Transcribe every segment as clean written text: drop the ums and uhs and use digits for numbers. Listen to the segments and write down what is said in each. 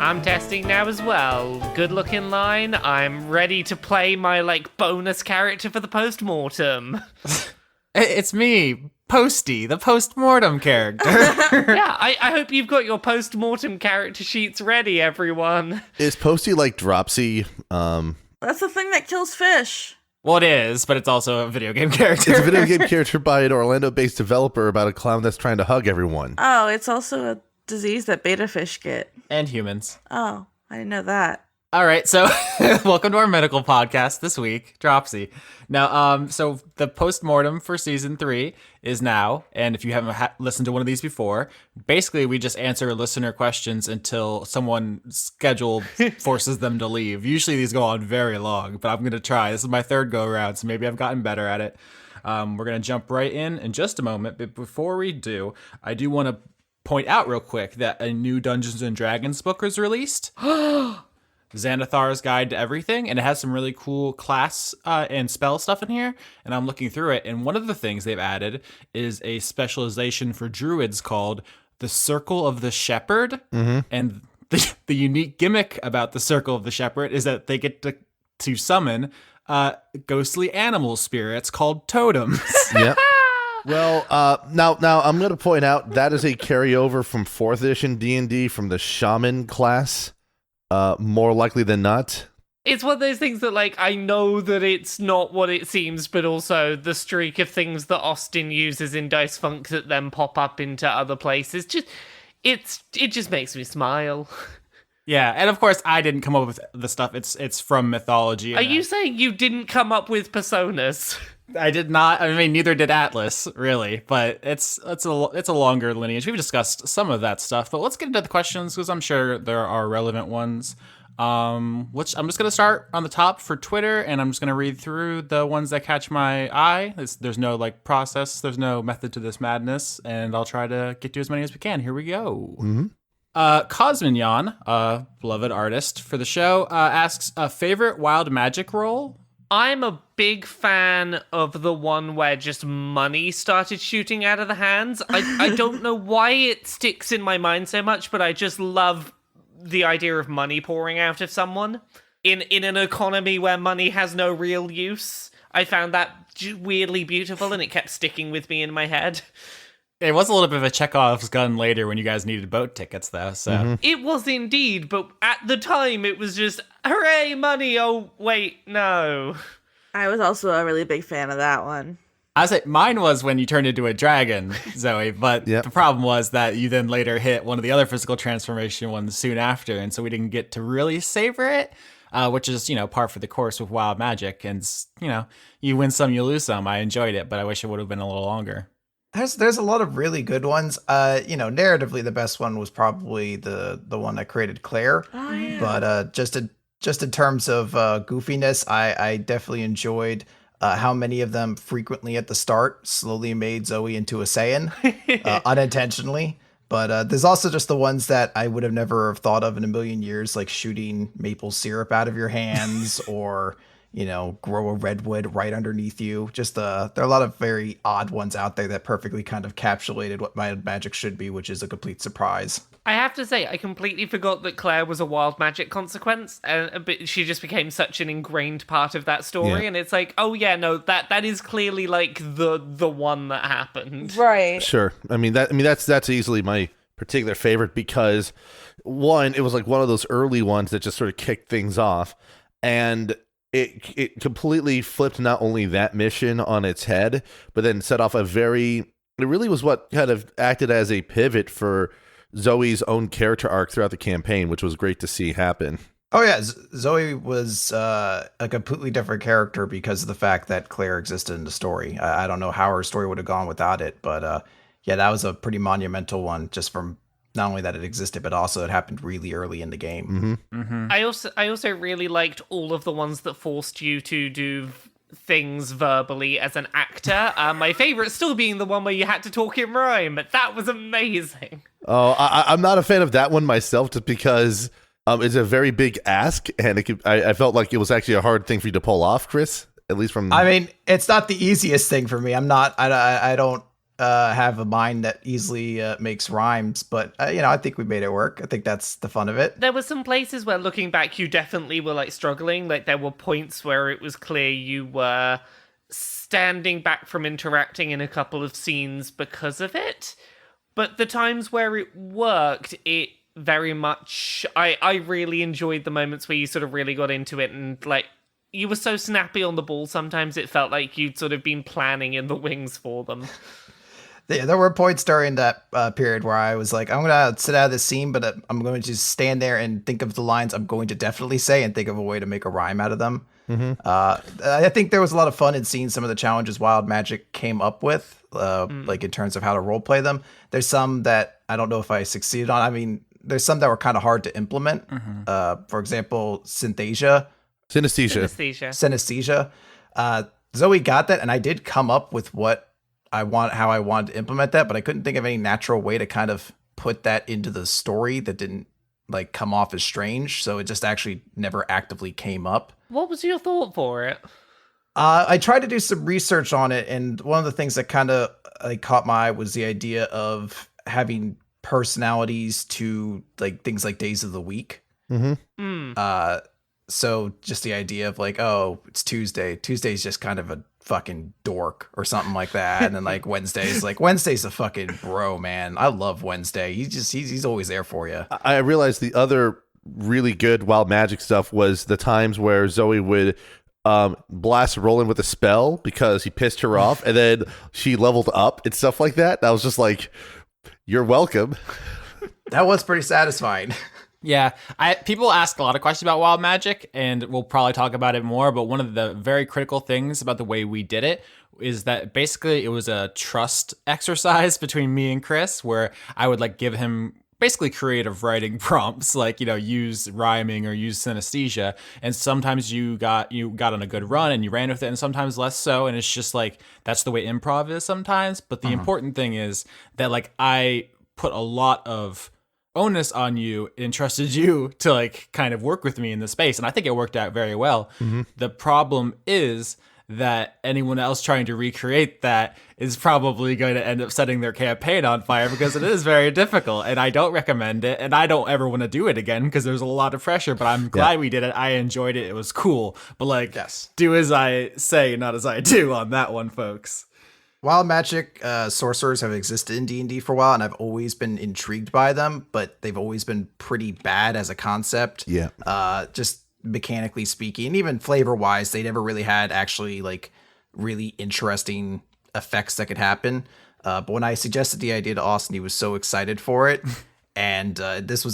I'm testing now as well. Good looking line. I'm ready to play my, bonus character for the Post-Mortem. It's me, Posty, the Post-Mortem character. Yeah, I hope you've got your Post-Mortem character sheets ready, everyone. Is Posty like Dropsy? That's the thing that kills fish. Well, it is, but it's also a video game character. It's a video game character by an Orlando-based developer about a clown that's trying to hug everyone. Oh, it's also a disease that beta fish get. And humans. Oh, I didn't know that. All right, so welcome to our medical podcast this week, Dropsy. Now, so the Post-Mortem for Season 3 is now, and if you haven't listened to one of these before, basically we just answer listener questions until someone scheduled forces them to leave. Usually these go on very long, but I'm going to try. This is my third go-around, so maybe I've gotten better at it. We're going to jump right in just a moment, but before we do, I do want to point out real quick that a new Dungeons & Dragons book was released. Xanathar's Guide to Everything, and it has some really cool class and spell stuff in here, and I'm looking through it, and one of the things they've added is a specialization for druids called the Circle of the Shepherd, and the unique gimmick about the Circle of the Shepherd is that they get to summon ghostly animal spirits called totems. Yep. Well, now I'm going to point out that is a carryover from 4th edition D&D from the Shaman class. More likely than not. It's one of those things that, I know that it's not what it seems, but also the streak of things that Austin uses in Dice Funk that then pop up into other places. It just makes me smile. Yeah, and of course I didn't come up with the stuff. It's from mythology. Are you saying you didn't come up with personas? I did not. I mean, neither did Atlas, really. But it's a longer lineage. We've discussed some of that stuff, but let's get into the questions because I'm sure there are relevant ones. Which I'm just gonna start on the top for Twitter, and I'm just gonna read through the ones that catch my eye. There's no process. There's no method to this madness, and I'll try to get to as many as we can. Here we go. Mm-hmm. Cosmignon, a beloved artist for the show, asks a favorite wild magic role. I'm a big fan of the one where just money started shooting out of the hands. I don't know why it sticks in my mind so much, but I just love the idea of money pouring out of someone. In an economy where money has no real use, I found that weirdly beautiful, and it kept sticking with me in my head. It was a little bit of a Chekhov's gun later when you guys needed boat tickets, though. So It was indeed, but at the time it was just, hooray, money, oh, wait, no. I was also a really big fan of that one. I say mine was when you turned into a dragon, Zoe, but Yep. The problem was that you then later hit one of the other physical transformation ones soon after, and so we didn't get to really savor it, which is, par for the course with wild magic, and, you win some, you lose some. I enjoyed it, but I wish it would have been a little longer. There's a lot of really good ones. Narratively, the best one was probably the one that created Claire. Oh, yeah. But just in terms of goofiness, I definitely enjoyed how many of them frequently at the start slowly made Zoe into a Saiyan, unintentionally. But there's also just the ones that I would have never have thought of in a million years, like shooting maple syrup out of your hands or grow a redwood right underneath you. Just there are a lot of very odd ones out there that perfectly kind of encapsulated what my magic should be, which is a complete surprise. I have to say, I completely forgot that Claire was a wild magic consequence, but she just became such an ingrained part of that story, Yeah. and it's like, oh yeah, no, that is clearly the one that happened. Right. Sure. That's easily my particular favorite because, one, it was like one of those early ones that just sort of kicked things off, and it completely flipped not only that mission on its head, but then set off it really was what kind of acted as a pivot for Zoe's own character arc throughout the campaign, which was great to see happen. Oh yeah, Zoe was a completely different character because of the fact that Claire existed in the story. I don't know how her story would have gone without it, but yeah, that was a pretty monumental one, just from not only that it existed, but also it happened really early in the game. Mm-hmm. I also really liked all of the ones that forced you to do things verbally as an actor. My favorite still being the one where you had to talk in rhyme. That was amazing. Oh, I'm not a fan of that one myself, just because it's a very big ask, and I felt like it was actually a hard thing for you to pull off, Chris. At least from. I mean, it's not the easiest thing for me. I don't have a mind that easily makes rhymes, but I think we made it work. I think that's the fun of it. There were some places where, looking back, you definitely were like struggling. Like there were points where it was clear you were standing back from interacting in a couple of scenes because of it. But the times where it worked, it very much... I really enjoyed the moments where you sort of really got into it, and like you were so snappy on the ball. Sometimes it felt like you'd sort of been planning in the wings for them. Yeah, there were points during that period where I was like, I'm going to sit out of this scene, but I'm going to stand there and think of the lines I'm going to definitely say and think of a way to make a rhyme out of them. I think there was a lot of fun in seeing some of the challenges Wild Magic came up with, like in terms of how to role play them. There's some that I don't know if I succeeded on. I mean, there's some that were kind of hard to implement. For example, Synesthesia. Zoe got that, and I did come up with how I wanted to implement that, but I couldn't think of any natural way to kind of put that into the story that didn't like come off as strange. So it just actually never actively came up. What was your thought for it? I tried to do some research on it, and one of the things that kind of caught my eye was the idea of having personalities to like things like days of the week. So just the idea of like, oh, it's Tuesday. Tuesday's just kind of a fucking dork or something like that. And then like Wednesday's a fucking bro, man. I love Wednesday. He's always there for you. I realized the other really good Wild Magic stuff was the times where Zoe would blast Roland with a spell because he pissed her off, and then she leveled up and stuff like that. That was just like, you're welcome. That was pretty satisfying. Yeah, people ask a lot of questions about Wild Magic, and we'll probably talk about it more, but one of the very critical things about the way we did it is that basically it was a trust exercise between me and Chris, where I would like give him basically creative writing prompts, like, use rhyming or use synesthesia, and sometimes you got on a good run and you ran with it, and sometimes less so, and it's just like, that's the way improv is sometimes. But the important thing is that like I put a lot of onus on you and trusted you to like kind of work with me in the space, and I think it worked out very well. The problem is that anyone else trying to recreate that is probably going to end up setting their campaign on fire, because it is very difficult, and I don't recommend it, and I don't ever want to do it again because there's a lot of pressure. But I'm glad we did it. I enjoyed it. It was cool. But like, do as I say, not as I do on that one, folks. Wild Magic sorcerers have existed in D&D for a while, and I've always been intrigued by them, but they've always been pretty bad as a concept. Just mechanically speaking, even flavor-wise, they never really had actually like really interesting effects that could happen. But when I suggested the idea to Austin, he was so excited for it, and this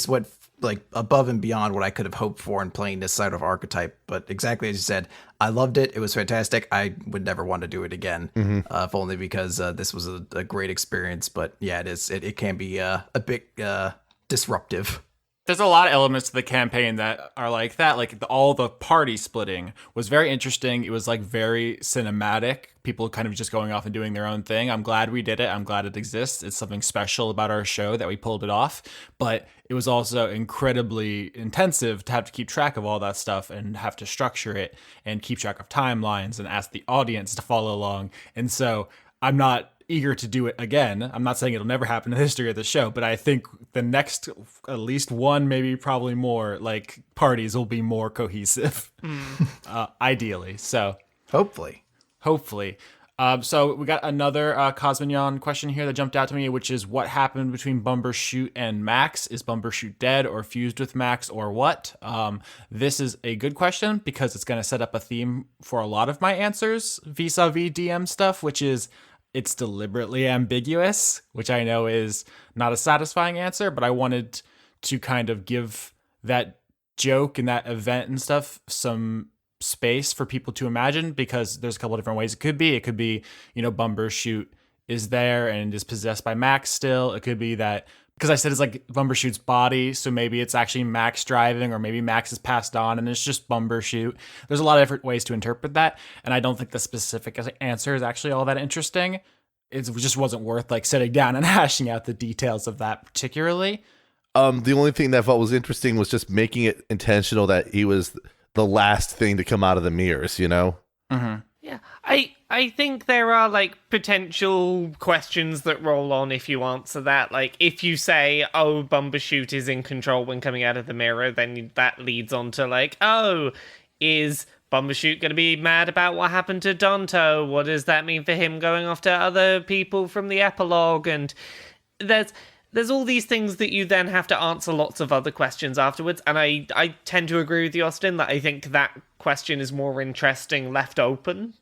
went like above and beyond what I could have hoped for in playing this side of archetype. But exactly as you said, I loved it. It was fantastic. I would never want to do it again, if only because this was a great experience. But yeah, it can be a bit disruptive. There's a lot of elements to the campaign that are like that. Like all the party splitting was very interesting. It was like very cinematic. People kind of just going off and doing their own thing. I'm glad we did it. I'm glad it exists. It's something special about our show that we pulled it off. But it was also incredibly intensive to have to keep track of all that stuff and have to structure it and keep track of timelines and ask the audience to follow along. And so I'm not eager to do it again. I'm not saying it'll never happen in the history of the show, but I think the next at least one, maybe probably more, like parties will be more cohesive, ideally. So hopefully. So we got another Cosmignon question here that jumped out to me, which is what happened between Bumbershoot and Max? Is Bumbershoot dead or fused with Max or what? This is a good question because it's going to set up a theme for a lot of my answers vis-a-vis DM stuff, which is it's deliberately ambiguous, which I know is not a satisfying answer, but I wanted to kind of give that joke and that event and stuff some space for people to imagine, because there's a couple of different ways it could be. It could be, Bumbershoot is there and is possessed by Max still. It could be that, because I said it's like Bumbershoot's body, so maybe it's actually Max driving, or maybe Max is passed on and it's just Bumbershoot. There's a lot of different ways to interpret that, and I don't think the specific answer is actually all that interesting. It just wasn't worth like sitting down and hashing out the details of that particularly. The only thing that I felt was interesting was just making it intentional that he was the last thing to come out of the mirrors, Yeah, Yeah, I think there are like potential questions that roll on if you answer that. Like if you say, "Oh, Bumbershoot is in control when coming out of the mirror," then that leads on to like, "Oh, is Bumbershoot going to be mad about what happened to Donto? What does that mean for him going after other people from the epilogue?" And there's all these things that you then have to answer lots of other questions afterwards. And I tend to agree with you, Austin, that I think that question is more interesting left open.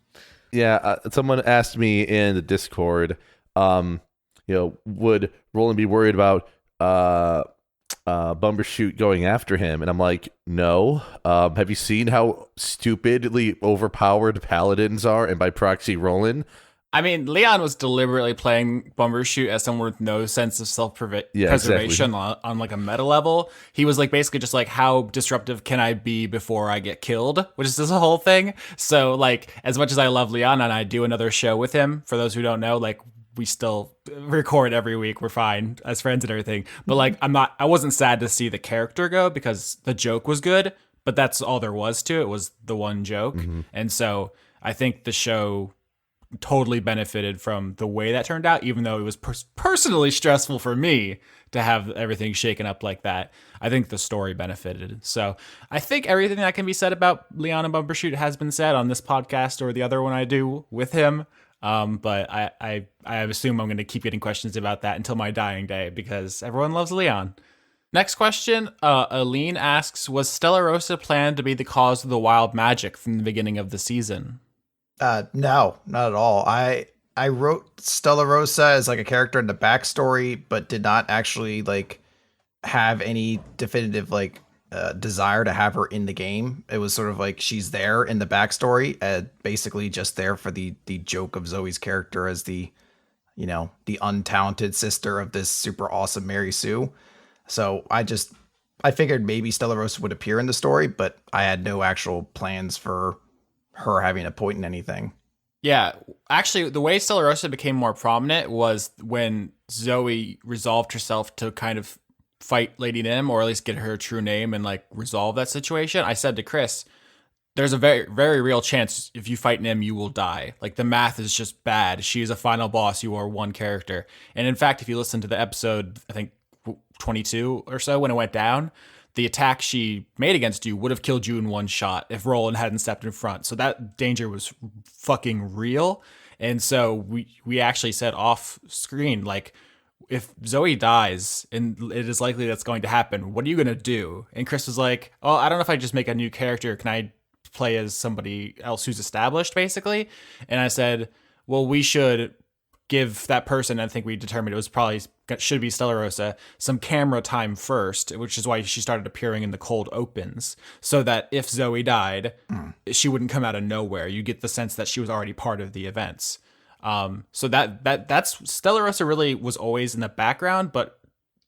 Yeah, someone asked me in the Discord, would Roland be worried about Bumbershoot going after him? And I'm like, no. Have you seen how stupidly overpowered paladins are, and by proxy Roland? I mean, Leon was deliberately playing Bumbershoot as someone with no sense of self-preservation on like a meta level. He was like basically just like, how disruptive can I be before I get killed? Which is this whole thing. So like, as much as I love Leon and I do another show with him, for those who don't know, like we still record every week. We're fine as friends and everything. But like, I wasn't sad to see the character go because the joke was good, but that's all there was to it, was the one joke. Mm-hmm. And so I think the show totally benefited from the way that turned out, even though it was personally stressful for me to have everything shaken up like that. I think the story benefited. So I think everything that can be said about Leon and Bumbershoot has been said on this podcast or the other one I do with him. But I assume I'm going to keep getting questions about that until my dying day because everyone loves Leon. Next question, Aline asks, was Stella Rosa planned to be the cause of the wild magic from the beginning of the season? No, not at all. I wrote Stella Rosa as like a character in the backstory, but did not actually like have any definitive like desire to have her in the game. It was sort of like she's there in the backstory, basically just there for the joke of Zoe's character as the untalented sister of this super awesome Mary Sue. So I figured maybe Stella Rosa would appear in the story, but I had no actual plans for her having a point in anything. Yeah, actually, the way Stella Rosa became more prominent was when Zoe resolved herself to kind of fight Lady Nim, or at least get her true name and like resolve that situation. I said to Chris, there's a very, very real chance if you fight Nim, you will die. Like the math is just bad. She is a final boss. You are one character. And in fact, if you listen to the episode, I think 22 or so when it went down, the attack she made against you would have killed you in one shot if Roland hadn't stepped in front. So that danger was fucking real. And so we actually said off screen, like, if Zoe dies, and it is likely that's going to happen, what are you going to do? And Chris was like, oh, I don't know if I just make a new character. Can I play as somebody else who's established, basically? And I said, well, we should give that person, I think we determined it was probably should be Stella Rosa, some camera time first, which is why she started appearing in the cold opens, so that if Zoe died, she wouldn't come out of nowhere. You get the sense that she was already part of the events. So that's Stella Rosa really was always in the background, but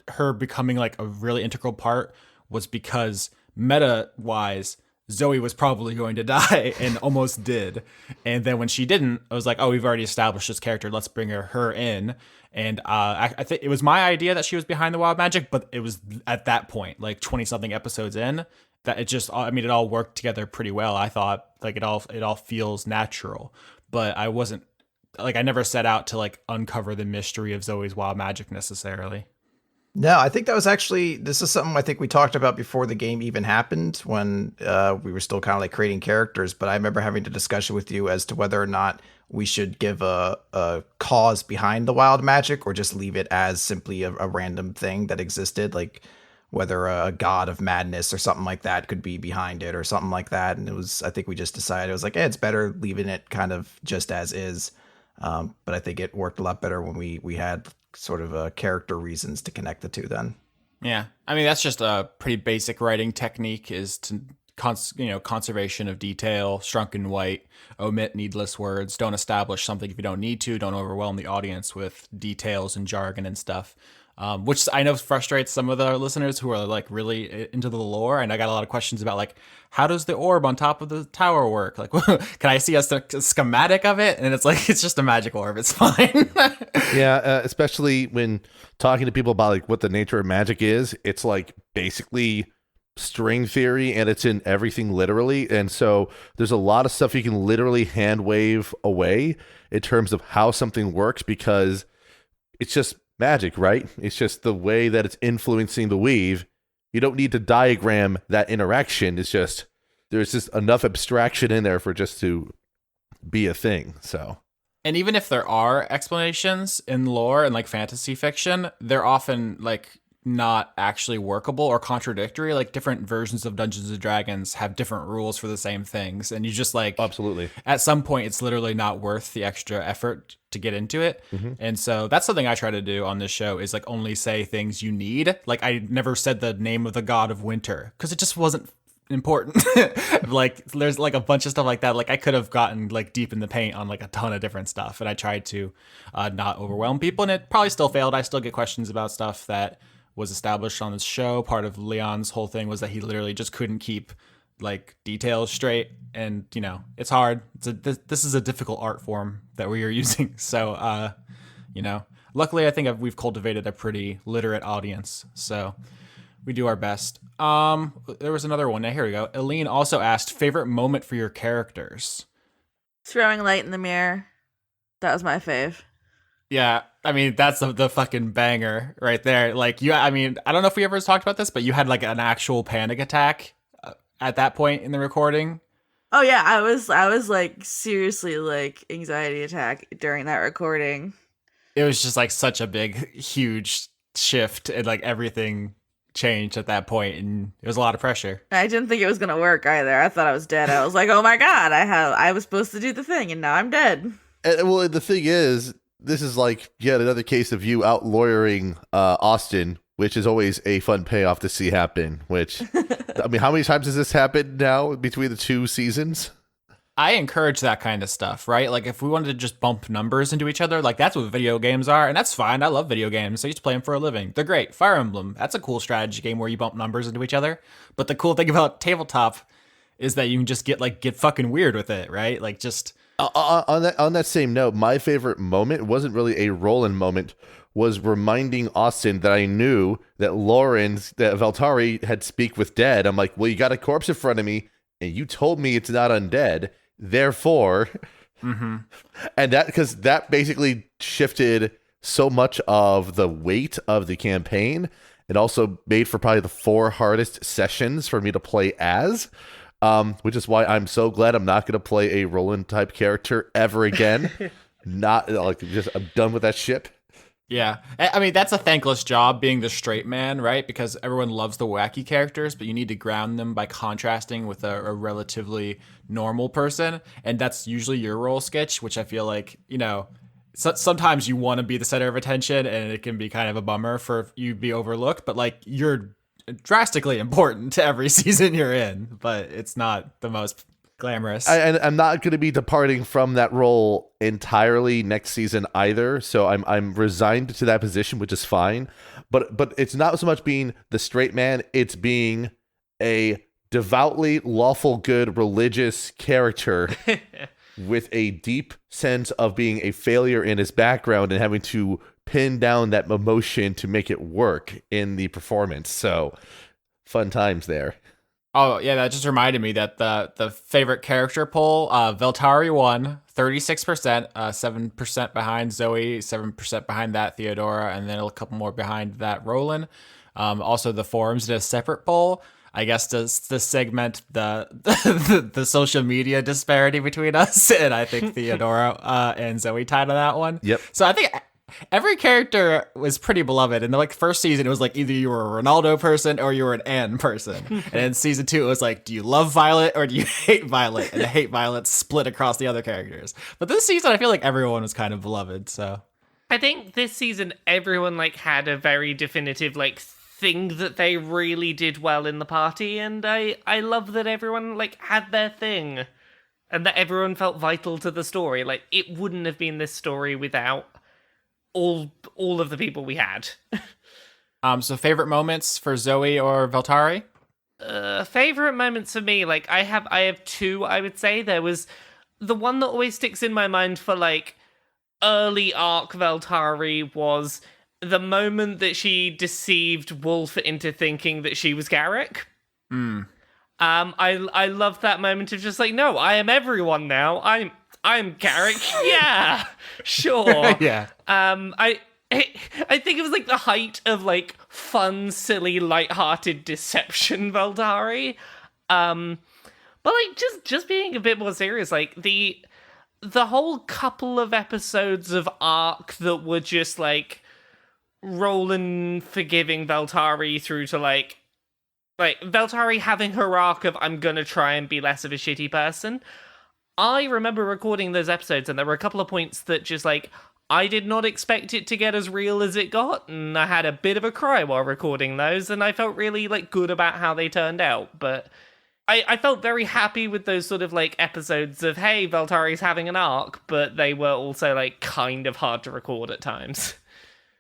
her becoming like a really integral part was because meta-wise, Zoe was probably going to die and almost did. And then when she didn't, I was like, oh, we've already established this character. Let's bring her in. And I think it was my idea that she was behind the wild magic, but it was at that point, like 20 something episodes in, that it just, I mean, it all worked together pretty well. I thought like it all feels natural, but I wasn't like, I never set out to like uncover the mystery of Zoe's wild magic necessarily. No, I think that was actually, this is something I think we talked about before the game even happened, when we were still kind of like creating characters. But I remember having a discussion with you as to whether or not we should give a cause behind the wild magic or just leave it as simply a random thing that existed, like whether a god of madness or something like that could be behind it or something like that. And it was, I think we just decided, it was like, it's better leaving it kind of just as is. But I think it worked a lot better when we had sort of character reasons to connect the two then. Yeah. I mean, that's just a pretty basic writing technique, is to conservation of detail, shrunken white, omit needless words, don't establish something if you don't need to, don't overwhelm the audience with details and jargon and stuff. Which I know frustrates some of the listeners who are like really into the lore. And I got a lot of questions about like, how does the orb on top of the tower work? Like, can I see a schematic of it? And it's like, it's just a magic orb. It's fine. Yeah, especially when talking to people about like what the nature of magic is. It's like basically string theory, and it's in everything literally. And so there's a lot of stuff you can literally hand wave away in terms of how something works, because it's just magic, right? It's just the way that it's influencing the weave. You don't need to diagram that interaction. It's just there's just enough abstraction in there for just to be a thing. So, and even if there are explanations in lore and like fantasy fiction, they're often like not actually workable or contradictory. Like different versions of Dungeons and Dragons have different rules for the same things, and you just like absolutely, at some point it's literally not worth the extra effort to get into it. And so that's something I try to do on this show, is like only say things you need. Like I never said the name of the god of winter because it just wasn't important. Like there's like a bunch of stuff like that. Like I could have gotten like deep in the paint on like a ton of different stuff, and I tried to not overwhelm people, and it probably still failed. I still get questions about stuff that was established on this show. Part of Leon's whole thing was that he literally just couldn't keep like details straight, and you know it's hard. This is a difficult art form that we are using. So you know, luckily I think we've cultivated a pretty literate audience, so we do our best. There was another one. Now here we go. Eileen also asked favorite moment for your characters. Throwing light in the mirror. That was my fave. Yeah, I mean that's the fucking banger right there. Like I mean, I don't know if we ever talked about this, but you had like an actual panic attack at that point in the recording. Oh yeah, I was like seriously like anxiety attack during that recording. It was just like such a big, huge shift, and like everything changed at that point, and it was a lot of pressure. I didn't think it was gonna work either. I thought I was dead. I was like, oh my god, I was supposed to do the thing, and now I'm dead. well, the thing is, this is like yet another case of you out lawyering Austin, which is always a fun payoff to see happen. Which, I mean, how many times has this happened now between the 2 seasons? I encourage that kind of stuff, right? Like if we wanted to just bump numbers into each other, like that's what video games are, and that's fine. I love video games. I used to play them for a living. They're great. Fire Emblem, that's a cool strategy game where you bump numbers into each other. But the cool thing about tabletop is that you can just get fucking weird with it, right? Like just on that same note, my favorite moment wasn't really a roll-in moment. Was reminding Austin that I knew that Valtari had speak with dead. I'm like, well, you got a corpse in front of me, and you told me it's not undead. Therefore, and that because that basically shifted so much of the weight of the campaign. It also made for probably the 4 hardest sessions for me to play as, which is why I'm so glad I'm not going to play a Roland type character ever again. Not like I'm done with that ship. Yeah. I mean, that's a thankless job being the straight man, right? Because everyone loves the wacky characters, but you need to ground them by contrasting with a relatively normal person. And that's usually your role, Skitch, which I feel like, you know, sometimes you want to be the center of attention, and it can be kind of a bummer for you to be overlooked, but like you're drastically important to every season you're in, but it's not the most glamorous. I'm not going to be departing from that role entirely next season either, so I'm resigned to that position, which is fine. But it's not so much being the straight man; it's being a devoutly lawful good religious character with a deep sense of being a failure in his background and having to pin down that emotion to make it work in the performance. So fun times there. Oh, yeah, that just reminded me that the favorite character poll, Veltari won 36%, 7% behind Zoe, 7% behind that Theodora, and then a couple more behind that Roland. Also, the forums did a separate poll, I guess, to segment the social media disparity between us, and I think Theodora and Zoe tied on that one. Yep. So I think every character was pretty beloved. In the like first season, it was like either you were a Ronaldo person or you were an Anne person. And in season 2, it was like, do you love Violet or do you hate Violet? And the hate Violet split across the other characters. But this season, I feel like everyone was kind of beloved. So I think this season everyone like had a very definitive like thing that they really did well in the party, and I love that everyone like had their thing, and that everyone felt vital to the story. Like it wouldn't have been this story without all of the people we had. So favorite moments for Zoe or Veltari? Favorite moments for me, like I have 2, I would say. There was the one that always sticks in my mind for like early arc Veltari was the moment that she deceived Wolf into thinking that she was Garrick. I love that moment of just like, no, I am everyone now. I'm Carrick. Yeah, sure. Yeah. I think it was like the height of like fun, silly, light-hearted deception, Veldari. But like just being a bit more serious, like the whole couple of episodes of arc that were just like Roland forgiving Veltari through to like Veltari having her arc of I'm gonna try and be less of a shitty person. I remember recording those episodes and there were a couple of points that just like I did not expect it to get as real as it got, and I had a bit of a cry while recording those, and I felt really like good about how they turned out. But I felt very happy with those sort of like episodes of hey, Veltari's having an arc, but they were also like kind of hard to record at times.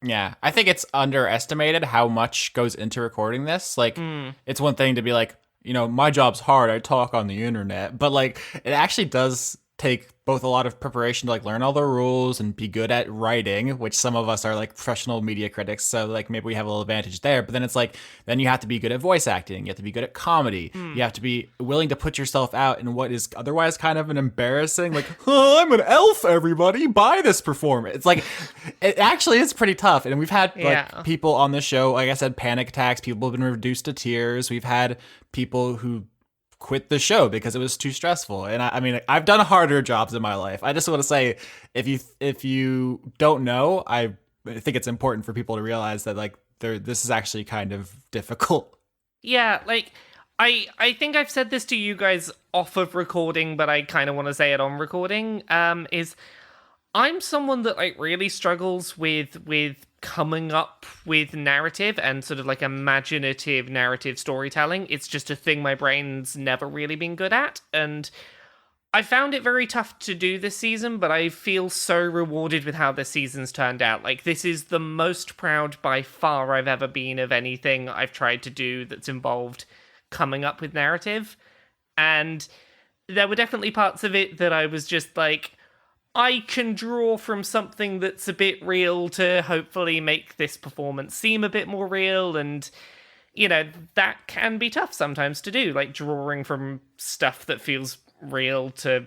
Yeah, I think it's underestimated how much goes into recording this. Like, it's one thing to be like, my job's hard. I talk on the internet. But, like, it actually does take both a lot of preparation to, like, learn all the rules and be good at writing, which some of us are, like, professional media critics. So, like, maybe we have a little advantage there. But then it's like, then you have to be good at voice acting. You have to be good at comedy. You have to be willing to put yourself out in what is otherwise kind of an embarrassing, like, oh, I'm an elf, everybody. Buy this performance. It's like, it actually is pretty tough. And we've had, like, people on the show, like I said, panic attacks. People have been reduced to tears. We've had people who quit the show because it was too stressful. And I mean, I've done harder jobs in my life. I just want to say, if you don't know, I think it's important for people to realize that like this is actually kind of difficult. Yeah, like I think I've said this to you guys off of recording, but I kind of want to say it on recording. Is I'm someone that like really struggles with coming up with narrative and sort of like imaginative narrative storytelling. It's just a thing my brain's never really been good at, and I found it very tough to do this season, but I feel so rewarded with how this season's turned out. Like, this is the most proud by far I've ever been of anything I've tried to do that's involved coming up with narrative. And there were definitely parts of it that I was just like, I can draw from something that's a bit real to hopefully make this performance seem a bit more real, and that can be tough sometimes to do, like drawing from stuff that feels real to,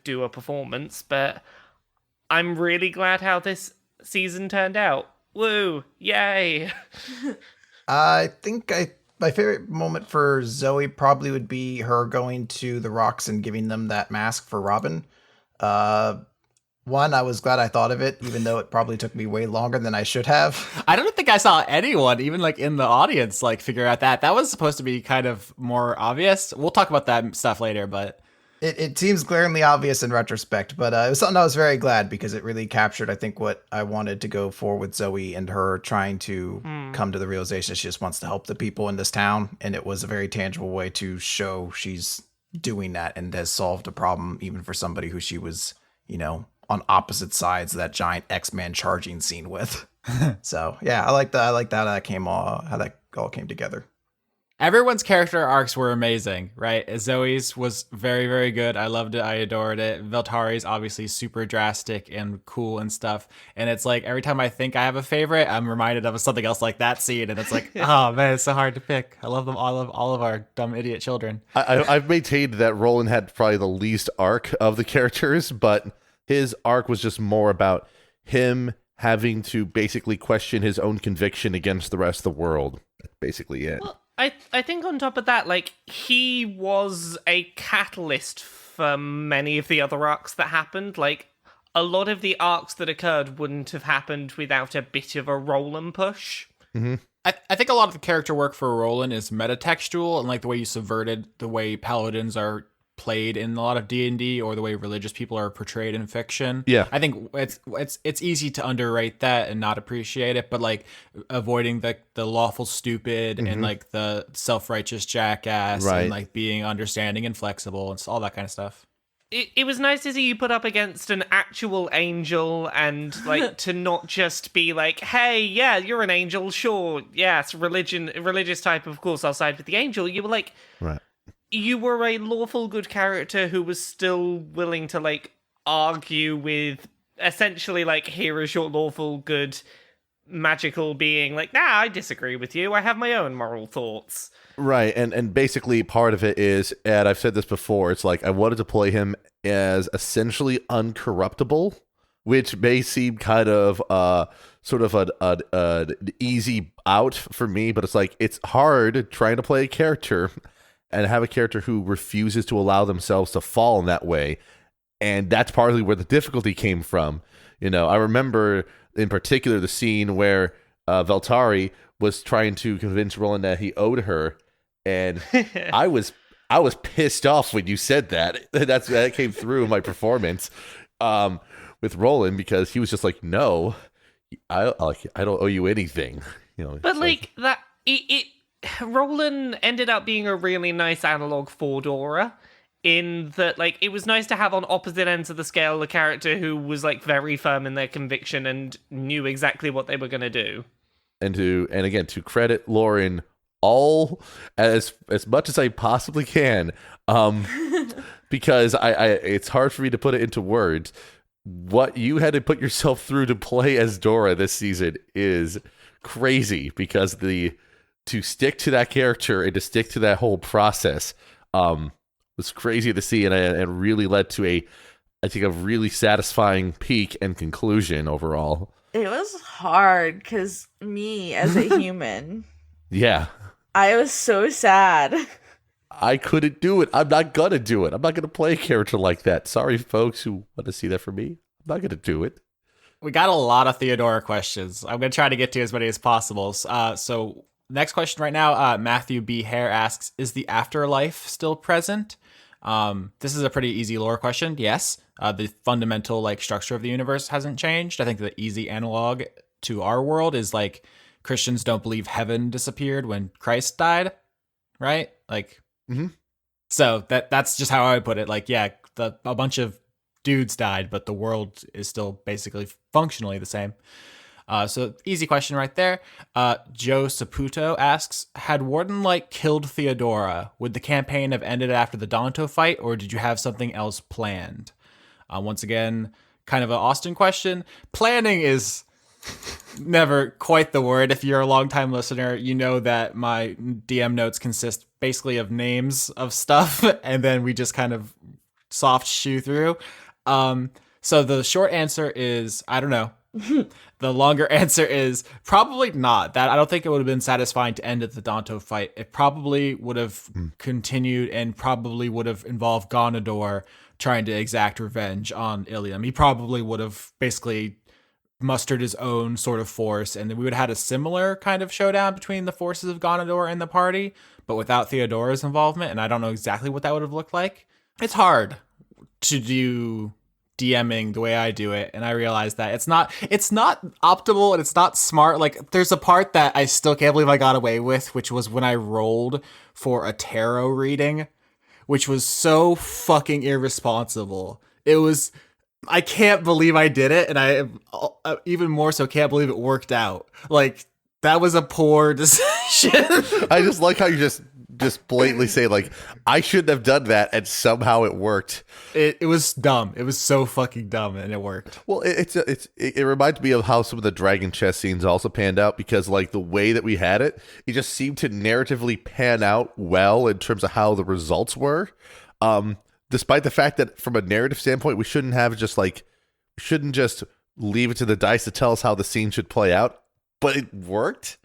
do a performance. But I'm really glad how this season turned out. Woo! Yay! I think my favorite moment for Zoe probably would be her going to the rocks and giving them that mask for Robin. One, I was glad I thought of it, even though it probably took me way longer than I should have. I don't think I saw anyone, even like in the audience, like figure out that was supposed to be kind of more obvious. We'll talk about that stuff later, but it seems glaringly obvious in retrospect, but it was something I was very glad because it really captured, I think, what I wanted to go for with Zoe and her trying to come to the realization that she just wants to help the people in this town. And it was a very tangible way to show she's doing that and has solved a problem, even for somebody who she was, on opposite sides of that giant X-Men charging scene with. So yeah, I like that. I like that. How that all came together. Everyone's character arcs were amazing, right? Zoe's was very, very good. I loved it. I adored it. Veltari's obviously super drastic and cool and stuff. And it's like every time I think I have a favorite, I'm reminded of something else like that scene. And it's like, oh man, it's so hard to pick. I love them. I love all of our dumb idiot children. I've maintained that Roland had probably the least arc of the characters, but his arc was just more about him having to basically question his own conviction against the rest of the world. That's basically it. Well, I think on top of that, like, he was a catalyst for many of the other arcs that happened. Like, a lot of the arcs that occurred wouldn't have happened without a bit of a Roland push. Mm-hmm. I think a lot of the character work for Roland is metatextual, and like the way you subverted the way paladins are played in a lot of D&D, or the way religious people are portrayed in fiction. Yeah, I think it's easy to underrate that and not appreciate it, but like avoiding the lawful stupid and like the self-righteous jackass, right, and like being understanding and flexible and all that kind of stuff. It was nice to see you put up against an actual angel, and like to not just be like, hey, yeah, you're an angel, sure, yes, religious type, of course I'll side with the angel. You were like, right, you were a lawful good character who was still willing to, like, argue with, essentially, like, here is your lawful good magical being like, nah, I disagree with you. I have my own moral thoughts. Right, and basically part of it is, and I've said this before, it's like I wanted to play him as essentially uncorruptible, which may seem kind of sort of an easy out for me, but it's like it's hard trying to play a character and have a character who refuses to allow themselves to fall in that way, and that's partly where the difficulty came from. I remember in particular the scene where Veltari was trying to convince Roland that he owed her. And I was pissed off when you said that. That came through my performance with Roland, because he was just like, "No, I don't owe you anything." But that, Roland ended up being a really nice analog for Dora. In that, it was nice to have on opposite ends of the scale a character who was very firm in their conviction and knew exactly what they were going to do. And again, to credit Lauren all as much as I possibly can, because I it's hard for me to put it into words. What you had to put yourself through to play as Dora this season is crazy, because to stick to that character and to stick to that whole process was crazy to see, and really led to I think a really satisfying peak and conclusion overall. It was hard because me as a human, yeah, I was so sad. I couldn't do it. I'm not gonna do it. I'm not gonna play a character like that. Sorry, folks who want to see that from me. I'm not gonna do it. We got a lot of Theodora questions. I'm gonna try to get to as many as possible. So next question right now, Matthew B. Hare asks, is the afterlife still present? This is a pretty easy lore question. Yes. The fundamental structure of the universe hasn't changed. I think the easy analog to our world is Christians don't believe heaven disappeared when Christ died, right? So that's just how I would put it. A bunch of dudes died, but the world is still basically functionally the same. So easy question right there. Joe Saputo asks, had Warden killed Theodora, would the campaign have ended after the Danto fight, or did you have something else planned? Once again, kind of an Austin question. Planning is never quite the word. If you're a longtime listener, you know that my DM notes consist basically of names of stuff, and then we just kind of soft shoe through. So the short answer is, I don't know. The longer answer is probably not. That I don't think it would have been satisfying to end at the Danto fight. It probably would have continued and probably would have involved Gonador trying to exact revenge on Ilium. He probably would have basically mustered his own sort of force, and then we would have had a similar kind of showdown between the forces of Gonador and the party, but without Theodora's involvement, and I don't know exactly what that would have looked like. It's hard to do DMing the way I do it, and I realize that it's not optimal and it's not smart. There's a part that I still can't believe I got away with, which was when I rolled for a tarot reading, which was so fucking irresponsible. I can't believe I did it, and I even more so can't believe it worked out. That was a poor decision. I just like how you just blatantly say I shouldn't have done that, and somehow it worked. It was dumb. It was so fucking dumb, and it worked. Well, it reminds me of how some of the dragon chess scenes also panned out, because the way that we had it just seemed to narratively pan out well in terms of how the results were. Despite the fact that from a narrative standpoint, we shouldn't have shouldn't just leave it to the dice to tell us how the scene should play out, but it worked.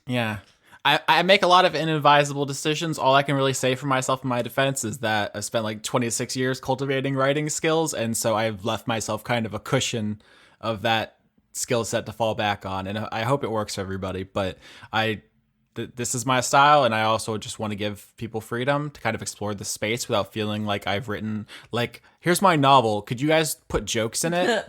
Yeah. I make a lot of inadvisable decisions. All I can really say for myself in my defense is that I spent 26 years cultivating writing skills, and so I've left myself kind of a cushion of that skill set to fall back on, and I hope it works for everybody. But this is my style, and I also just want to give people freedom to kind of explore the space without feeling like I've written here's my novel, could you guys put jokes in it?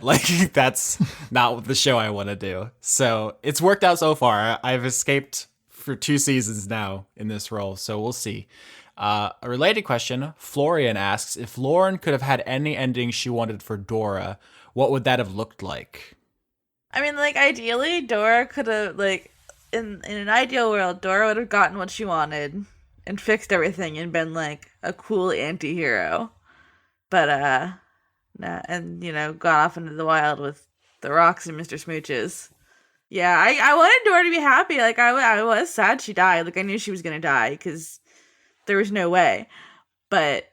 That's not the show I want to do. So it's worked out so far. I've escaped for 2 seasons now in this role, so we'll see. A related question, Florian asks, if Lauren could have had any ending she wanted for Dora, what would that have looked like? I mean, ideally, Dora could have, in an ideal world, Dora would have gotten what she wanted and fixed everything and been, a cool anti-hero. But, nah, and, gone off into the wild with the rocks and Mr. Smooches. Yeah, I wanted Dora to be happy. Like, I was sad she died. Like, I knew she was gonna die because there was no way. But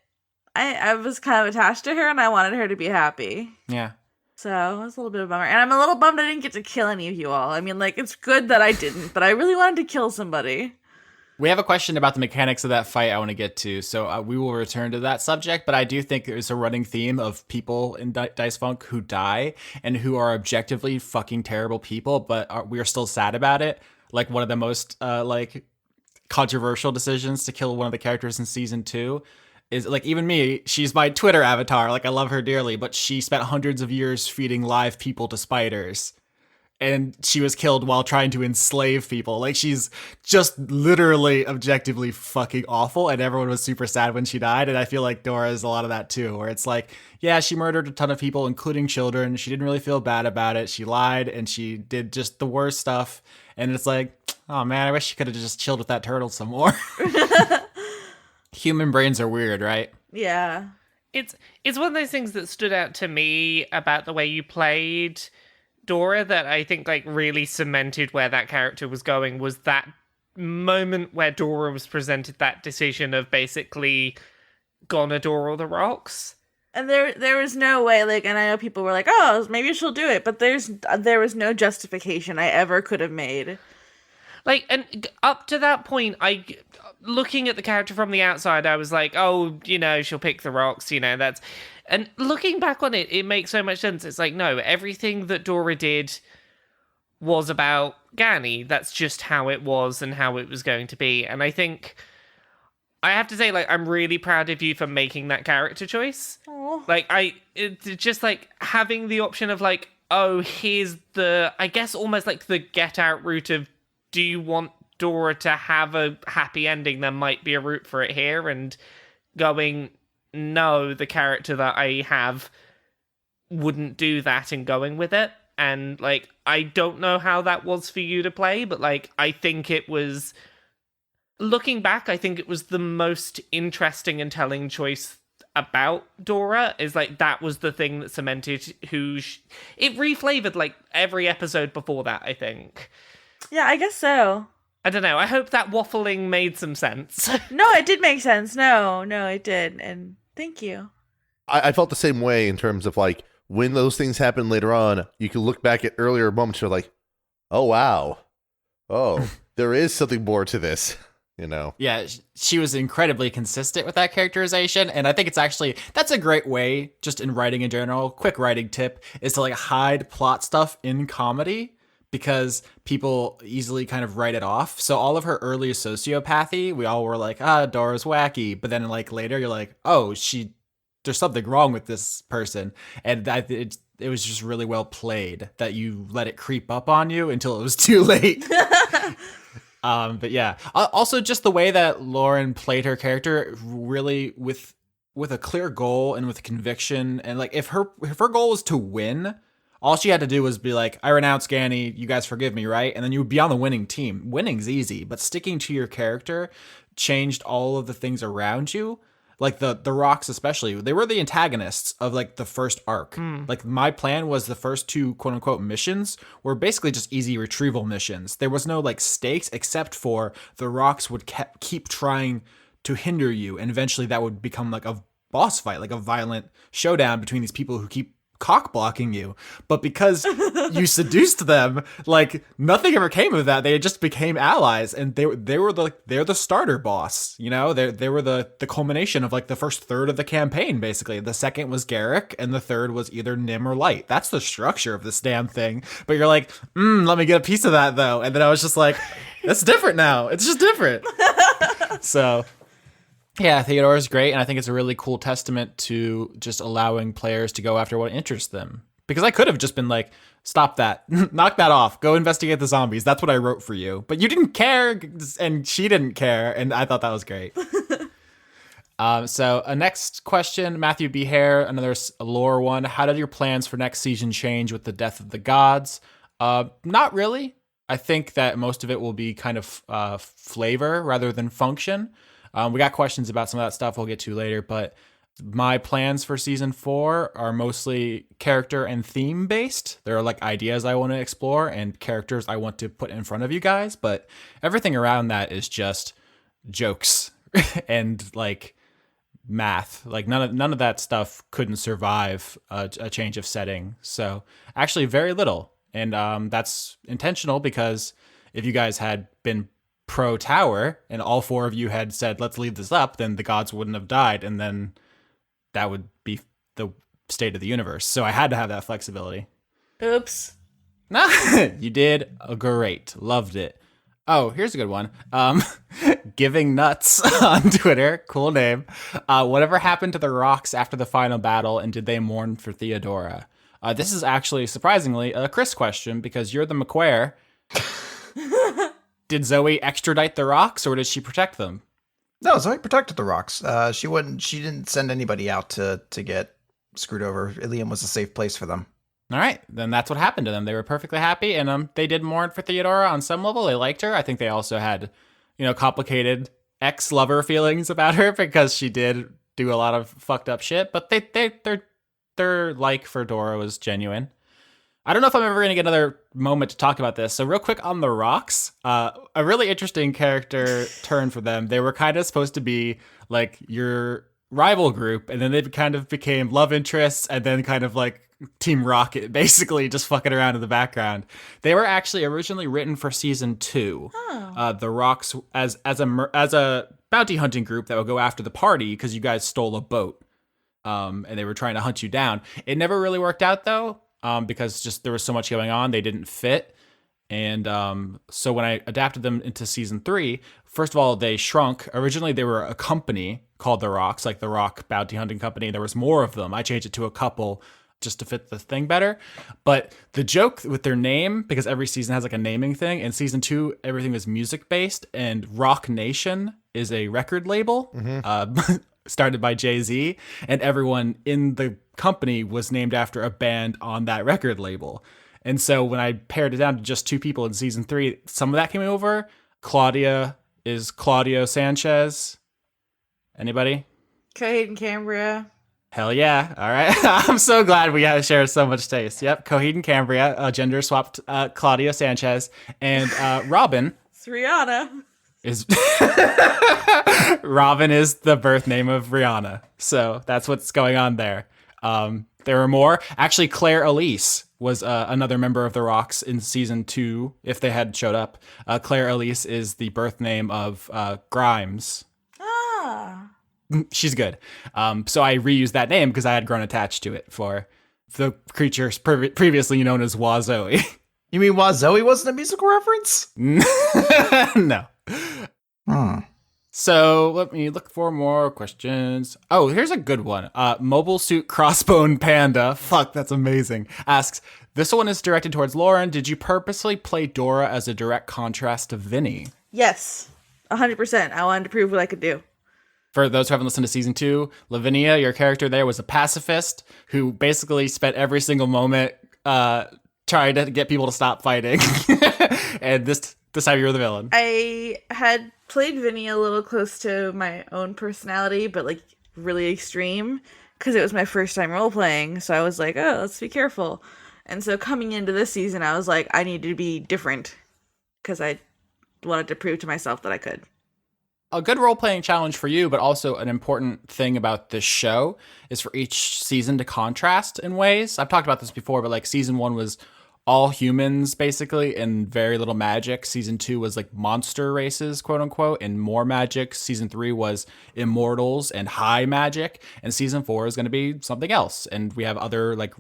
I was kind of attached to her, and I wanted her to be happy. Yeah. So it was a little bit of a bummer. And I'm a little bummed I didn't get to kill any of you all. I mean, like, it's good that I didn't, but I really wanted to kill somebody. We have a question about the mechanics of that fight I want to get to, so we will return to that subject, but I do think there's a running theme of people in Dice Funk who die and who are objectively fucking terrible people, but we are still sad about it. Like, one of the most, controversial decisions to kill one of the characters in season 2 is, like, even me, she's my Twitter avatar, like, I love her dearly, but she spent hundreds of years feeding live people to spiders. And she was killed while trying to enslave people. Like, she's just literally objectively fucking awful, and everyone was super sad when she died. And I feel like Dora is a lot of that too, where it's like, yeah, she murdered a ton of people, including children. She didn't really feel bad about it. She lied and she did just the worst stuff. And it's like, oh man, I wish she could have just chilled with that turtle some more. Human brains are weird, right? Yeah. It's one of those things that stood out to me about the way you played Dora that I think like really cemented where that character was going, was that moment where Dora was presented that decision of basically gonna Dora all the rocks. And there was no way, like, and I know people were like, oh, maybe she'll do it, but there was no justification I ever could have made. Like, and up to that point, looking at the character from the outside, I was like, oh, you know, she'll pick the rocks, you know, that's... And looking back on it, it makes so much sense. It's like, no, everything that Dora did was about Gani. That's just how it was and how it was going to be. And I think, I have to say, like, I'm really proud of you for making that character choice. Aww. Like, it's just like having the option of like, oh, here's the, I guess almost like the get out route of, do you want Dora to have a happy ending? There might be a route for it here, and going, no, the character that I have wouldn't do that, and going with it. And like, I don't know how that was for you to play, but like, I think it was, looking back, I think it was the most interesting and telling choice about Dora, is like, that was the thing that cemented it reflavored like every episode before that, I think. Yeah, I guess so. I don't know, I hope that waffling made some sense. No, it did make sense. No, it did. And thank you. I felt the same way in terms of like, when those things happen later on, you can look back at earlier moments, you're like, oh wow, oh, there is something more to this, you know. Yeah, she was incredibly consistent with that characterization, and I think it's actually, that's a great way, just in writing in general, quick writing tip, is to like hide plot stuff in comedy, because people easily kind of write it off. So all of her early sociopathy, we all were like, Dora's wacky. But then like later, you're like, oh, there's something wrong with this person. And it was just really well played that you let it creep up on you until it was too late. But yeah, also just the way that Lauren played her character, really with a clear goal and with conviction. And like, if her goal was to win, all she had to do was be like, I renounce Gani, you guys forgive me, right? And then you would be on the winning team. Winning's easy, but sticking to your character changed all of the things around you. Like the rocks especially, they were the antagonists of like the first arc. Like, my plan was the first 2 quote unquote missions were basically just easy retrieval missions. There was no like stakes, except for the rocks would keep trying to hinder you. And eventually that would become like a boss fight, like a violent showdown between these people who keep cock blocking you. But because you seduced them, like, nothing ever came of that. They just became allies, and they're the starter boss, you know. They were the culmination of like the first third of the campaign, basically. The second was Garrick, and the third was either Nim or Light. That's the structure of this damn thing. But you're like, let me get a piece of that though. And then I was just like, that's different now. It's just different. So yeah, Theodora's great, and I think it's a really cool testament to just allowing players to go after what interests them. Because I could have just been like, stop that, knock that off, go investigate the zombies. That's what I wrote for you. But you didn't care, and she didn't care, and I thought that was great. So a next question, Matthew B. Hare, another lore one. How did your plans for next season change with the death of the gods? Not really. I think that most of it will be kind of flavor rather than function. We got questions about some of that stuff we'll get to later, but my plans for season 4 are mostly character and theme based. There are like ideas I want to explore and characters I want to put in front of you guys, but everything around that is just jokes and like math. Like none of that stuff couldn't survive a change of setting. So actually very little. And that's intentional because if you guys had been pro tower and all 4 of you had said, let's leave this up, then the gods wouldn't have died. And then that would be the state of the universe. So I had to have that flexibility. Oops. No, you did great. Loved it. Oh, here's a good one. Giving Nuts on Twitter. Cool name. Whatever happened to the rocks after the final battle, and did they mourn for Theodora? This is actually, surprisingly, a Chris question, because you're the McQuare. Did Zoe extradite the rocks, or did she protect them? No, Zoe protected the rocks. She didn't send anybody out to get screwed over. Ilium was a safe place for them. All right, then that's what happened to them. They were perfectly happy, and they did mourn for Theodora on some level. They liked her. I think they also had, complicated ex-lover feelings about her because she did do a lot of fucked up shit. But their like for Dora was genuine. I don't know if I'm ever going to get another moment to talk about this. So real quick on the rocks, a really interesting character turn for them. They were kind of supposed to be like your rival group, and then they kind of became love interests, and then kind of like Team Rocket, basically just fucking around in the background. They were actually originally written for season 2. Oh. The rocks as a bounty hunting group that would go after the party because you guys stole a boat, and they were trying to hunt you down. It never really worked out though. Because just there was so much going on, they didn't fit. And so when I adapted them into season 3, first of all, they shrunk. Originally, they were a company called The Rocks, like the Rock Bounty Hunting Company. There was more of them. I changed it to a couple just to fit the thing better. But the joke with their name, because every season has like a naming thing, in season 2, everything was music based, and Rock Nation is a record label. Started by Jay-Z, and everyone in the company was named after a band on that record label. And so when I pared it down to just 2 people in season 3, some of that came over. Claudia is Claudio Sanchez. Anybody? Coheed and Cambria. Hell yeah. All right. I'm so glad we share so much taste. Yep. Coheed and Cambria, gender swapped Claudio Sanchez. And Robin. It's Rihanna. Robin is the birth name of Rihanna. So that's what's going on there. There were more. Actually, Claire Elise was another member of the Rocks in season 2, if they had showed up. Claire Elise is the birth name of Grimes. Ah. She's good. So I reused that name because I had grown attached to it for the creatures previously known as Wazoe. You mean Wazoe wasn't a musical reference? No. Hmm. So let me look for more questions. Oh, here's a good one. Mobile Suit Crossbone Panda. Fuck, that's amazing. Asks, this one is directed towards Lauren. Did you purposely play Dora as a direct contrast to Vinny? Yes. 100%. I wanted to prove what I could do. For those who haven't listened to season 2, Lavinia, your character there, was a pacifist who basically spent every single moment trying to get people to stop fighting. And this time you were the villain. I had played Vinny a little close to my own personality, but like really extreme, because it was my first time role playing. So I was like, oh, let's be careful. And so coming into this season, I was like, I need to be different because I wanted to prove to myself that I could. A good role-playing challenge for you, but also an important thing about this show is for each season to contrast in ways. I've talked about this before, but like season 1 was all humans basically and very little magic. Season 2 was like monster races, quote unquote, and more magic. Season 3 was immortals and high magic. And season 4 is going to be something else. And we have other like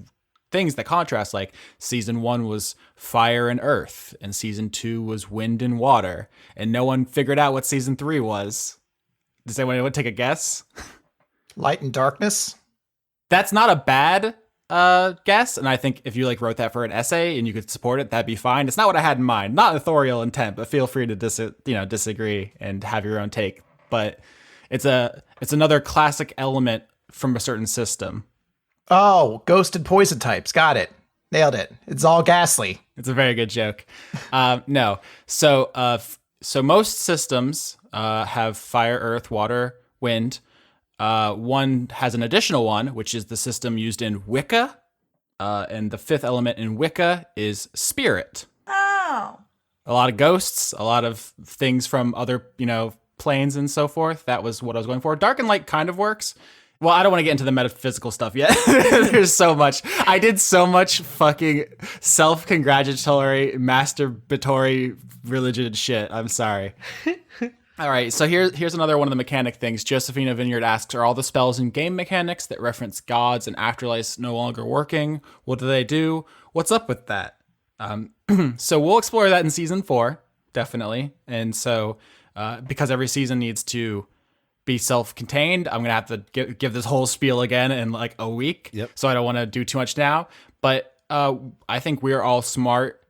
things that contrast, like season 1 was fire and earth, and season 2 was wind and water. And no one figured out what season 3 was. Does anyone want to take a guess? Light and darkness? That's not a bad guess, and I think if you like wrote that for an essay and you could support it, that'd be fine. It's not what I had in mind, not authorial intent, but feel free to disagree and have your own take. But it's another classic element from a certain system. Oh, ghost and poison types. Got it. Nailed it. It's all ghastly. It's a very good joke. No, so most systems have fire, earth, water, wind. One has an additional one, which is the system used in Wicca. And the fifth element in Wicca is spirit. Oh. A lot of ghosts, a lot of things from other, planes and so forth. That was what I was going for. Dark and light kind of works. Well, I don't want to get into the metaphysical stuff yet. There's so much. I did so much fucking self-congratulatory, masturbatory religion shit. I'm sorry. All right, so here's another one of the mechanic things. Josephina Vineyard asks, are all the spells and game mechanics that reference gods and afterlives no longer working? What do they do? What's up with that? So we'll explore that in season 4, definitely. And so because every season needs to be self-contained, I'm going to have to give this whole spiel again in like a week. Yep. So I don't want to do too much now. But I think we're all smart,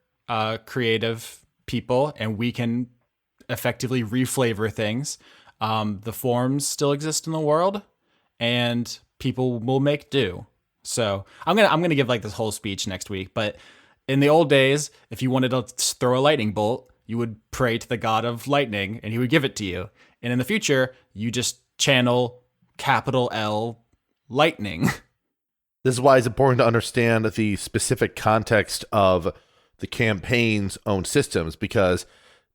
creative people, and we can effectively reflavor things. The forms still exist in the world, and people will make do. So I'm gonna give like this whole speech next week. But in the old days, if you wanted to throw a lightning bolt, you would pray to the god of lightning, and he would give it to you. And in the future, you just channel capital L lightning. This is why it's important to understand the specific context of the campaign's own systems, because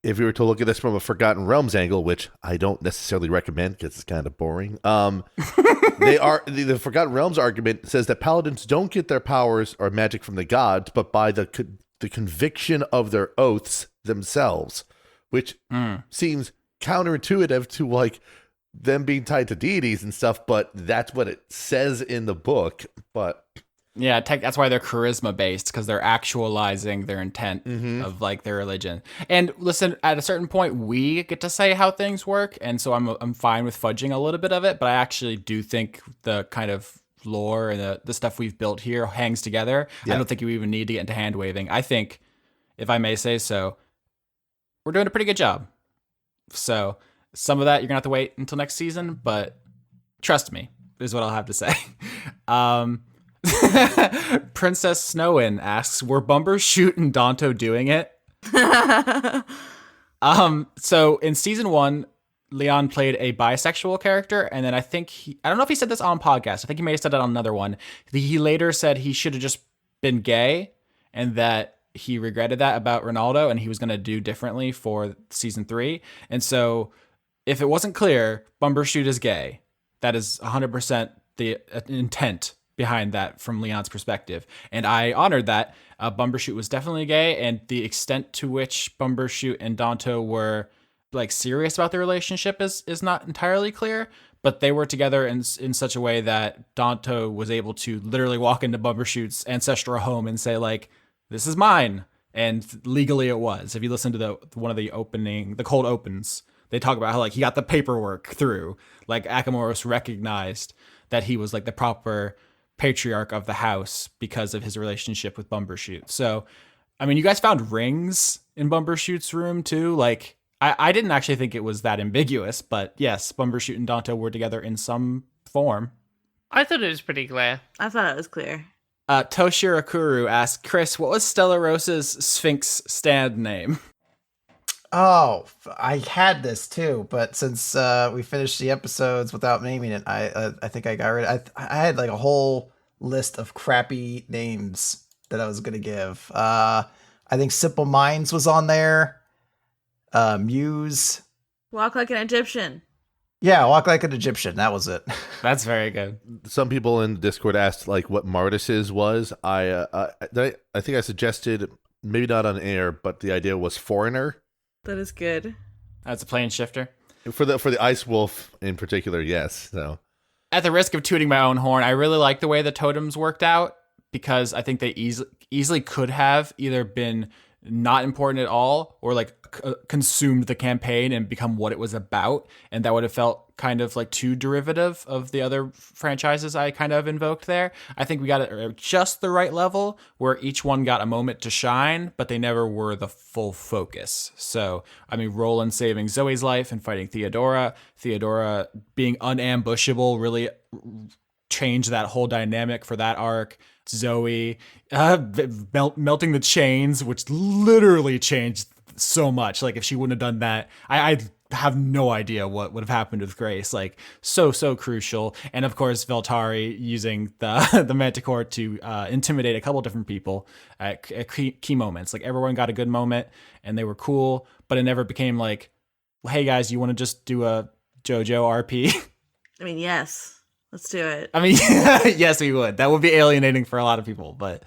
if you were to look at this from a Forgotten Realms angle, which I don't necessarily recommend because it's kind of boring, the Forgotten Realms argument says that paladins don't get their powers or magic from the gods, but by the conviction of their oaths themselves, which seems counterintuitive to like them being tied to deities and stuff, but that's what it says in the book. But yeah, that's why they're charisma based, because they're actualizing their intent of like their religion. And listen, at a certain point, we get to say how things work, and so I'm fine with fudging a little bit of it. But I actually do think the kind of lore and the stuff we've built here hangs together. Yeah. I don't think you even need to get into hand waving. I think, if I may say so, we're doing a pretty good job. So some of that you're gonna have to wait until next season, but trust me, is what I'll have to say. Princess Snowin asks, were Bumbershoot and Danto doing it? So in season 1, Leon played a bisexual character, and then I don't know if he said this on podcast. I think he may have said it on another one. He later said he should have just been gay, and that he regretted that about Ronaldo, and he was going to do differently for season 3. And so if it wasn't clear, Bumbershoot is gay. That is 100% the intent behind that from Leon's perspective. And I honored that. Bumbershoot was definitely gay, and the extent to which Bumbershoot and Danto were like serious about their relationship is not entirely clear, but they were together in such a way that Danto was able to literally walk into Bumbershoot's ancestral home and say like, this is mine. And legally it was. If you listen to one of the cold opens, they talk about how like he got the paperwork through. Like Akamoros recognized that he was like the proper patriarch of the house because of his relationship with Bumbershoot. So, I mean, you guys found rings in Bumbershoot's room too. Like, I didn't actually think it was that ambiguous, but yes, Bumbershoot and Danto were together in some form. I thought it was pretty clear. I thought it was clear. Toshirakuru asked, Chris, what was Stellarosa's Sphinx stand name? Oh, I had this too, but since we finished the episodes without naming it, I think I got rid of I had like a whole list of crappy names that I was going to give. I think Simple Minds was on there. Muse. Walk like an Egyptian. Yeah, Walk Like an Egyptian. That was it. That's very good. Some people in Discord asked like what Martis's was. I think I suggested, maybe not on air, but the idea was Foreigner. That is good. That's a plane shifter. For the Ice Wolf in particular, yes. So, at the risk of tooting my own horn, I really like the way the totems worked out, because I think they easily could have either been not important at all or like consumed the campaign and become what it was about, and that would have felt kind of like too derivative of the other franchises I kind of invoked there. I think we got it at just the right level where each one got a moment to shine, but they never were the full focus. So, I mean, Roland saving Zoe's life and fighting Theodora being unambushable really changed that whole dynamic for that arc. Zoe melting the chains, which literally changed so much. Like if she wouldn't have done that, I have no idea what would have happened with Grace. Like so crucial. And of course, Veltari using the the Manticore to intimidate a couple different people at key moments. Like everyone got a good moment and they were cool, but it never became like, hey guys, you want to just do a JoJo RP? I mean, yes. Let's do it. I mean, yes, we would. That would be alienating for a lot of people, but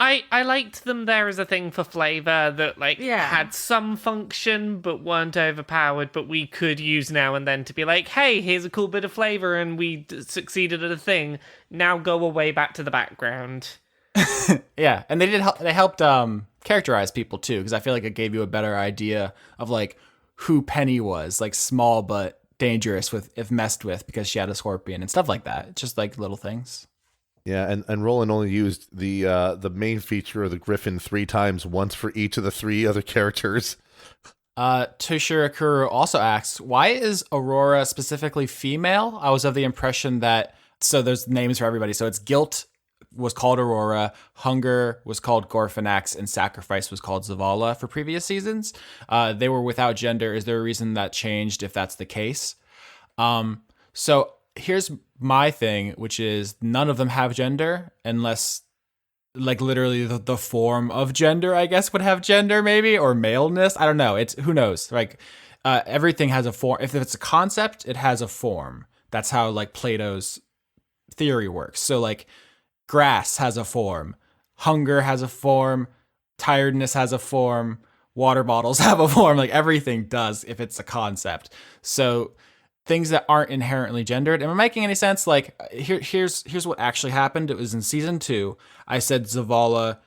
I liked them there as a thing for flavor that had some function but weren't overpowered, but we could use now and then to be like, hey, here's a cool bit of flavor and we succeeded at a thing. Now go away back to the background. yeah, and they helped characterize people too, because I feel like it gave you a better idea of like who Penny was, like small but dangerous if messed with because she had a scorpion and stuff like that. Just like little things. Yeah, and Roland only used the main feature of the Griffin 3 times, once for each of the 3 other characters. Toshiro also asks, why is Aurora specifically female? I was of the impression that, so there's names for everybody. So it's guilt was called Aurora, hunger was called Gorfanax, and sacrifice was called Zavala for previous seasons. They were without gender. Is there a reason that changed if that's the case? So here's my thing, which is none of them have gender unless like literally the form of gender, I guess, would have gender maybe, or maleness. I don't know. It's who knows? Like everything has a form. If it's a concept, it has a form. That's how like Plato's theory works. So like grass has a form, hunger has a form, tiredness has a form, water bottles have a form. Like everything does if it's a concept. So things that aren't inherently gendered. Am I making any sense? Like here's what actually happened. It was in season 2. I said Zavala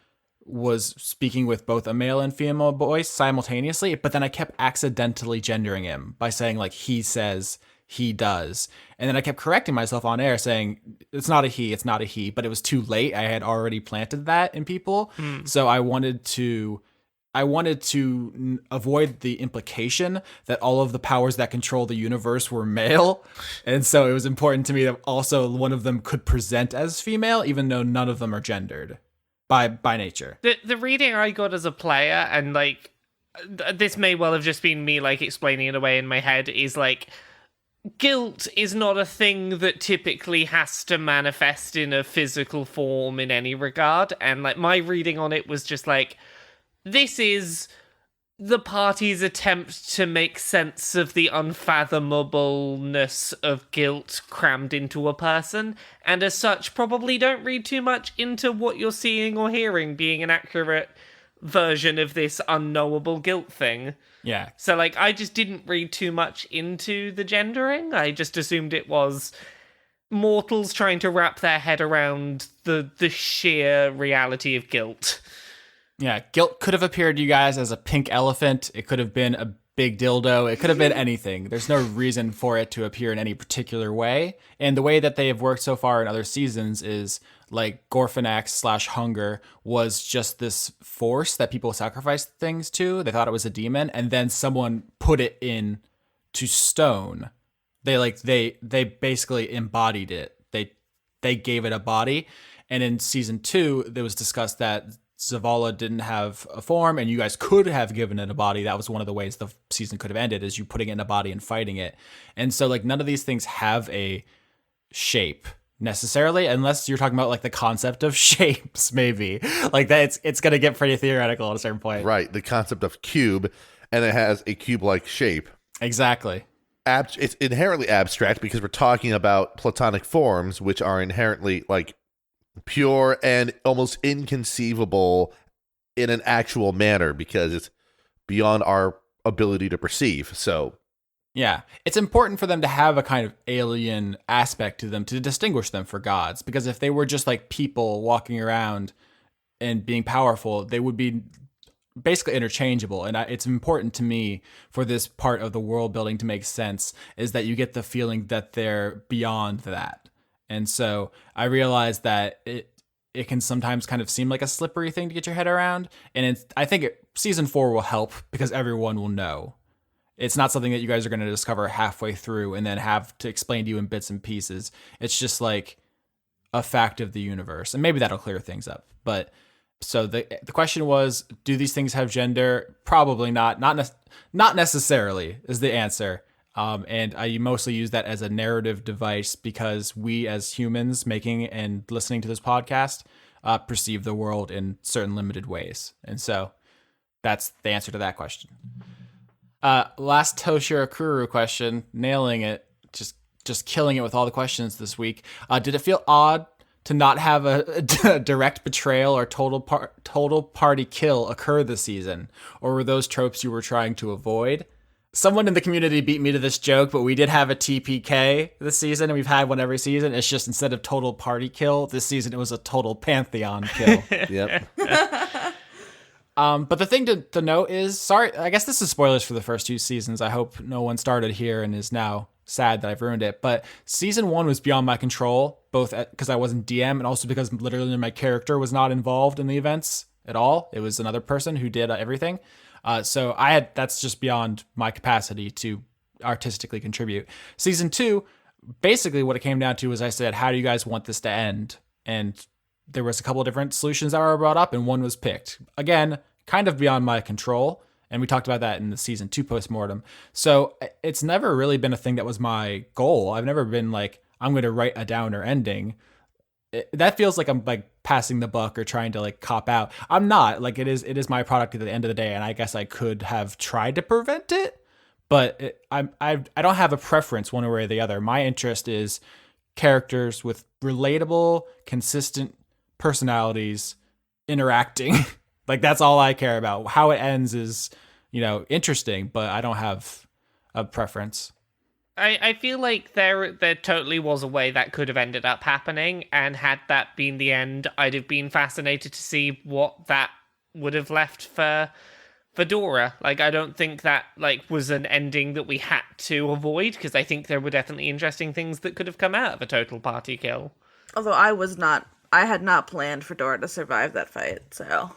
was speaking with both a male and female voice simultaneously, but then I kept accidentally gendering him by saying like he says, he does. And then I kept correcting myself on air saying it's not a he, but it was too late. I had already planted that in people. So I wanted to avoid the implication that all of the powers that control the universe were male. And so it was important to me that also one of them could present as female, even though none of them are gendered by nature. The reading I got as a player, and like this may well have just been me like explaining it away in my head, is like guilt is not a thing that typically has to manifest in a physical form in any regard. And like my reading on it was just like, this is the party's attempt to make sense of the unfathomableness of guilt crammed into a person, and as such probably don't read too much into what you're seeing or hearing being an accurate version of this unknowable guilt thing. Yeah. So like I just didn't read too much into the gendering. I just assumed it was mortals trying to wrap their head around the sheer reality of guilt. Yeah, guilt could have appeared to you guys as a pink elephant. It could have been a big dildo. It could have been anything. There's no reason for it to appear in any particular way. And the way that they have worked so far in other seasons is like Gorfanax / hunger was just this force that people sacrificed things to. They thought it was a demon, and then someone put it in to stone. They basically embodied it. They gave it a body. And in season 2, it was discussed that Zavala didn't have a form, and you guys could have given it a body. That was one of the ways the season could have ended, is you putting it in a body and fighting it. And so like none of these things have a shape necessarily, unless you're talking about like the concept of shapes, maybe. Like that it's gonna get pretty theoretical at a certain point. Right, the concept of cube, and it has a cube-like shape. Exactly. It's inherently abstract because we're talking about platonic forms, which are inherently like pure and almost inconceivable in an actual manner because it's beyond our ability to perceive. So yeah, it's important for them to have a kind of alien aspect to them to distinguish them for gods, because if they were just like people walking around and being powerful, they would be basically interchangeable. And it's important to me for this part of the world building to make sense, is that you get the feeling that they're beyond that. And so I realized that it can sometimes kind of seem like a slippery thing to get your head around. And I think season 4 will help because everyone will know. It's not something that you guys are going to discover halfway through and then have to explain to you in bits and pieces. It's just like a fact of the universe. And maybe that'll clear things up. But So the question was, do these things have gender? Probably not. Not necessarily is the answer. And I mostly use that as a narrative device because we as humans making and listening to this podcast perceive the world in certain limited ways. And so that's the answer to that question. Last Toshiro Kuru question, nailing it, just killing it with all the questions this week. Did it feel odd to not have a direct betrayal or total party kill occur this season? Or were those tropes you were trying to avoid? Someone in the community beat me to this joke, but we did have a TPK this season, and we've had one every season. It's just instead of total party kill, this season it was a total pantheon kill. Yep. But the thing to note is, sorry, I guess this is spoilers for the first 2 seasons. I hope no one started here and is now sad that I've ruined it. But season 1 was beyond my control, both because I wasn't DM and also because literally my character was not involved in the events at all. It was another person who did everything. So that's just beyond my capacity to artistically contribute. Season 2, basically what it came down to was I said, how do you guys want this to end? And there was a couple of different solutions that were brought up and one was picked. Again, kind of beyond my control. And we talked about that in the season 2 Post-Mortem. So it's never really been a thing that was my goal. I've never been like, I'm going to write a downer ending. That feels like I'm like passing the buck or trying to like cop out. I'm not. Like it is my product at the end of the day, and I guess I could have tried to prevent it, but I don't have a preference one way or the other. My interest is characters with relatable, consistent personalities interacting. Like that's all I care about. How it ends is, interesting, but I don't have a preference. I feel like there totally was a way that could have ended up happening, and had that been the end, I'd have been fascinated to see what that would have left for Dora. Like, I don't think that was an ending that we had to avoid, because I think there were definitely interesting things that could have come out of a total party kill. Although I had not planned for Dora to survive that fight, so.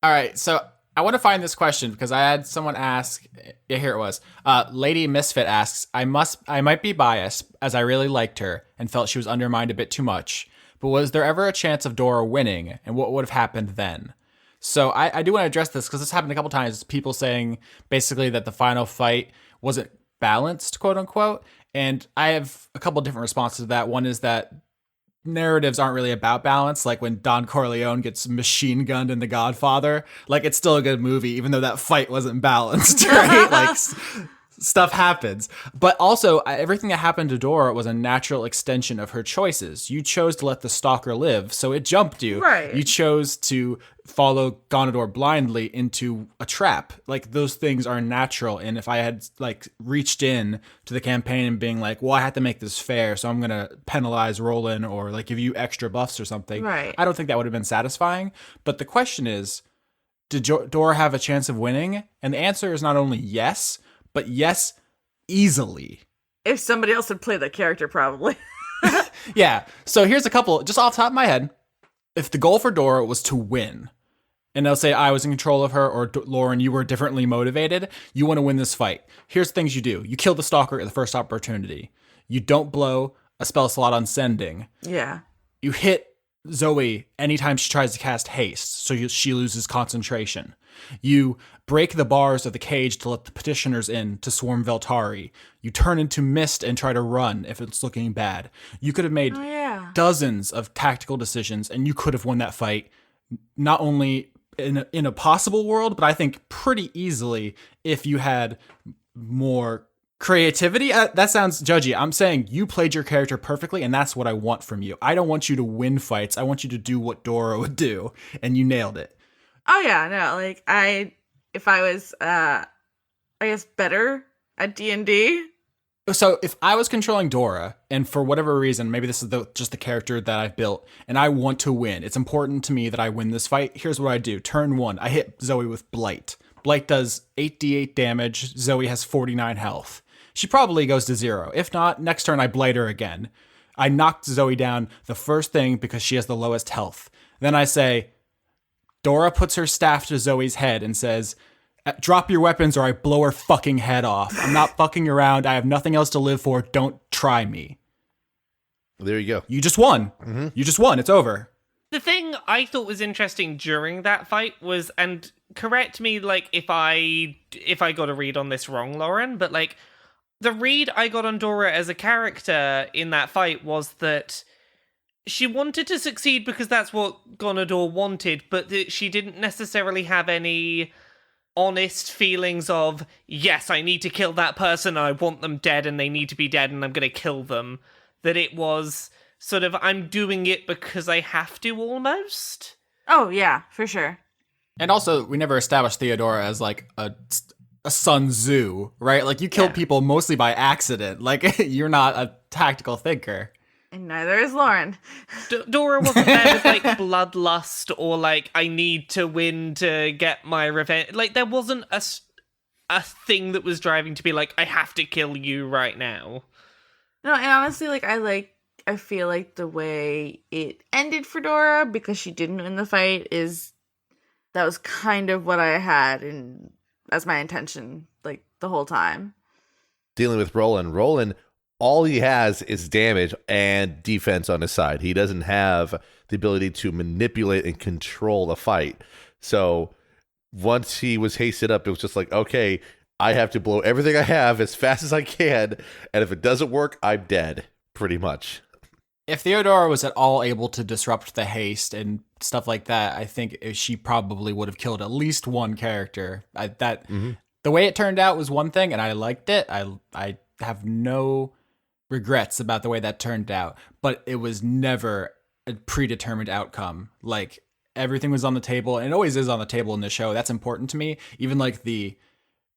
All right, so I want to find this question because I had someone ask. Yeah, here it was. Lady Misfit asks, I might be biased as I really liked her and felt she was undermined a bit too much, but was there ever a chance of Dora winning, and what would have happened then? So I do want to address this because this happened a couple times. People saying basically that the final fight wasn't balanced, quote unquote, and I have a couple different responses to that. One is that narratives aren't really about balance. Like when Don Corleone gets machine gunned in The Godfather, like it's still a good movie, even though that fight wasn't balanced, right? Like stuff happens. But also everything that happened to Dora was a natural extension of her choices. You chose to let the stalker live, so it jumped you. Right. You chose to follow Gonador blindly into a trap. Like those things are natural. And if I had reached in to the campaign and being like, well, I had to make this fair, so I'm going to penalize Roland or give you extra buffs or something. Right. I don't think that would have been satisfying. But the question is, did Dora have a chance of winning? And the answer is not only yes, but yes, easily. If somebody else had played that character, probably. Yeah. So here's a couple, just off the top of my head. If the goal for Dora was to win, and they'll say I was in control of her, or Lauren, you were differently motivated, you want to win this fight. Here's things you do. You kill the stalker at the first opportunity. You don't blow a spell slot on sending. Yeah. You hit Zoe anytime she tries to cast haste, so she loses concentration. You break the bars of the cage to let the petitioners in to swarm Veltari. You turn into mist and try to run if it's looking bad. You could have made dozens of tactical decisions, and you could have won that fight, not only in a possible world, but I think pretty easily if you had more creativity. That sounds judgy. I'm saying you played your character perfectly, and that's what I want from you. I don't want you to win fights. I want you to do what Dora would do, and you nailed it. Oh yeah, no, if I was, I guess better at D&D. So if I was controlling Dora, and for whatever reason, maybe this is just the character that I've built, and I want to win, it's important to me that I win this fight, here's what I do. Turn 1, I hit Zoe with Blight. Blight does 8d8 damage, Zoe has 49 health. She probably goes to 0. If not, next turn I Blight her again. I knocked Zoe down the first thing because she has the lowest health. Then I say, Dora puts her staff to Zoe's head and says, drop your weapons or I blow her fucking head off. I'm not fucking around. I have nothing else to live for. Don't try me. There you go. You just won. Mm-hmm. You just won. It's over. The thing I thought was interesting during that fight was, and correct me like if I got a read on this wrong, Lauren, but like the read I got on Dora as a character in that fight was that she wanted to succeed because that's what Gonador wanted, but that she didn't necessarily have any honest feelings of, yes, I need to kill that person, I want them dead, and they need to be dead, and I'm going to kill them. That it was sort of, I'm doing it because I have to, almost. Oh, yeah, for sure. And also, we never established Theodora as like a Sun Tzu, right? Like, you killed people mostly by accident. Like, you're not a tactical thinker. And neither is Lauren. Dora wasn't there with, like, bloodlust or, like, I need to win to get my revenge. Like, there wasn't a thing that was driving to be like, I have to kill you right now. No, and honestly, like, I feel like the way it ended for Dora, because she didn't win the fight, that was kind of what I had as my intention, like, the whole time. Dealing with Roland, all he has is damage and defense on his side. He doesn't have the ability to manipulate and control the fight. So once he was hasted up, it was just like, okay, I have to blow everything I have as fast as I can, and if it doesn't work, I'm dead, pretty much. If Theodora was at all able to disrupt the haste and stuff like that, I think she probably would have killed at least one character. The way it turned out was one thing, and I liked it. I have no regrets about the way that turned out, but it was never a predetermined outcome. Like, everything was on the table, and it always is on the table in the show. That's important to me. Even like the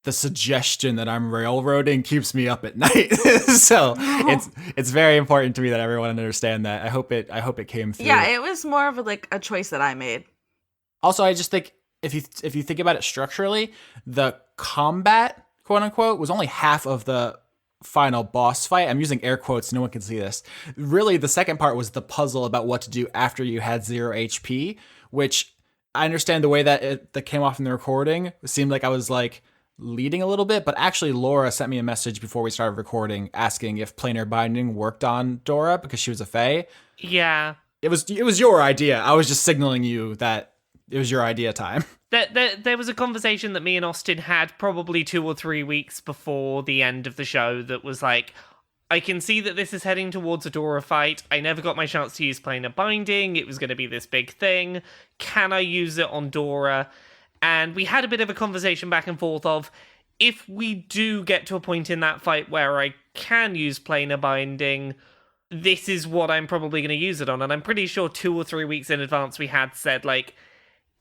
suggestion that I'm railroading keeps me up at night. So it's very important to me that everyone understand that. I hope it came through. Yeah, it was more of a choice that I made. Also, I just think if you think about it structurally, the combat, quote unquote, was only half of the final boss fight. I'm using air quotes, no one can see this. Really, the second part was the puzzle about what to do after you had 0 HP, which I understand the way that came off in the recording. It seemed like I was like leading a little bit, but actually Laura sent me a message before we started recording asking if planar binding worked on Dora because she was a Fae. Yeah. It was your idea. I was just signaling you that it was your idea time. There was a conversation that me and Austin had probably 2 or 3 weeks before the end of the show that was like, I can see that this is heading towards a Dora fight. I never got my chance to use planar binding. It was going to be this big thing. Can I use it on Dora? And we had a bit of a conversation back and forth of, if we do get to a point in that fight where I can use planar binding, this is what I'm probably going to use it on. And I'm pretty sure 2 or 3 weeks in advance we had said, like,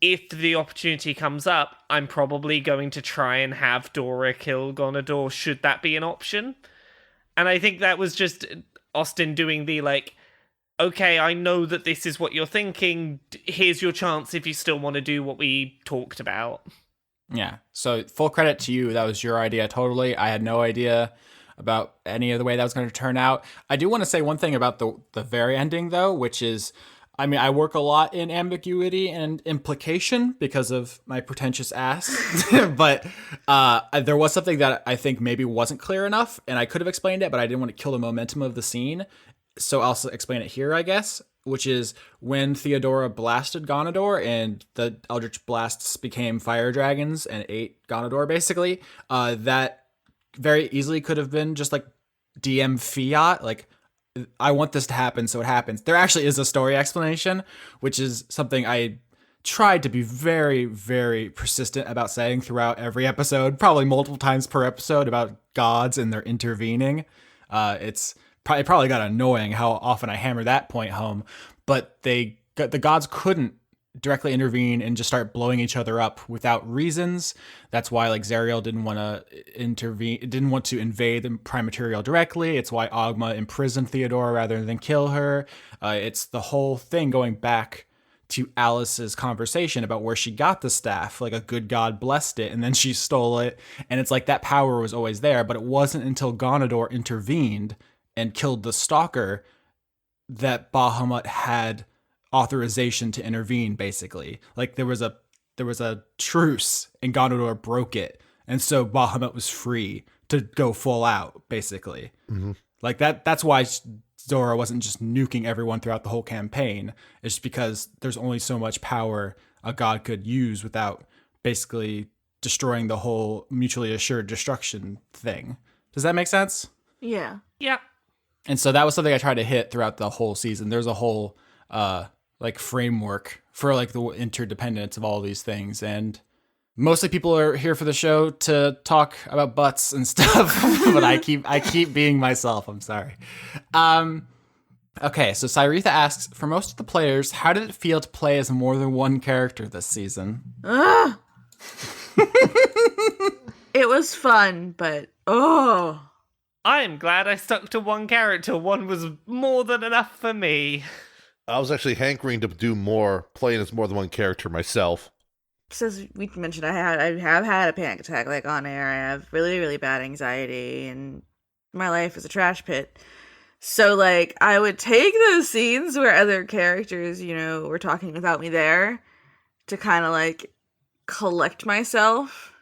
if the opportunity comes up, I'm probably going to try and have Dora kill Gonador, should that be an option. And I think that was just Austin doing the, like, okay, I know that this is what you're thinking. Here's your chance if you still want to do what we talked about. Yeah. So full credit to you. That was your idea totally. I had no idea about any of the way that was going to turn out. I do want to say one thing about the very ending, though, which is, I mean, I work a lot in ambiguity and implication because of my pretentious ass. But there was something that I think maybe wasn't clear enough, and I could have explained it, but I didn't want to kill the momentum of the scene. So I'll explain it here, I guess, which is when Theodora blasted Gonador and the Eldritch Blasts became fire dragons and ate Gonador, basically, that very easily could have been just like DM fiat, like, I want this to happen, so it happens. There actually is a story explanation, which is something I tried to be very, very persistent about saying throughout every episode, probably multiple times per episode, about gods and their intervening. It probably got annoying how often I hammer that point home, but the gods couldn't directly intervene and just start blowing each other up without reasons. That's why, like, Zariel didn't want to intervene, didn't want to invade the Prime Material directly. It's why Ogma imprisoned Theodora rather than kill her. It's the whole thing going back to Alice's conversation about where she got the staff, like a good god blessed it and then she stole it. And it's like that power was always there, but it wasn't until Gonador intervened and killed the stalker that Bahamut had authorization to intervene, basically. Like, there was a truce and Gonador broke it, and so Bahamut was free to go full out, basically. Mm-hmm. Like that's why Zora wasn't just nuking everyone throughout the whole campaign. It's just because there's only so much power a god could use without basically destroying the whole mutually assured destruction thing. Does that make sense? Yeah. Yeah. And so that was something I tried to hit throughout the whole season. There's a whole like framework for like the interdependence of all these things. And mostly people are here for the show to talk about butts and stuff, but I keep being myself. I'm sorry. Okay, so Cyretha asks, for most of the players, how did it feel to play as more than one character this season? It was fun, but I am glad I stuck to one character. One was more than enough for me. I was actually hankering to do more, playing as more than one character myself. as we mentioned, I have had a panic attack like on air. I have really, really bad anxiety, and my life is a trash pit. So like I would take those scenes where other characters, were talking without me there to kind of like collect myself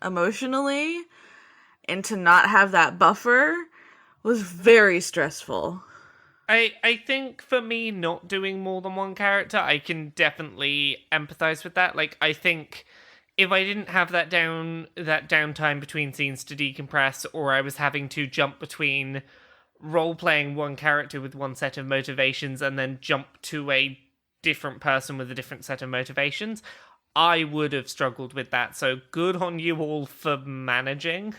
emotionally, and to not have that buffer was very stressful. I think for me, not doing more than one character, I can definitely empathize with that. Like, I think if I didn't have that downtime between scenes to decompress, or I was having to jump between role-playing one character with one set of motivations and then jump to a different person with a different set of motivations, I would have struggled with that. So good on you all for managing.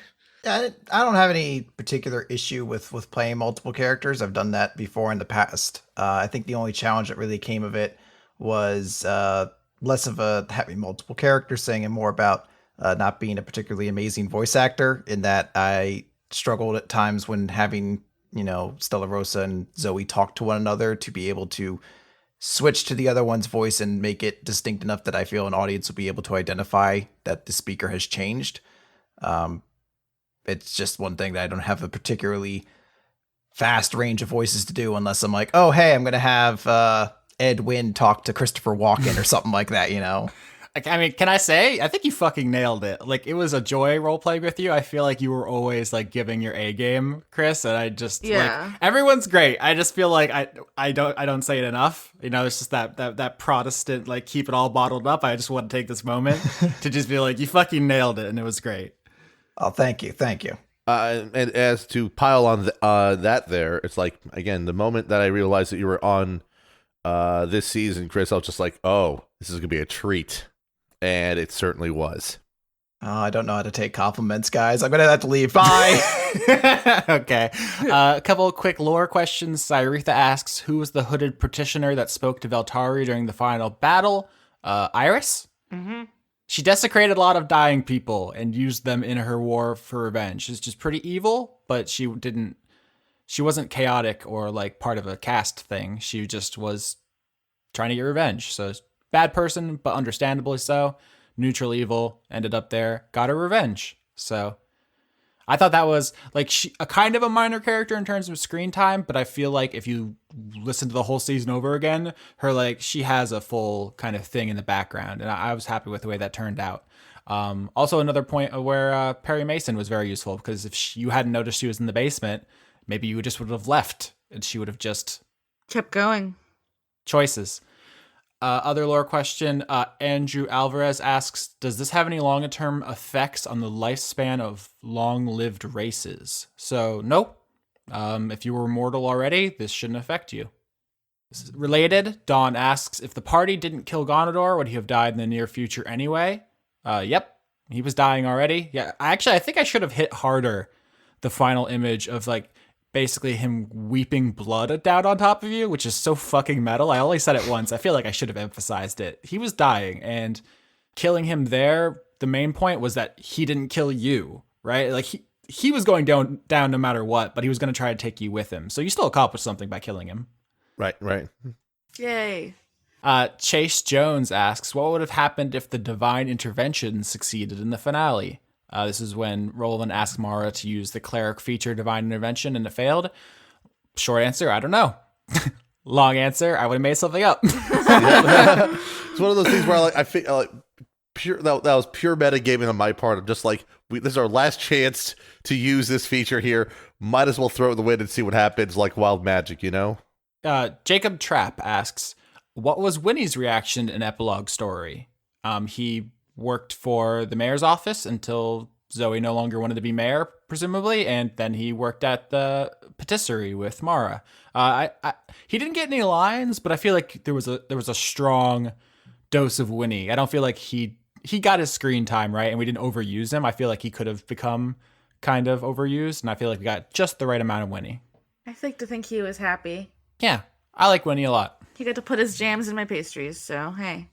I don't have any particular issue with playing multiple characters. I've done that before in the past. I think the only challenge that really came of it was less of a having multiple characters thing and more about not being a particularly amazing voice actor, in that I struggled at times when having, Stella Rosa and Zoe talk to one another to be able to switch to the other one's voice and make it distinct enough that I feel an audience will be able to identify that the speaker has changed. It's just one thing that I don't have a particularly fast range of voices to do unless I'm like, oh, hey, I'm going to have Ed Wynn talk to Christopher Walken or something like that, I mean, can I say, I think you fucking nailed it. Like, it was a joy role playing with you. I feel like you were always like giving your A game, Chris, and I just like, everyone's great. I just feel like I don't say it enough. It's just that Protestant, like, keep it all bottled up. I just want to take this moment to just be like, you fucking nailed it, and it was great. Oh, thank you. And as to pile on that there, it's like, again, the moment that I realized that you were on this season, Chris, I was just like, oh, this is going to be a treat. And it certainly was. Oh, I don't know how to take compliments, guys. I'm going to have to leave. Bye. Okay. A couple of quick lore questions. Cyretha asks, who was the hooded petitioner that spoke to Veltari during the final battle? Iris? Mm-hmm. She desecrated a lot of dying people and used them in her war for revenge. She's just pretty evil, but she wasn't chaotic or like part of a caste thing. She just was trying to get revenge. So bad person, but understandably so. Neutral evil, ended up there, got her revenge. So I thought that was like a kind of a minor character in terms of screen time, but I feel like if you listen to the whole season over again, she has a full kind of thing in the background, and I was happy with the way that turned out. Also, another point where Perry Mason was very useful, because if you hadn't noticed she was in the basement, maybe you just would have left, and she would have just kept going. Choices. Other lore question, Andrew Alvarez asks, does this have any longer-term effects on the lifespan of long-lived races? So, nope. If you were mortal already, this shouldn't affect you. Related, Dawn asks, if the party didn't kill Gonador, would he have died in the near future anyway? Yep. He was dying already. Yeah, I think I should have hit harder the final image of, like, basically him weeping blood down on top of you, which is so fucking metal. I only said it once. I feel like I should have emphasized it. He was dying, and killing him there, the main point was that he didn't kill you, right? Like, he was going down no matter what, but he was going to try to take you with him. So you still accomplished something by killing him. Right. Yay. Chase Jones asks, what would have happened if the divine intervention succeeded in the finale? This is when Roland asked Mara to use the cleric feature divine intervention, and it failed. Short answer, I don't know. Long answer, I would have made something up. It's one of those things where I feel like that was pure metagaming on my part. I'm just like, this is our last chance to use this feature here. might as well throw it in the wind and see what happens, like wild magic, you know? Jacob Trapp asks, what was Winnie's reaction in Epilogue Story? He worked for the mayor's office until Zoe no longer wanted to be mayor, presumably, and then he worked at the patisserie with Mara. He didn't get any lines, but I feel like there was a strong dose of Winnie. I don't feel like he got his screen time, right, and we didn't overuse him. I feel like he could have become kind of overused, and I feel like we got just the right amount of Winnie. I like to think he was happy. Yeah, I like Winnie a lot. He got to put his jams in my pastries, so hey.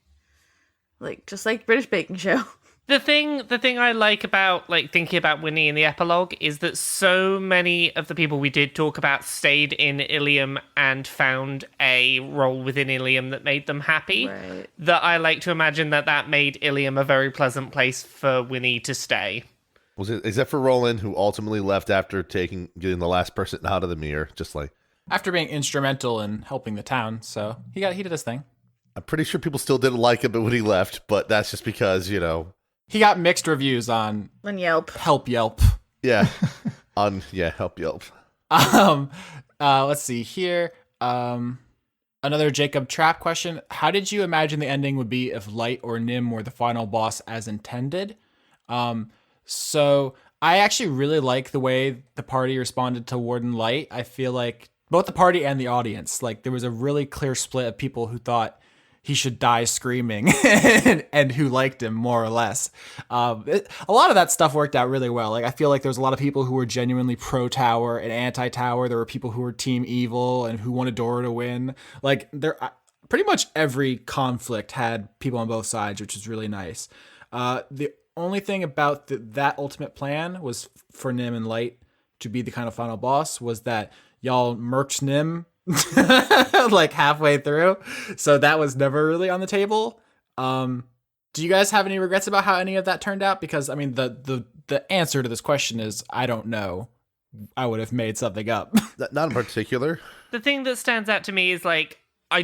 Like, just like British Baking Show. The thing I like about like thinking about Winnie in the epilogue is that so many of the people we did talk about stayed in Ilium and found a role within Ilium that made them happy. Right. That I like to imagine that made Ilium a very pleasant place for Winnie to stay. Was it except for Roland, who ultimately left after getting the last person out of the mirror, just like After being instrumental in helping the town, so he did his thing. I'm pretty sure people still didn't like him when he left, but that's just because, you know. He got mixed reviews on Yelp. Help Yelp. Yeah. Help Yelp. Let's see here. Another Jacob Trapp question. How did you imagine the ending would be if Light or Nim were the final boss as intended? So I actually really like the way the party responded to Warden Light. I feel like both the party and the audience, like there was a really clear split of people who thought he should die screaming and who liked him more or less. A lot of that stuff worked out really well. Like I feel like there was a lot of people who were genuinely pro Tower and anti Tower. There were people who were Team Evil and who wanted Dora to win. Like there, pretty much every conflict had people on both sides, which is really nice. The only thing about that ultimate plan was for Nim and Light to be the kind of final boss was that y'all murked Nim like halfway through, so that was never really on the table. Do you guys have any regrets about how any of that turned out? Because I mean, the answer to this question is I don't know. I would have made something up. Not in particular. The thing that stands out to me is like I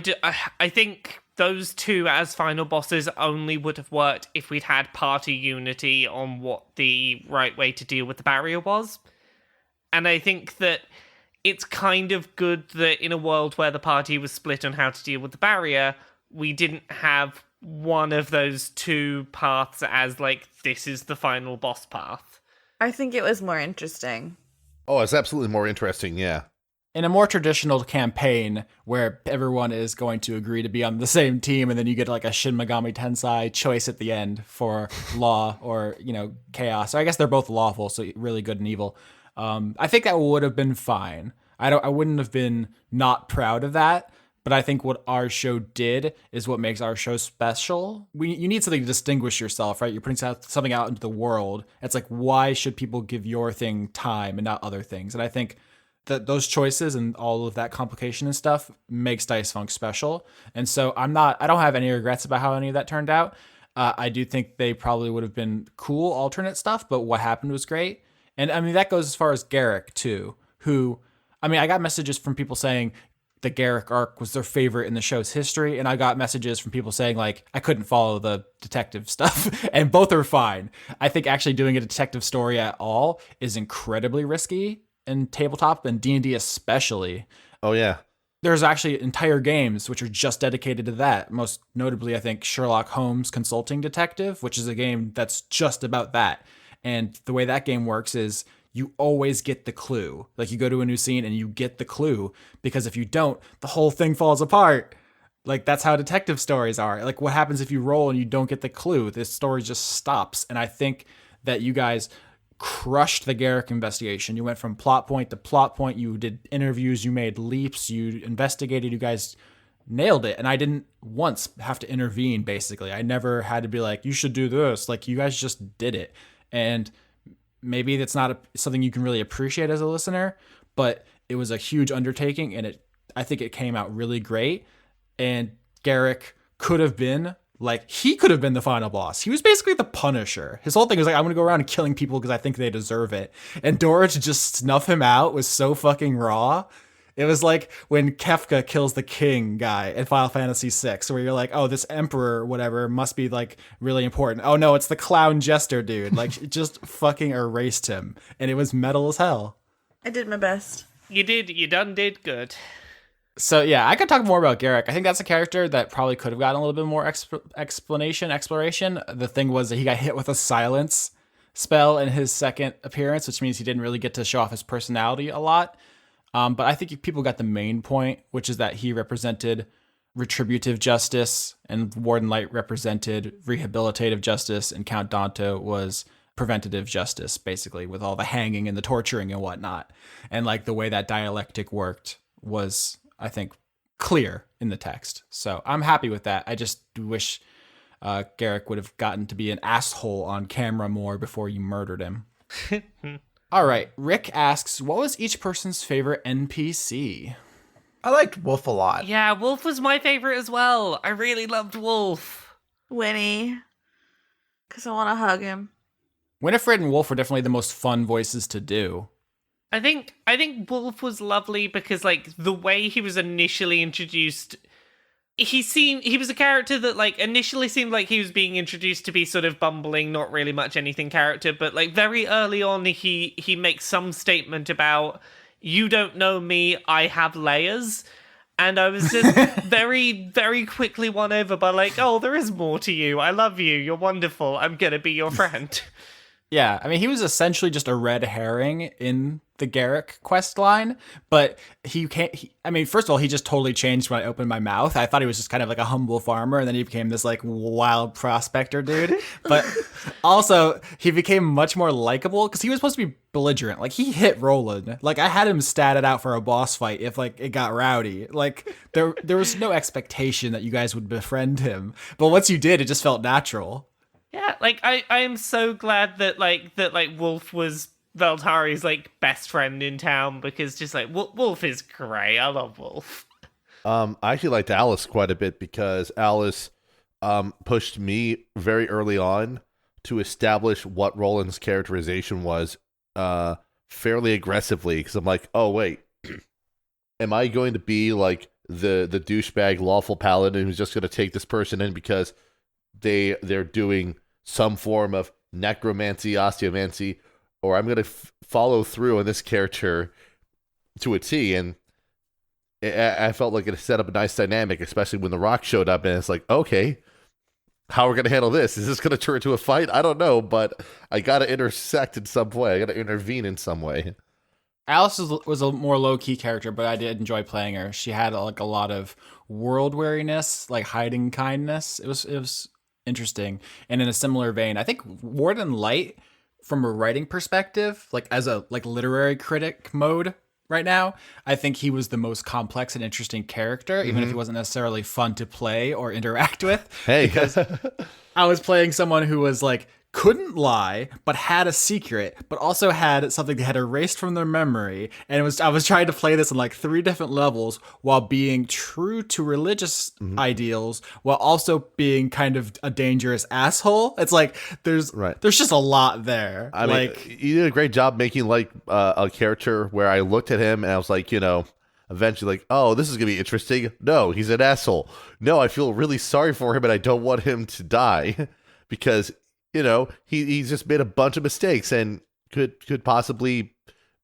think those two as final bosses only would have worked if we'd had party unity on what the right way to deal with the barrier was. And I think that it's kind of good that in a world where the party was split on how to deal with the barrier, we didn't have one of those two paths as like, this is the final boss path. I think it was more interesting. Oh, it's absolutely more interesting, yeah. In a more traditional campaign where everyone is going to agree to be on the same team, and then you get like a Shin Megami Tensei choice at the end for law or, chaos. So I guess they're both lawful, so really good and evil. I think that would have been fine. I wouldn't have been not proud of that, but I think what our show did is what makes our show special. You need something to distinguish yourself, right? You're putting something out into the world. It's like, why should people give your thing time and not other things? And I think that those choices and all of that complication and stuff makes Dice Funk special. And so I don't have any regrets about how any of that turned out. I do think they probably would have been cool alternate stuff, but what happened was great. And I mean, that goes as far as Garrick too, I got messages from people saying the Garrick arc was their favorite in the show's history. And I got messages from people saying like, I couldn't follow the detective stuff and both are fine. I think actually doing a detective story at all is incredibly risky in tabletop and D&D especially. Oh yeah. There's actually entire games which are just dedicated to that. Most notably, I think Sherlock Holmes Consulting Detective, which is a game that's just about that. And the way that game works is you always get the clue. Like you go to a new scene and you get the clue, because if you don't, the whole thing falls apart. Like that's how detective stories are. Like what happens if you roll and you don't get the clue? This story just stops. And I think that you guys crushed the Garrick investigation. You went from plot point to plot point. You did interviews, you made leaps, you investigated, you guys nailed it. And I didn't once have to intervene, basically. I never had to be like, you should do this. Like you guys just did it. And maybe that's not something you can really appreciate as a listener, but it was a huge undertaking, and I think it came out really great. And Garrick could have been the final boss. He was basically the Punisher. His whole thing was like, I'm going to go around killing people because I think they deserve it. And Dora to just snuff him out was so fucking raw. It was like when Kefka kills the king guy in Final Fantasy VI, where you're like, oh, this emperor or whatever must be like really important. Oh no, it's the clown jester dude. Like just fucking erased him. And it was metal as hell. I did my best. You did good. So yeah, I could talk more about Garrick. I think that's a character that probably could have gotten a little bit more exploration. The thing was that he got hit with a silence spell in his second appearance, which means he didn't really get to show off his personality a lot. But I think people got the main point, which is that he represented retributive justice, and Warden Light represented rehabilitative justice, and Count Danto was preventative justice, basically, with all the hanging and the torturing and whatnot. And like the way that dialectic worked was, I think, clear in the text. So I'm happy with that. I just wish Garrick would have gotten to be an asshole on camera more before you murdered him. All right. Rick asks, what was each person's favorite NPC? I liked Wolf a lot. Yeah, Wolf was my favorite as well. I really loved Wolf. Winnie. Because I want to hug him. Winifred and Wolf were definitely the most fun voices to do. I think Wolf was lovely because like the way he was initially introduced, he was a character that like initially seemed like he was being introduced to be sort of bumbling, not really much anything character, but like very early on he makes some statement about, you don't know me, I have layers. And I was just very, very quickly won over by like, oh, there is more to you. I love you. You're wonderful. I'm gonna be your friend. Yeah, I mean, he was essentially just a red herring in the Garrick quest line, but first of all, he just totally changed when I opened my mouth. I thought he was just kind of like a humble farmer, and then he became this like wild prospector dude. But also, he became much more likable because he was supposed to be belligerent. Like, he hit Roland. Like, I had him statted out for a boss fight if like it got rowdy. Like, there was no expectation that you guys would befriend him. But once you did, it just felt natural. Yeah, like I am so glad that Wolf was Veltari's like best friend in town, because just like Wolf is great. I love Wolf. I actually liked Alice quite a bit because Alice pushed me very early on to establish what Roland's characterization was fairly aggressively, because I'm like, oh wait, am I going to be like the douchebag lawful paladin who's just going to take this person in because they're doing some form of necromancy, osteomancy, or I'm going to follow through on this character to a T. And I felt like it set up a nice dynamic, especially when The Rock showed up, and it's like, okay, how are we going to handle this? Is this going to turn into a fight? I don't know, but I got to intersect in some way. I got to intervene in some way. Alice was a more low-key character, but I did enjoy playing her. She had like a lot of world weariness, like hiding kindness. It was interesting. And in a similar vein, I think Warden Light, from a writing perspective, like as a like literary critic mode right now, I think he was the most complex and interesting character, even if he wasn't necessarily fun to play or interact with. Hey, because I was playing someone who was like, couldn't lie, but had a secret, but also had something they had erased from their memory. And I was trying to play this on like 3 different levels while being true to religious ideals, while also being kind of a dangerous asshole. It's like there's just a lot there. I mean, you did a great job making like a character where I looked at him and I was like, eventually like, oh, this is gonna be interesting. No, he's an asshole. No, I feel really sorry for him and I don't want him to die because he's just made a bunch of mistakes and could possibly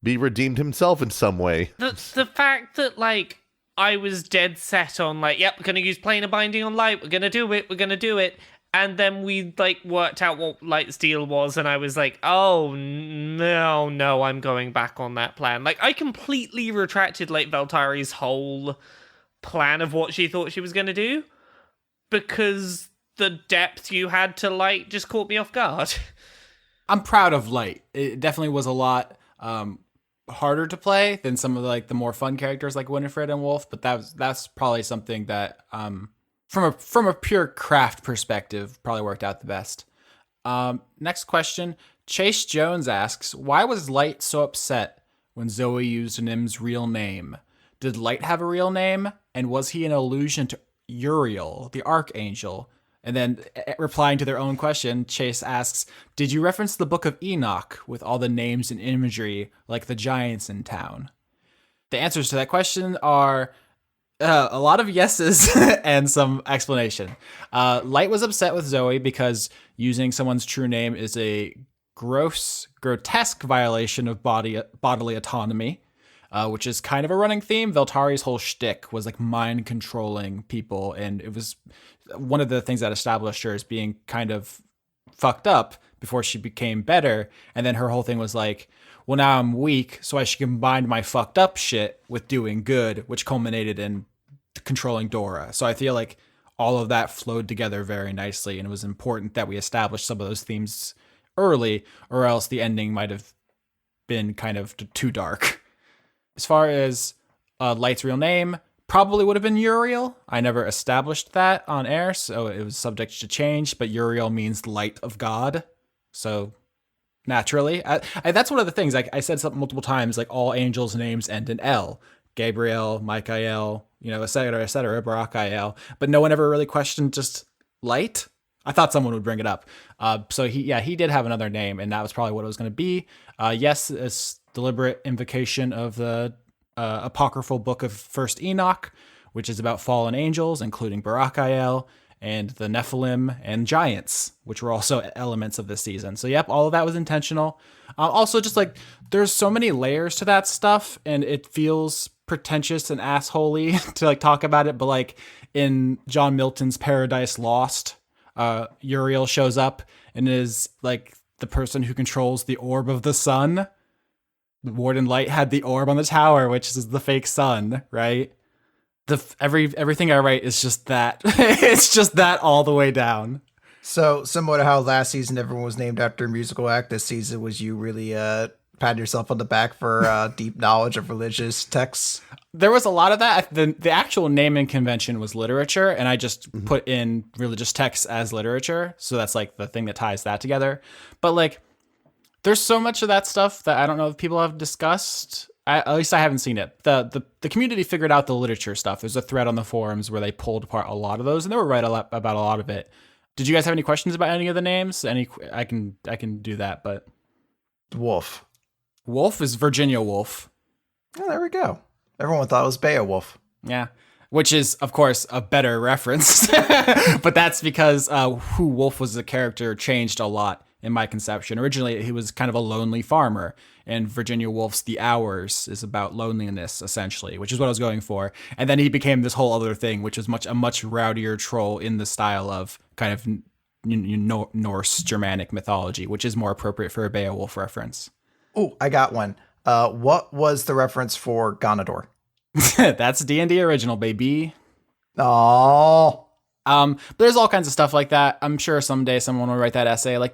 be redeemed himself in some way. The fact that like I was dead set on like, yep, we're gonna use planar binding on light. We're gonna do it. And then we like worked out what light steal was, and I was like, oh no, I'm going back on that plan. Like I completely retracted like Veltari's whole plan of what she thought she was gonna do because the depth you had to Light just caught me off guard. I'm proud of Light. It definitely was a lot harder to play than some of the more fun characters like Winifred and Wolf, but that's probably something that from a pure craft perspective probably worked out the best. Next question. Chase Jones asks, why was Light so upset when Zoe used Nim's real name? Did Light have a real name? And was he an allusion to Uriel, the Archangel? And then replying to their own question, Chase asks, did you reference the Book of Enoch with all the names and imagery like the giants in town? The answers to that question are a lot of yeses and some explanation. Light was upset with Zoe because using someone's true name is a grotesque violation of bodily autonomy, which is kind of a running theme. Veltari's whole shtick was like mind controlling people, and it was one of the things that established her as being kind of fucked up before she became better. And then her whole thing was like, well, now I'm weak, so I should combine my fucked up shit with doing good, which culminated in controlling Dora. So I feel like all of that flowed together very nicely, and it was important that we established some of those themes early, or else the ending might have been kind of too dark. As far as Light's real name, probably would have been Uriel. I never established that on air, so it was subject to change, but Uriel means light of God. So naturally, that's one of the things. I said something multiple times, like all angels' names end in L. Gabriel, Michael, et cetera, Barakael. But no one ever really questioned just light. I thought someone would bring it up. So he did have another name, and that was probably what it was going to be. Yes, it's deliberate invocation of the apocryphal book of First Enoch, which is about fallen angels, including Barakael and the Nephilim and giants, which were also elements of this season. So yep, all of that was intentional. Also, just like there's so many layers to that stuff, and it feels pretentious and assholey to like talk about it. But like in John Milton's Paradise Lost, Uriel shows up and is like the person who controls the orb of the sun. The Warden Light had the orb on the tower, which is the fake sun, right? Everything I write is just that. It's just that all the way down. So similar to how last season everyone was named after a musical act, this season was you really patting yourself on the back for deep knowledge of religious texts? There was a lot of that. The actual naming convention was literature, and I just put in religious texts as literature. So that's like the thing that ties that together. But like, there's so much of that stuff that I don't know if people have discussed. At least I haven't seen it. The community figured out the literature stuff. There's a thread on the forums where they pulled apart a lot of those, and they were right about a lot of it. Did you guys have any questions about any of the names? I can do that, but Wolf. Wolf is Virginia Woolf. Oh, there we go. Everyone thought it was Beowulf. Yeah, which is of course a better reference, but that's because who Wolf was as a character changed a lot in my conception. Originally, he was kind of a lonely farmer, and Virginia Woolf's The Hours is about loneliness, essentially, which is what I was going for. And then he became this whole other thing, which is a much rowdier troll in the style of kind of Norse Germanic mythology, which is more appropriate for a Beowulf reference. Oh, I got one. What was the reference for Ganondorf? That's D&D original, baby. Oh. There's all kinds of stuff like that. I'm sure someday someone will write that essay. Like,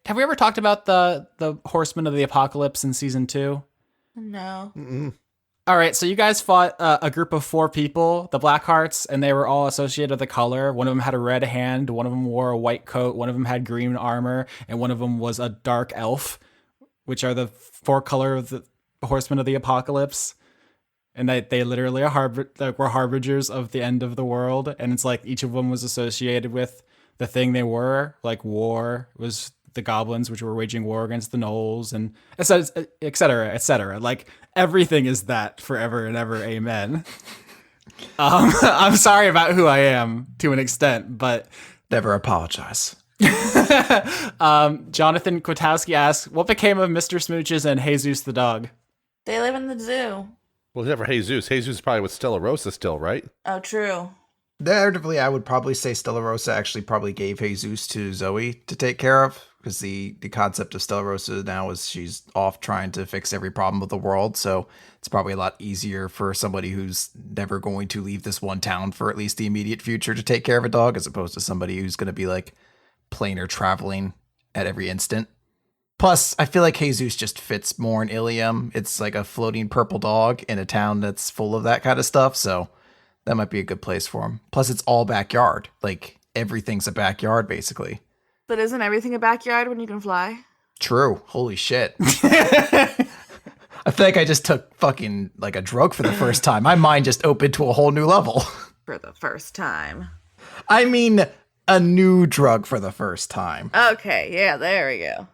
have we ever talked about the Horsemen of the Apocalypse in season 2? No. Mm-mm. All right, so you guys fought a group of 4 people, the Blackhearts, and they were all associated with a color. One of them had a red hand, one of them wore a white coat, one of them had green armor, and one of them was a dark elf, which are the 4 color of the Horsemen of the Apocalypse. And they literally were harbingers of the end of the world. And it's like each of them was associated with the thing they were. Like war was the goblins, which were waging war against the gnolls, and et cetera, et cetera. Like everything is that forever and ever. Amen. I'm sorry about who I am to an extent, but Never apologize. Jonathan Kwiatkowski asks, what became of Mr. Smooches and Jesus the dog? They live in the zoo. Well, except for Jesus. Jesus is probably with Stella Rosa still, right? Oh, true. Narratively, I would probably say Stella Rosa actually probably gave Jesus to Zoe to take care of, because the concept of Stella Rosa now is she's off trying to fix every problem of the world, so it's probably a lot easier for somebody who's never going to leave this one town for at least the immediate future to take care of a dog, as opposed to somebody who's going to be like planar traveling at every instant. Plus, I feel like Jesus just fits more in Ilium. It's like a floating purple dog in a town that's full of that kind of stuff, so that might be a good place for him. Plus, it's all backyard. Like, everything's a backyard, basically. But isn't everything a backyard when you can fly? True. Holy shit. I feel like I just took fucking, like, a drug for the first time. My mind just opened to a whole new level. For the first time. I mean, a new drug for the first time. Okay, yeah, there we go.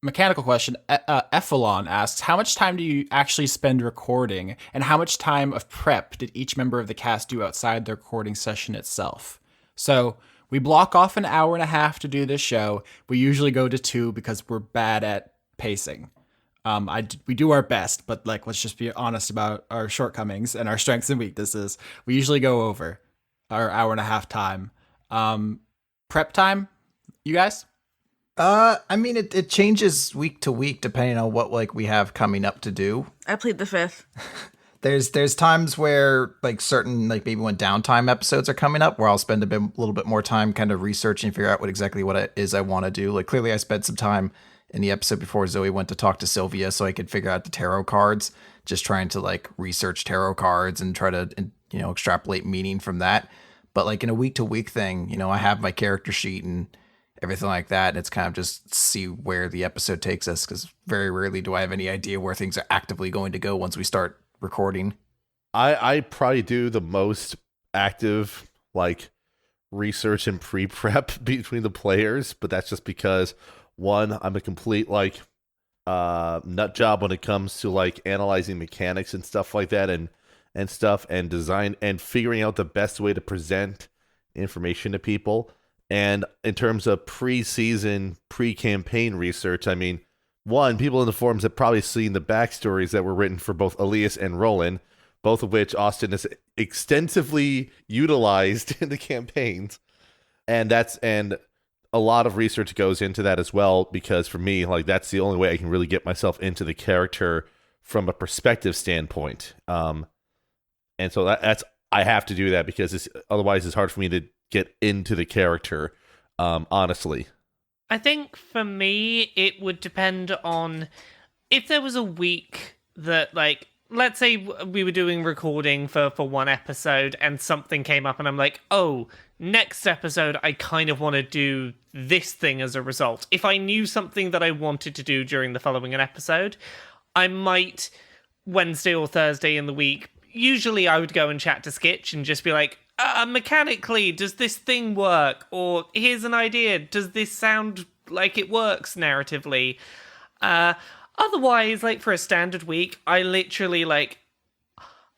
Mechanical question. Ephelon asks, how much time do you actually spend recording, and how much time of prep did each member of the cast do outside the recording session itself? So We block off an hour and a half to do this show. We usually go to 2 because we're bad at pacing. We do our best, but like, let's just be honest about our shortcomings and our strengths and weaknesses. We usually go over our hour and a half time. Prep time, you guys? I mean, it changes week to week depending on what like we have coming up to do. I plead the fifth. There's times where like certain like maybe when downtime episodes are coming up where I'll spend a little bit more time kind of researching, figure out what it is I want to do. Like clearly I spent some time in the episode before Zoe went to talk to Sylvia so I could figure out the tarot cards, just trying to like research tarot cards and try to, you know, extrapolate meaning from that. But like in a week to week thing, you know, I have my character sheet and everything like that. And it's kind of just see where the episode takes us, because very rarely do I have any idea where things are actively going to go once we start recording. I probably do the most active like research and pre-prep between the players, but that's just because one, I'm a complete like nut job when it comes to like analyzing mechanics and stuff like that, and stuff and design and figuring out the best way to present information to people. And in terms of pre-season, pre-campaign research, I mean, one, people in the forums have probably seen the backstories that were written for both Elias and Roland, both of which Austin has extensively utilized in the campaigns. And a lot of research goes into that as well, because for me, like, that's the only way I can really get myself into the character from a perspective standpoint. And so that's I have to do that, because otherwise it's hard for me to get into the character, honestly. I think for me, it would depend on if there was a week that, like, let's say we were doing recording for one episode and something came up and I'm like, oh, next episode, I kind of want to do this thing as a result. If I knew something that I wanted to do during the following episode, I might Wednesday or Thursday in the week, usually I would go and chat to Skitch and just be like, mechanically, does this thing work? Or here's an idea, does this sound like it works narratively? Otherwise, like, for a standard week, I literally, like,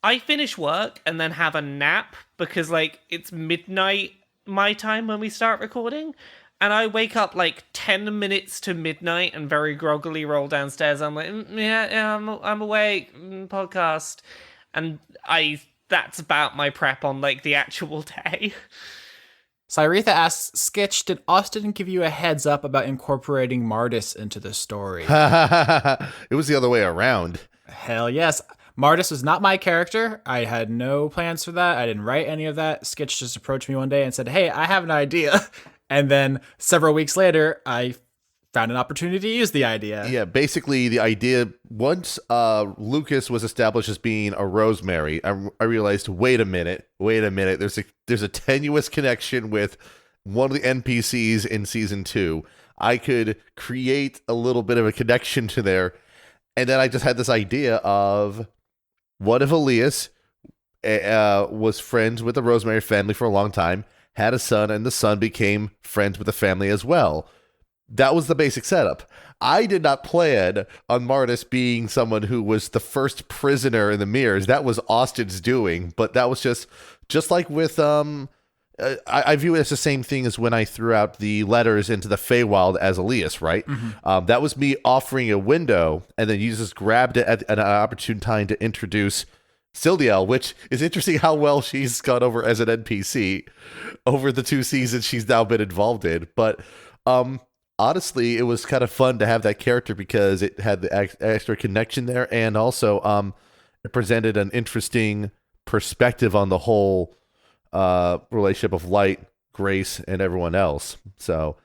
I finish work and then have a nap because, like, it's midnight my time when we start recording. And I wake up, like, 10 minutes to midnight and very groggily roll downstairs. I'm like, I'm awake, podcast. And that's about my prep on, like, the actual day. Cyretha asks, Skitch, did Austin give you a heads up about incorporating Martis into the story? It was the other way around. Hell yes. Martis was not my character. I had no plans for that. I didn't write any of that. Skitch just approached me one day and said, hey, I have an idea. And then several weeks later, I found an opportunity to use the idea. Yeah, basically the idea, once Lucas was established as being a Rosemary, I realized, wait a minute, there's a tenuous connection with one of the NPCs in season 2. I could create a little bit of a connection to there, and then I just had this idea of, what if Elias was friends with the Rosemary family for a long time, had a son, and the son became friends with the family as well. That was the basic setup. I did not plan on Martis being someone who was the first prisoner in the mirrors. That was Austin's doing, but that was just like with I view it as the same thing as when I threw out the letters into the Feywild as Elias, right? Mm-hmm. That was me offering a window, and then you just grabbed it at an opportune time to introduce Sildiel, which is interesting how well she's gone over as an NPC over the 2 seasons she's now been involved in. But honestly, it was kind of fun to have that character because it had the extra connection there, and also it presented an interesting perspective on the whole relationship of Light, Grace, and everyone else. So,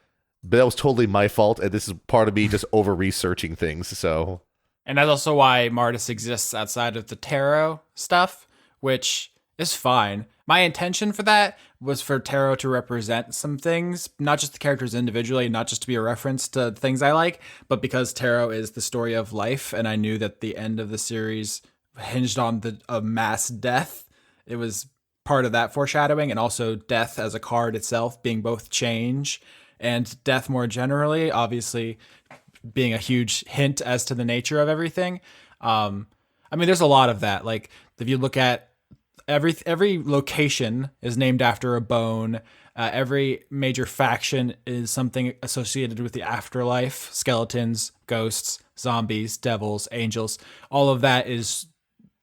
but that was totally my fault, and this is part of me just over-researching things, so... And that's also why Martis exists outside of the tarot stuff, which is fine. My intention for that was for tarot to represent some things, not just the characters individually, not just to be a reference to things I like, but because tarot is the story of life, and I knew that the end of the series hinged on a mass death. It was part of that foreshadowing, and also death as a card itself being both change and death more generally, obviously being a huge hint as to the nature of everything. I mean, there's a lot of that. Like, if you look at every location is named after a bone. Every major faction is something associated with the afterlife: skeletons, ghosts, zombies, devils, angels. All of that is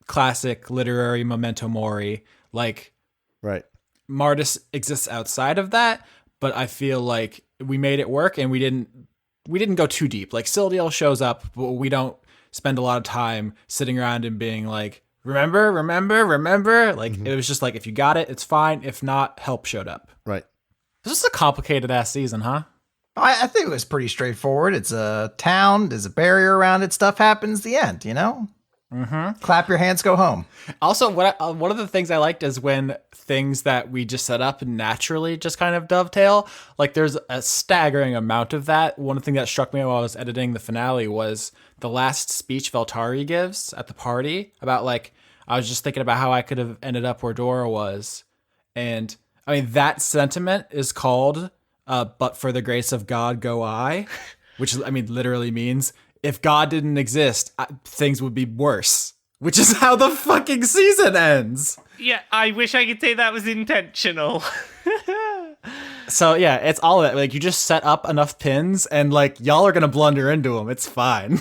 classic literary memento mori. Like, Right. Martis exists outside of that, but I feel like we made it work, and we didn't go too deep. Like, Sildiel shows up, but we don't spend a lot of time sitting around and being like, remember. Like, it was just like, if you got it, it's fine. If not, help showed up. Right. This is a complicated ass season, huh? I think it was pretty straightforward. It's a town. There's a barrier around it. Stuff happens. The end. You know. Clap your hands. Go home. Also, one of the things I liked is when things that we just set up naturally just kind of dovetail. Like, there's a staggering amount of that. One thing that struck me while I was editing the finale was the last speech Veltari gives at the party about, like, I was just thinking about how I could have ended up where Dora was. And I mean, that sentiment is called "But for the grace of God go I," which, I mean, literally means if God didn't exist, things would be worse, which is how the fucking season ends. Yeah, I wish I could say that was intentional. So yeah, it's all of that. Like, you just set up enough pins and, like, y'all are going to blunder into them. It's fine.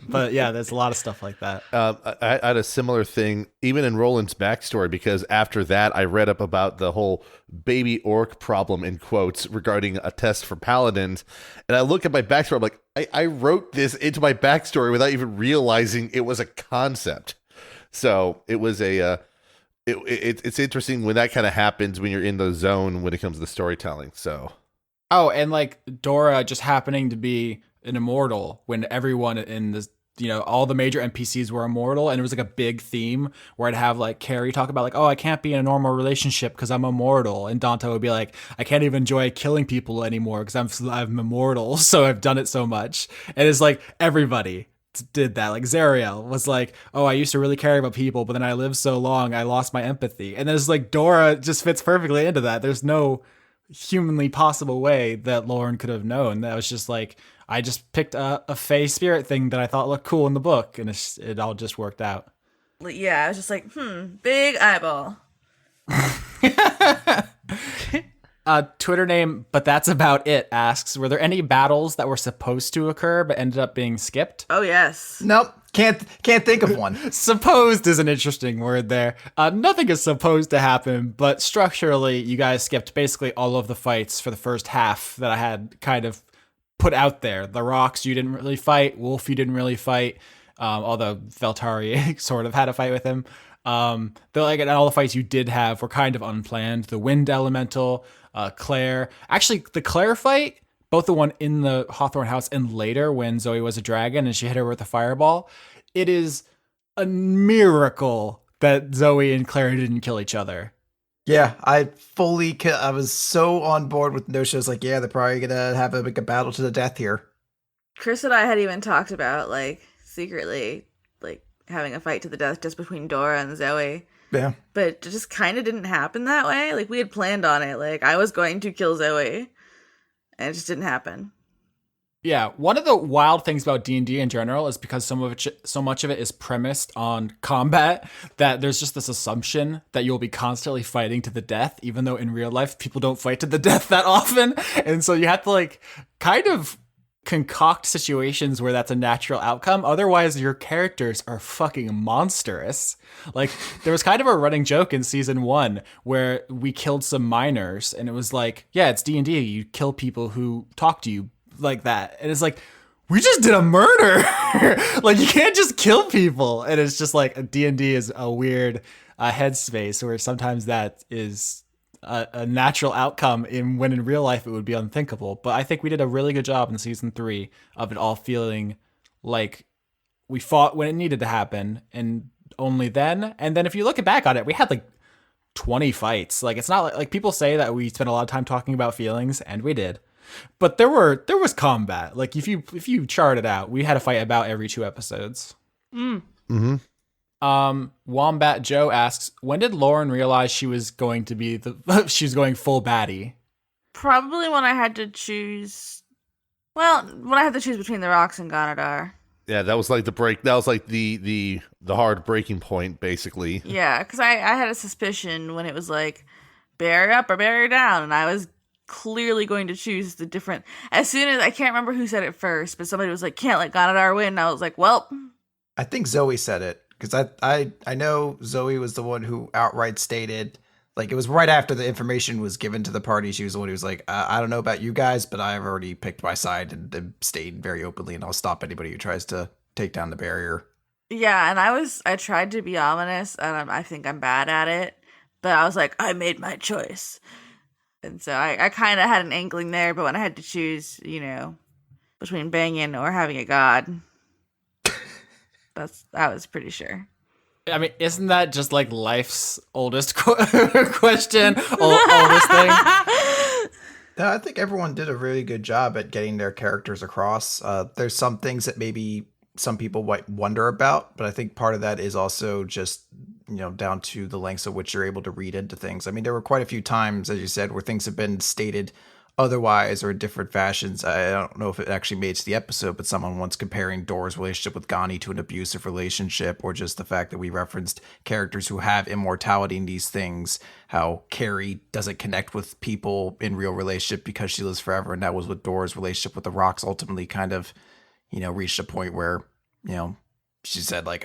But yeah, there's a lot of stuff like that. I had a similar thing even in Roland's backstory, because after that I read up about the whole baby orc problem, in quotes, regarding a test for paladins, and I look at my backstory. I'm like, I wrote this into my backstory without even realizing it was a concept. So it was it's interesting when that kind of happens, when you're in the zone when it comes to the storytelling. So, oh, and like Dora just happening to be an immortal when everyone in the, you know, all the major NPCs were immortal, and it was like a big theme where I'd have like Carrie talk about like, oh, I can't be in a normal relationship because I'm immortal, and Dante would be like, I can't even enjoy killing people anymore because I'm immortal, so I've done it so much. And it's like everybody did that. Like, Zariel was like, oh, I used to really care about people, but then I lived so long I lost my empathy. And there's like, Dora just fits perfectly into that. There's no humanly possible way that Lauren could have known. That was just like, I just picked a Fey spirit thing that I thought looked cool in the book, and it all just worked out. Yeah, I was just like, big eyeball. Twitter name, but that's about it, asks, were there any battles that were supposed to occur but ended up being skipped? Oh, yes. Nope. Can't think of one. Supposed is an interesting word there. Nothing is supposed to happen, but structurally, you guys skipped basically all of the fights for the first half that I had kind of put out there. The Rocks, you didn't really fight. Wolf, you didn't really fight. Although Veltari sort of had a fight with him. And all the fights you did have were kind of unplanned. The Wind Elemental, Claire. Actually, the Claire fight, both the one in the Hawthorne house and later when Zoe was a dragon and she hit her with a fireball, it is a miracle that Zoe and Claire didn't kill each other. Yeah, I was so on board with no shows. Like, yeah, they're probably gonna have a battle to the death here. Chris and I had even talked about, like, secretly, like, having a fight to the death just between Dora and Zoe. Yeah. But it just kind of didn't happen that way. Like, we had planned on it. Like, I was going to kill Zoe, and it just didn't happen. Yeah, one of the wild things about D&D in general is because so much of it is premised on combat that there's just this assumption that you'll be constantly fighting to the death, even though in real life people don't fight to the death that often. And so you have to like kind of concoct situations where that's a natural outcome. Otherwise, your characters are fucking monstrous. Like, there was kind of a running joke in season 1 where we killed some minors, and it was like, yeah, it's D&D. You kill people who talk to you like that. And it's like, we just did a murder. Like, you can't just kill people. And it's just like, D&D is a weird headspace where sometimes that is a natural outcome when in real life it would be unthinkable. But I think we did a really good job in season 3 of it all feeling like we fought when it needed to happen, and only then. And then if you look back on it, we had like 20 fights. Like, it's not like people say that we spent a lot of time talking about feelings, and we did. But there was combat. Like, if you chart it out, we had a fight about every 2 episodes. Mm-hmm. Wombat Joe asks, when did Lauren realize she was going to be she's going full baddie? Probably when I had to choose. Well, when I had to choose between the Rocks and Ganadar. Yeah, that was like the break. That was like the hard breaking point, basically. Yeah, because I had a suspicion when it was like, bury up or bury down, and I was clearly going to choose the different. As soon as I can't remember who said it first, but somebody was like, "Can't let Ganadar win." And I was like, "Well, I think Zoe said it because I know Zoe was the one who outright stated, like, it was right after the information was given to the party. She was the one who was like, I don't know about you guys, but I've already picked my side and stayed very openly, and I'll stop anybody who tries to take down the barrier. yeah." And I tried to be ominous, and I think I'm bad at it, but I was like, I made my choice, and so I kind of had an inkling there. But when I had to choose, between banging or having a god, I was pretty sure. I mean, isn't that just like life's oldest question, oldest thing? No, I think everyone did a really good job at getting their characters across. There's some things that maybe some people might wonder about, but I think part of that is also just, down to the lengths at which you're able to read into things. I mean, there were quite a few times, as you said, where things have been stated otherwise or in different fashions. I don't know if it actually made it to the episode, but someone once comparing Dora's relationship with Ghani to an abusive relationship, or just the fact that we referenced characters who have immortality in these things, how Carrie doesn't connect with people in real relationship because she lives forever, and that was what Dora's relationship with the rocks ultimately kind of, reached a point where, she said, like,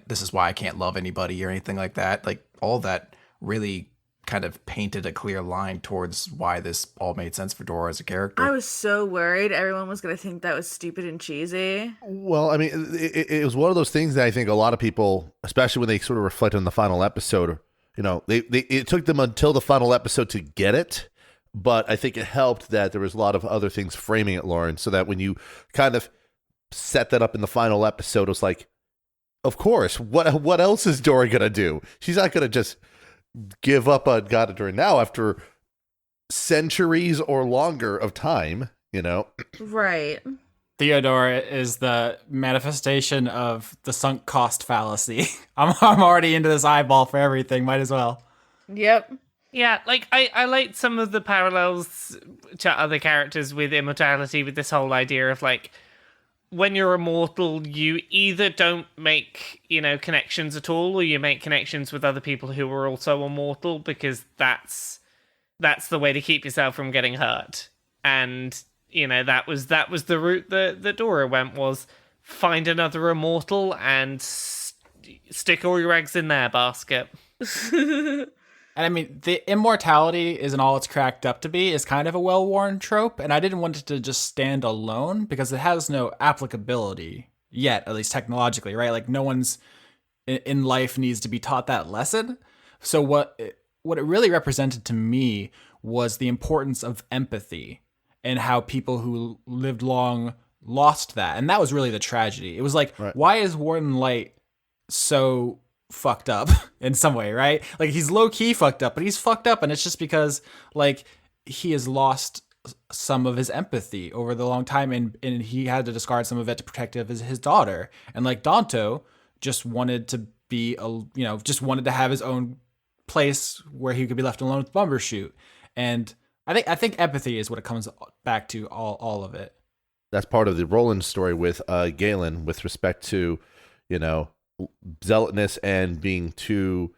this is why I can't love anybody or anything like that. Like, all that really kind of painted a clear line towards why this all made sense for Dora as a character. I was so worried everyone was going to think that was stupid and cheesy. Well, I mean, it was one of those things that I think a lot of people, especially when they sort of reflect on the final episode, it took them until the final episode to get it. But I think it helped that there was a lot of other things framing it, Lauren, so that when you kind of set that up in the final episode, it was like, of course, what else is Dora going to do? She's not going to just give up on Ganadar now after centuries or longer of time, Right. Theodora is the manifestation of the sunk cost fallacy. I'm already into this eyeball for everything. Might as well. Yep. Yeah, like I like some of the parallels to other characters with immortality, with this whole idea of like, when you're immortal, you either don't make, connections at all, or you make connections with other people who are also immortal, because that's the way to keep yourself from getting hurt. And, that was the route that Dora went, was find another immortal and stick all your eggs in their basket. And I mean, the immortality isn't all it's cracked up to be, is kind of a well-worn trope, and I didn't want it to just stand alone because it has no applicability yet, at least technologically, right? Like, no one's in life needs to be taught that lesson. So what it really represented to me was the importance of empathy and how people who lived long lost that. And that was really the tragedy. It was like, right. Why is Warden Light so fucked up in some way, right? Like, he's low-key fucked up, but he's fucked up, and it's just because, like, he has lost some of his empathy over the long time, and he had to discard some of it to protect his daughter. And like Danto just wanted to be just wanted to have his own place where he could be left alone with Bumbershoot. And I think empathy is what it comes back to, all of it. That's part of the Roland story with Galen with respect to, zealotness and being too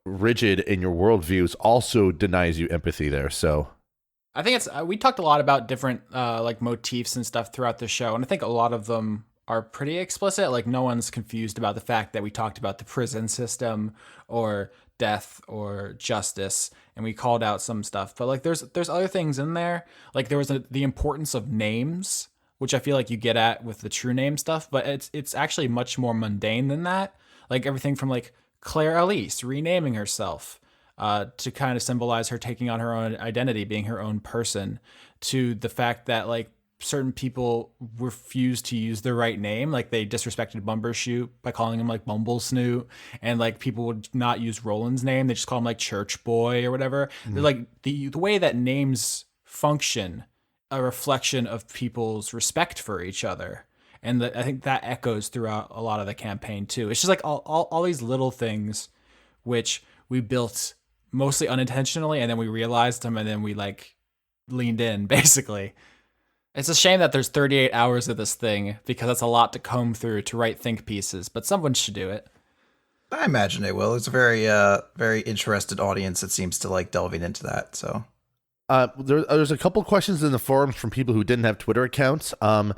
rigid in your worldviews also denies you empathy there. So I think we talked a lot about different like motifs and stuff throughout the show, and I think a lot of them are pretty explicit. Like, no one's confused about the fact that we talked about the prison system or death or justice, and we called out some stuff. But like, there's other things in there. Like, there was the importance of names, which I feel like you get at with the true name stuff, but it's actually much more mundane than that. Like, everything from like Claire Elise renaming herself to kind of symbolize her taking on her own identity, being her own person, to the fact that like certain people refused to use the right name. Like, they disrespected Bumbershoot by calling him like Bumblesnoot, and like people would not use Roland's name. They just call him like Church Boy or whatever. Mm-hmm. They're like the way that names function, a reflection of people's respect for each other. And I think that echoes throughout a lot of the campaign too. It's just like all these little things which we built mostly unintentionally, and then we realized them, and then we like leaned in, basically. It's a shame that there's 38 hours of this thing because that's a lot to comb through to write think pieces, but someone should do it. I imagine they will. It's a very, very interested audience that seems to like delving into that. So, there's a couple questions in the forums from people who didn't have Twitter accounts. Yeah,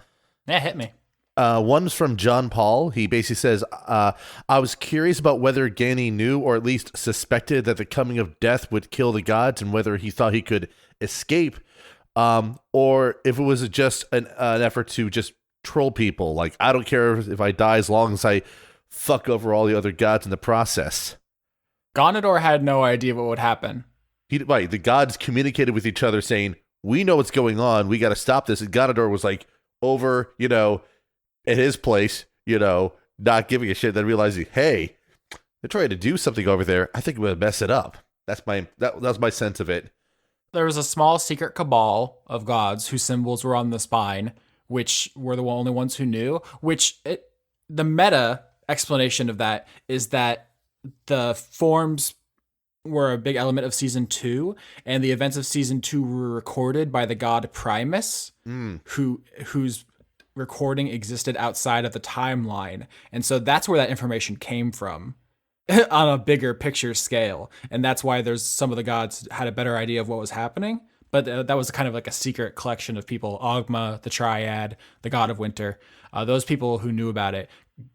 hit me. One's from John Paul. He basically says, I was curious about whether Gani knew or at least suspected that the coming of death would kill the gods and whether he thought he could escape, or if it was just an effort to just troll people. Like, I don't care if I die as long as I fuck over all the other gods in the process. Ganondorf had no idea what would happen. Right, the gods communicated with each other saying, we know what's going on, we got to stop this. And Ganondorf was like, over, at his place, not giving a shit, then realizing, hey, they're trying to do something over there. I think I'm gonna mess it up. That was my sense of it. There was a small secret cabal of gods whose symbols were on the spine, which were the only ones who knew. The meta explanation of that is that the forms were a big element of season 2, and the events of season 2 were recorded by the god Primus, whose recording existed outside of the timeline. And so that's where that information came from on a bigger picture scale. And that's why there's some of the gods had a better idea of what was happening. But that was kind of like a secret collection of people. Ogma, the Triad, the god of winter, those people who knew about it.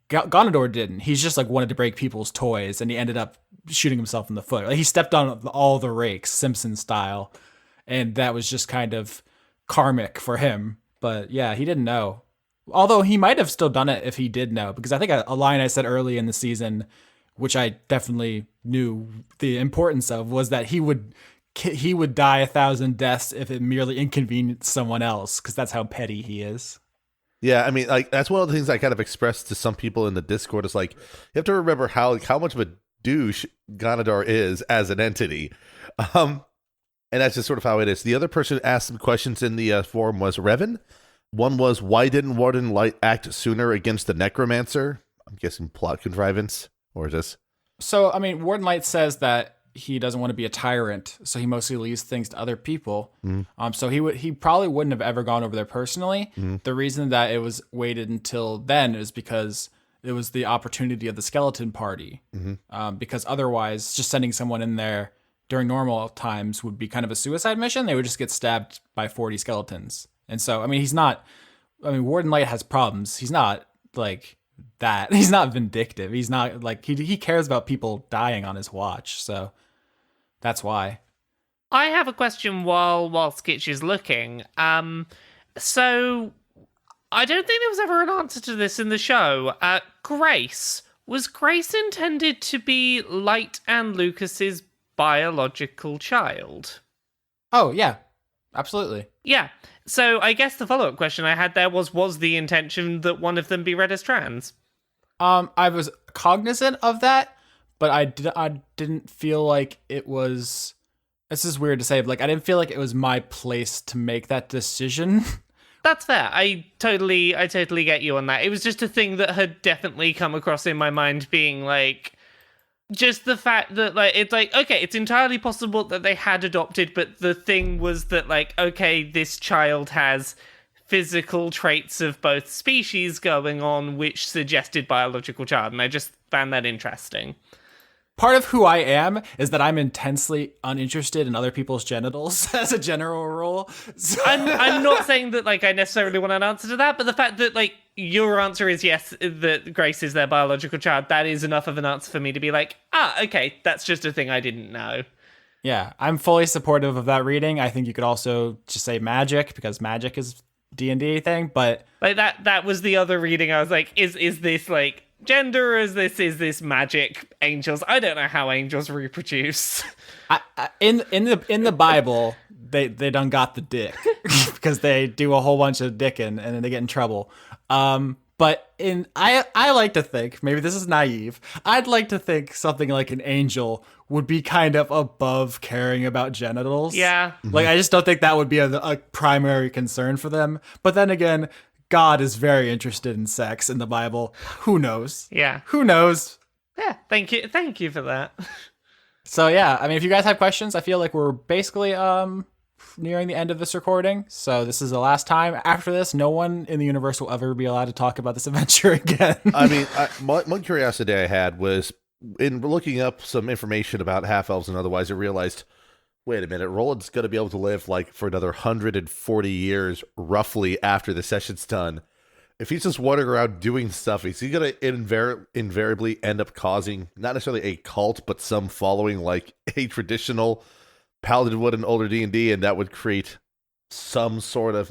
Ganondorf didn't. He's just like wanted to break people's toys, and he ended up shooting himself in the foot. Like, he stepped on all the rakes, Simpson style. And that was just kind of karmic for him. But yeah, he didn't know. Although he might have still done it if he did know, because I think a line I said early in the season, which I definitely knew the importance of, was that he would die 1,000 deaths if it merely inconvenienced someone else, because that's how petty he is. Yeah, I mean, like, that's one of the things I kind of expressed to some people in the Discord. Is like, you have to remember how much of a douche Ganondorf is as an entity. And that's just sort of how it is. The other person who asked some questions in the forum was Revan. One was, why didn't Warden Light act sooner against the Necromancer? I'm guessing plot contrivance, or just... So, I mean, Warden Light says that he doesn't want to be a tyrant, so he mostly leaves things to other people. So he probably wouldn't have ever gone over there personally. The reason that it was waited until then is because it was the opportunity of the skeleton party. Because otherwise, just sending someone in there during normal times would be kind of a suicide mission. They would just get stabbed by 40 skeletons. And so, I mean, Warden Light has problems. He's not like that. He's not vindictive. He's not like, he cares about people dying on his watch. So that's why. I have a question while Skitch is looking. So I don't think there was ever an answer to this in the show. Grace. Was Grace intended to be Light and Lucas's biological child? Oh, yeah. Absolutely. Yeah. So I guess the follow-up question I had there was the intention that one of them be read as trans? I was cognizant of that, but I didn't feel like it was... This is weird to say, but like, I didn't feel like it was my place to make that decision. That's fair. I totally get you on that. It was just a thing that had definitely come across in my mind, being like, just the fact that, like, it's like, okay, it's entirely possible that they had adopted, but the thing was that, like, okay, this child has physical traits of both species going on, which suggested biological child, and I just found that interesting. Part of who I am is that I'm intensely uninterested in other people's genitals as a general rule. So... I'm not saying that, like, I necessarily want an answer to that, but the fact that, like, your answer is yes, that Grace is their biological child, that is enough of an answer for me to be like, okay, that's just a thing I didn't know. Yeah, I'm fully supportive of that reading. I think you could also just say magic, because magic is D&D thing, but... Like, that was the other reading. I was like, is this, like, gender, or is this magic angels? I don't know how angels reproduce. In the Bible, they done got the dick because they do a whole bunch of dicking and then they get in trouble. But I like to think, maybe this is naive, I'd like to think something like an angel would be kind of above caring about genitals. Yeah. Like, I just don't think that would be a primary concern for them. But then again, God is very interested in sex in the Bible. Who knows? Yeah. Who knows? Yeah, thank you for that. So yeah, I mean, if you guys have questions, I feel like we're basically nearing the end of this recording, so this is the last time. After this, no one in the universe will ever be allowed to talk about this adventure again. I mean, one curiosity I had was in looking up some information about half-elves and otherwise, I realized, wait a minute, Roland's going to be able to live like for another 140 years roughly after the session's done. If he's just wandering around doing stuff, is he going to invariably end up causing not necessarily a cult, but some following like a traditional Paladin would in older D&D, and that would create some sort of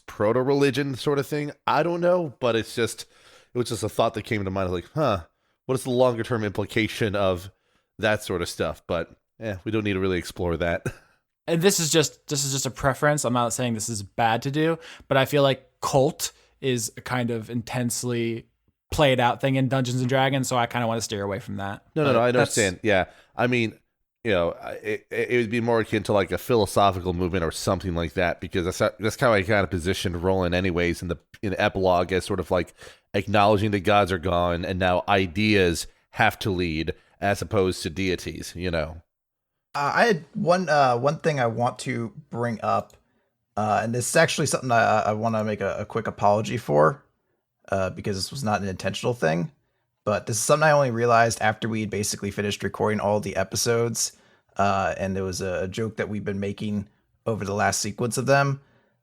proto-religion sort of thing? I don't know, but it was just a thought that came to mind. Like, what is the longer-term implication of that sort of stuff? But we don't need to really explore that. And this is just a preference. I'm not saying this is bad to do, but I feel like cult is a kind of intensely played out thing in Dungeons and Dragons, so I kind of want to steer away from that. No, I understand. Yeah, I mean, it would be more akin to like a philosophical movement or something like that, because that's how I kind of positioned Roland anyways in the epilogue, as sort of like acknowledging the gods are gone and now ideas have to lead as opposed to deities. I had one thing I want to bring up, and this is actually something I want to make a quick apology for, because this was not an intentional thing. But this is something I only realized after we had basically finished recording all the episodes, and there was a joke that we've been making over the last sequence of them.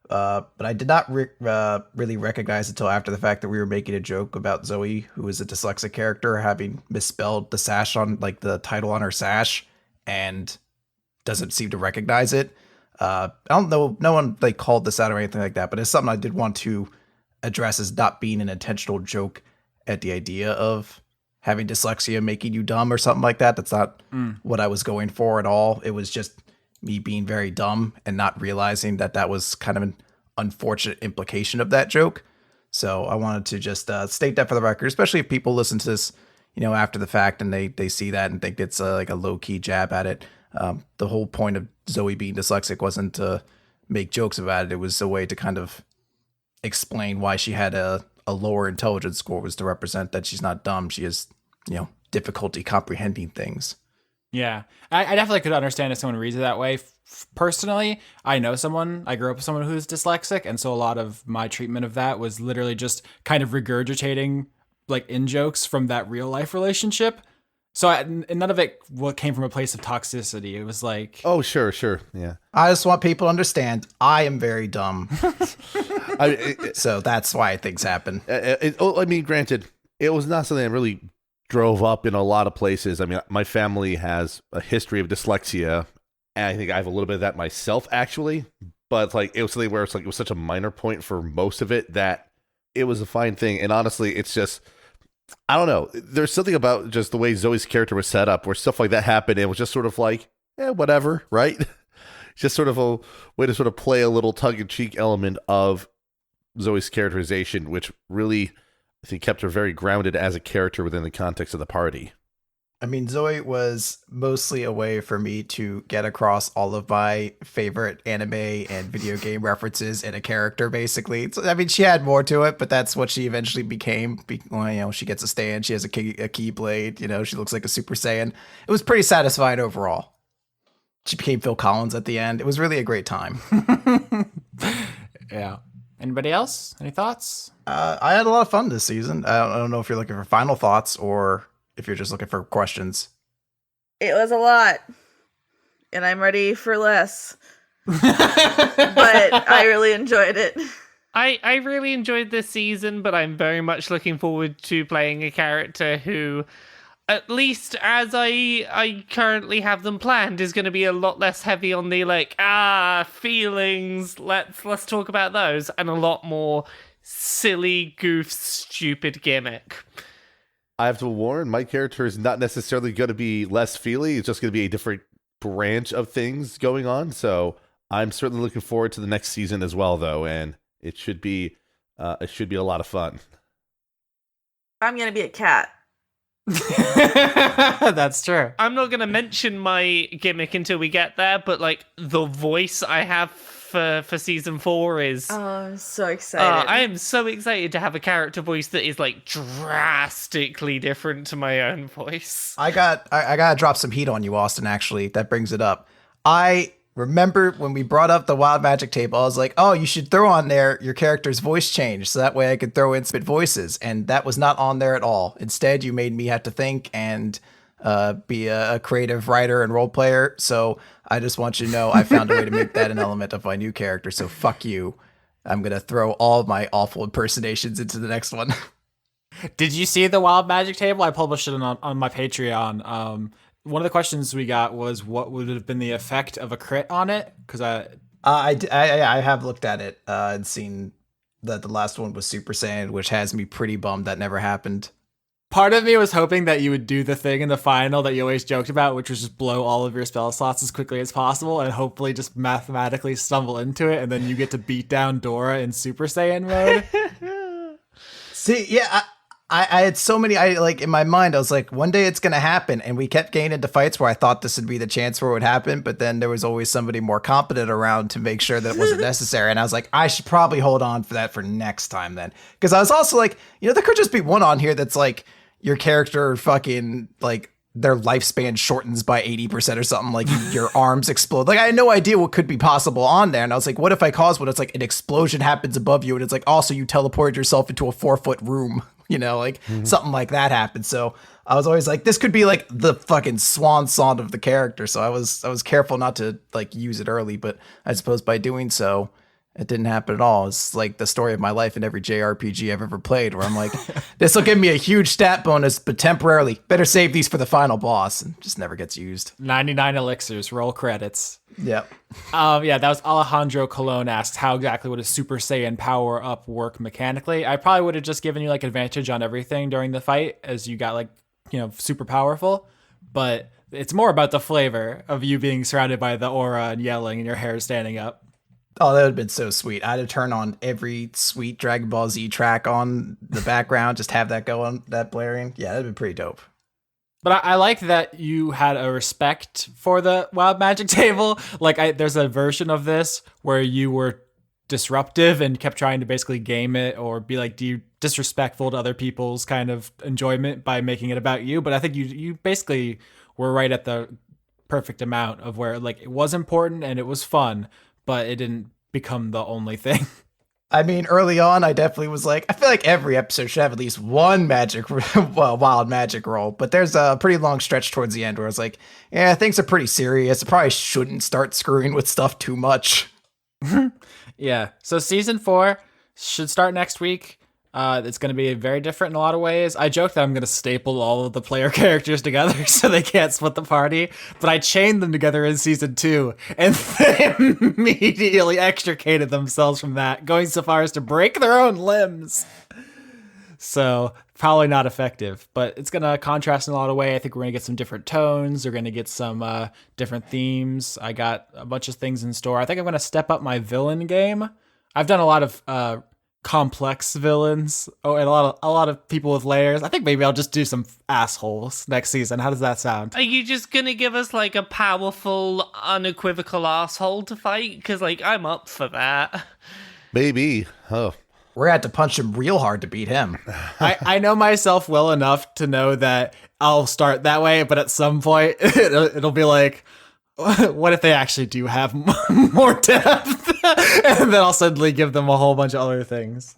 But I did not really recognize until after the fact that we were making a joke about Zoe, who is a dyslexic character, having misspelled the sash on, like, the title on her sash, and doesn't seem to recognize it. I don't know, no one like called this out or anything like that, but it's something I did want to address as not being an intentional joke at the idea of having dyslexia making you dumb or something like that. That's not what I was going for at all. It was just me being very dumb and not realizing that was kind of an unfortunate implication of that joke. So I wanted to just state that for the record, especially if people listen to this, after the fact and they see that and think it's like a low key jab at it. The whole point of Zoe being dyslexic wasn't to make jokes about it. It was a way to kind of explain why she had a lower intelligence score, was to represent that she's not dumb. She has, difficulty comprehending things. Yeah, I definitely could understand if someone reads it that way. Personally, I grew up with someone who's dyslexic, and so a lot of my treatment of that was literally just kind of regurgitating like in-jokes from that real life relationship. So and none of it came from a place of toxicity. It was like, oh, sure, yeah. I just want people to understand I am very dumb. So that's why things happen. Granted, it was not something that really drove up in a lot of places. I mean, my family has a history of dyslexia, and I think I have a little bit of that myself, actually. But it was something where it was such a minor point for most of it that it was a fine thing. And honestly, it's just, I don't know. There's something about just the way Zoe's character was set up where stuff like that happened. It was just sort of like, whatever, right? Just sort of a way to sort of play a little tongue-in-cheek element of Zoe's characterization, which really, I think, kept her very grounded as a character within the context of the party. I mean, Zoe was mostly a way for me to get across all of my favorite anime and video game references in a character, basically. So, I mean, she had more to it, but that's what she eventually became. She gets a stand, she has a keyblade, she looks like a Super Saiyan. It was pretty satisfying overall. She became Phil Collins at the end. It was really a great time. Yeah. Anybody else? Any thoughts? I had a lot of fun this season. I don't know if you're looking for final thoughts or if you're just looking for questions. It was a lot, and I'm ready for less. But I really enjoyed it. I really enjoyed this season, but I'm very much looking forward to playing a character who, at least as I currently have them planned, is going to be a lot less heavy on the feelings. Let's talk about those, and a lot more silly, goof, stupid gimmick. I have to warn, my character is not necessarily going to be less feely. It's just going to be a different branch of things going on. So I'm certainly looking forward to the next season as well, though, and it should be a lot of fun. I'm going to be a cat. That's true. I'm not going to mention my gimmick until we get there, but the voice I have for season 4 is... Oh, I'm so excited. I am so excited to have a character voice that is drastically different to my own voice. I gotta drop some heat on you, Austin, actually. That brings it up. I remember when we brought up the wild magic table, I was like, oh, you should throw on there your character's voice change so that way I could throw in spit voices. And that was not on there at all. Instead, you made me have to think and be a creative writer and role player. So I just want you to know I found a way to make that an element of my new character. So fuck you. I'm going to throw all of my awful impersonations into the next one. Did you see the wild magic table? I published it on my Patreon. One of the questions we got was what would have been the effect of a crit on it? Because I have looked at it and seen that the last one was Super Saiyan, which has me pretty bummed that never happened. Part of me was hoping that you would do the thing in the final that you always joked about, which was just blow all of your spell slots as quickly as possible and hopefully just mathematically stumble into it, and then you get to beat down Dora in Super Saiyan mode. See, yeah, I had so many, in my mind, I was like, one day it's going to happen. And we kept getting into fights where I thought this would be the chance where it would happen. But then there was always somebody more competent around to make sure that it wasn't necessary. And I was like, I should probably hold on for that for next time then. Because I was also like, there could just be one on here that's like your character fucking like their lifespan shortens by 80% or something. Like your arms explode. Like I had no idea what could be possible on there. And I was like, what if I cause what? It's like an explosion happens above you. And it's like, also you teleported yourself into a 4-foot room. Something like that happened. So I was always like, this could be like the fucking swan song of the character. So I was careful not to like use it early, but I suppose by doing so, it didn't happen at all. It's like the story of my life in every JRPG I've ever played, where I'm like, this will give me a huge stat bonus, but temporarily. Better save these for the final boss, and just never gets used. 99 elixirs, roll credits. Yep. That was Alejandro Colon asked how exactly would a Super Saiyan power up work mechanically. I probably would have just given you like advantage on everything during the fight as you got like, super powerful, but it's more about the flavor of you being surrounded by the aura and yelling and your hair standing up. Oh, that would have been so sweet. I'd have turned on every sweet Dragon Ball Z track on the background, just have that go on, that blaring. Yeah, that'd been pretty dope. But I like that you had a respect for the wild magic table. Like, there's a version of this where you were disruptive and kept trying to basically game it or be like disrespectful to other people's kind of enjoyment by making it about you. But I think you basically were right at the perfect amount of where like it was important and it was fun, but it didn't become the only thing. I mean, early on, I definitely was like, I feel like every episode should have at least one wild magic roll. But there's a pretty long stretch towards the end where I was like, yeah, things are pretty serious. I probably shouldn't start screwing with stuff too much. Yeah. So season 4 should start next week. It's going to be very different in a lot of ways. I joked that I'm going to staple all of the player characters together so they can't split the party, but I chained them together in season 2, and they immediately extricated themselves from that, going so far as to break their own limbs. So probably not effective, but it's going to contrast in a lot of ways. I think we're going to get some different tones. We're going to get some different themes. I got a bunch of things in store. I think I'm going to step up my villain game. I've done a lot of complex villains and a lot of people with layers. I think maybe I'll just do some assholes next season. How does that sound? Are you just gonna give us like a powerful, unequivocal asshole to fight? Because like I'm up for that. Maybe. Oh. We're gonna have to punch him real hard to beat him. I know myself well enough to know that I'll start that way, but at some point it'll be like, what if they actually do have more depth? And then I'll suddenly give them a whole bunch of other things.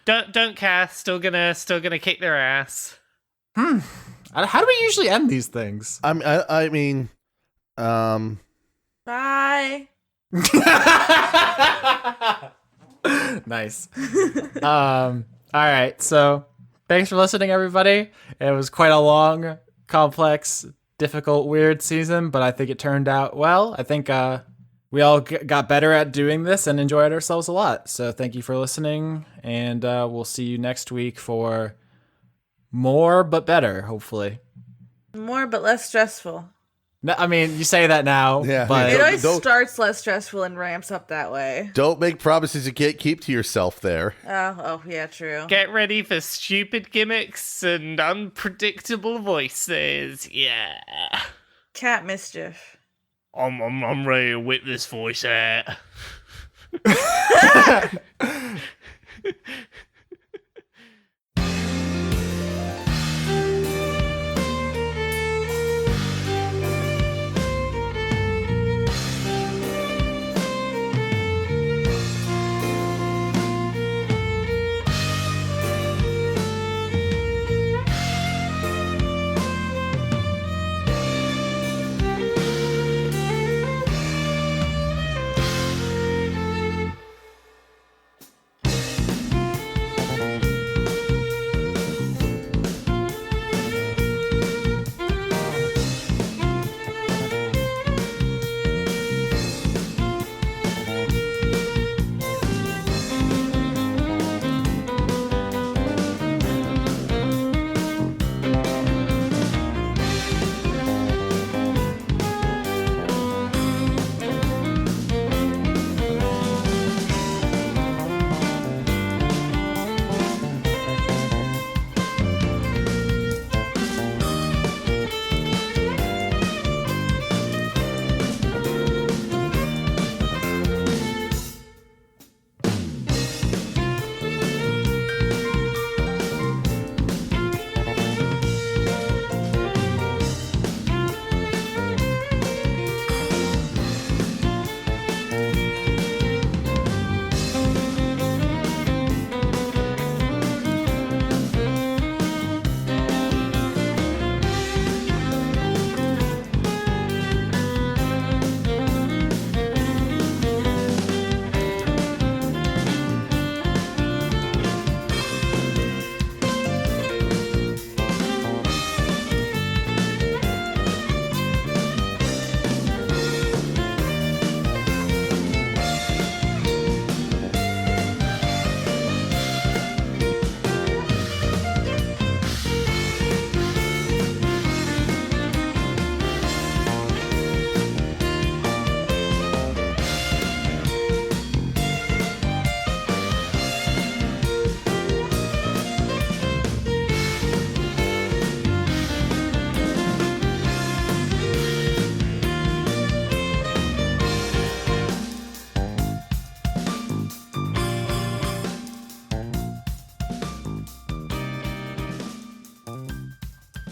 Don't care. Still gonna kick their ass. How do we usually end these things? I mean, Bye. Nice. All right. So thanks for listening, everybody. It was quite a long, complex, difficult, weird season, but I think it turned out well. I think we all got better at doing this and enjoyed ourselves a lot. So thank you for listening, and we'll see you next week for more but better, hopefully. More but less stressful. No, I mean, you say that now, Yeah. but It always don't- starts less stressful and ramps up that way. don't make promises you can't keep to yourself there. Oh, yeah, true. Get ready for stupid gimmicks and unpredictable voices. Yeah. Cat mischief. I'm ready to whip this voice out.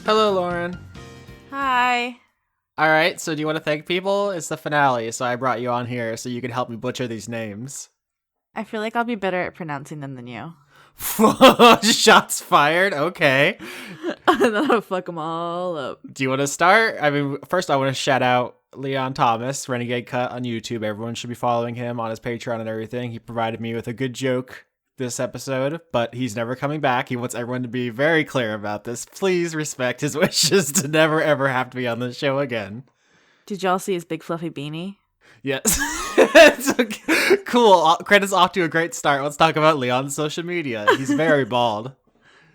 Hello, Lauren. Hi. All right, so do you want to thank people? It's the finale, so I brought you on here so you can help me butcher these names. I feel like I'll be better at pronouncing them than you. Shots fired. Okay. And then I'll fuck them all up. Do you want to start? I mean, first I want to shout out Leon Thomas, Renegade Cut on YouTube. Everyone should be following him on his Patreon and everything. He provided me with a good joke this episode, but he's never coming back. He wants everyone to be very clear about this. Please respect his wishes to never ever have to be on the show again. Did y'all see his big fluffy beanie? Yes. It's okay. Cool. Credits off to a great start. Let's talk about Leon's social media. He's very bald.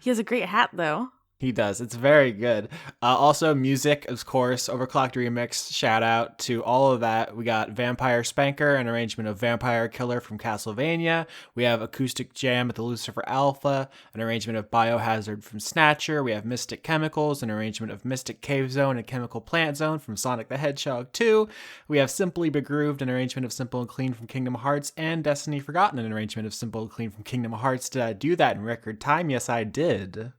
He has a great hat, though. He does. It's very good. Also, music, of course, Overclocked Remix. Shout out to all of that. We got Vampire Spanker, an arrangement of Vampire Killer from Castlevania. We have Acoustic Jam at the Lucifer Alpha, an arrangement of Biohazard from Snatcher. We have Mystic Chemicals, an arrangement of Mystic Cave Zone and Chemical Plant Zone from Sonic the Hedgehog 2. We have Simply Begrooved, an arrangement of Simple and Clean from Kingdom Hearts, and Destiny Forgotten, an arrangement of Simple and Clean from Kingdom Hearts. Did I do that in record time? Yes, I did.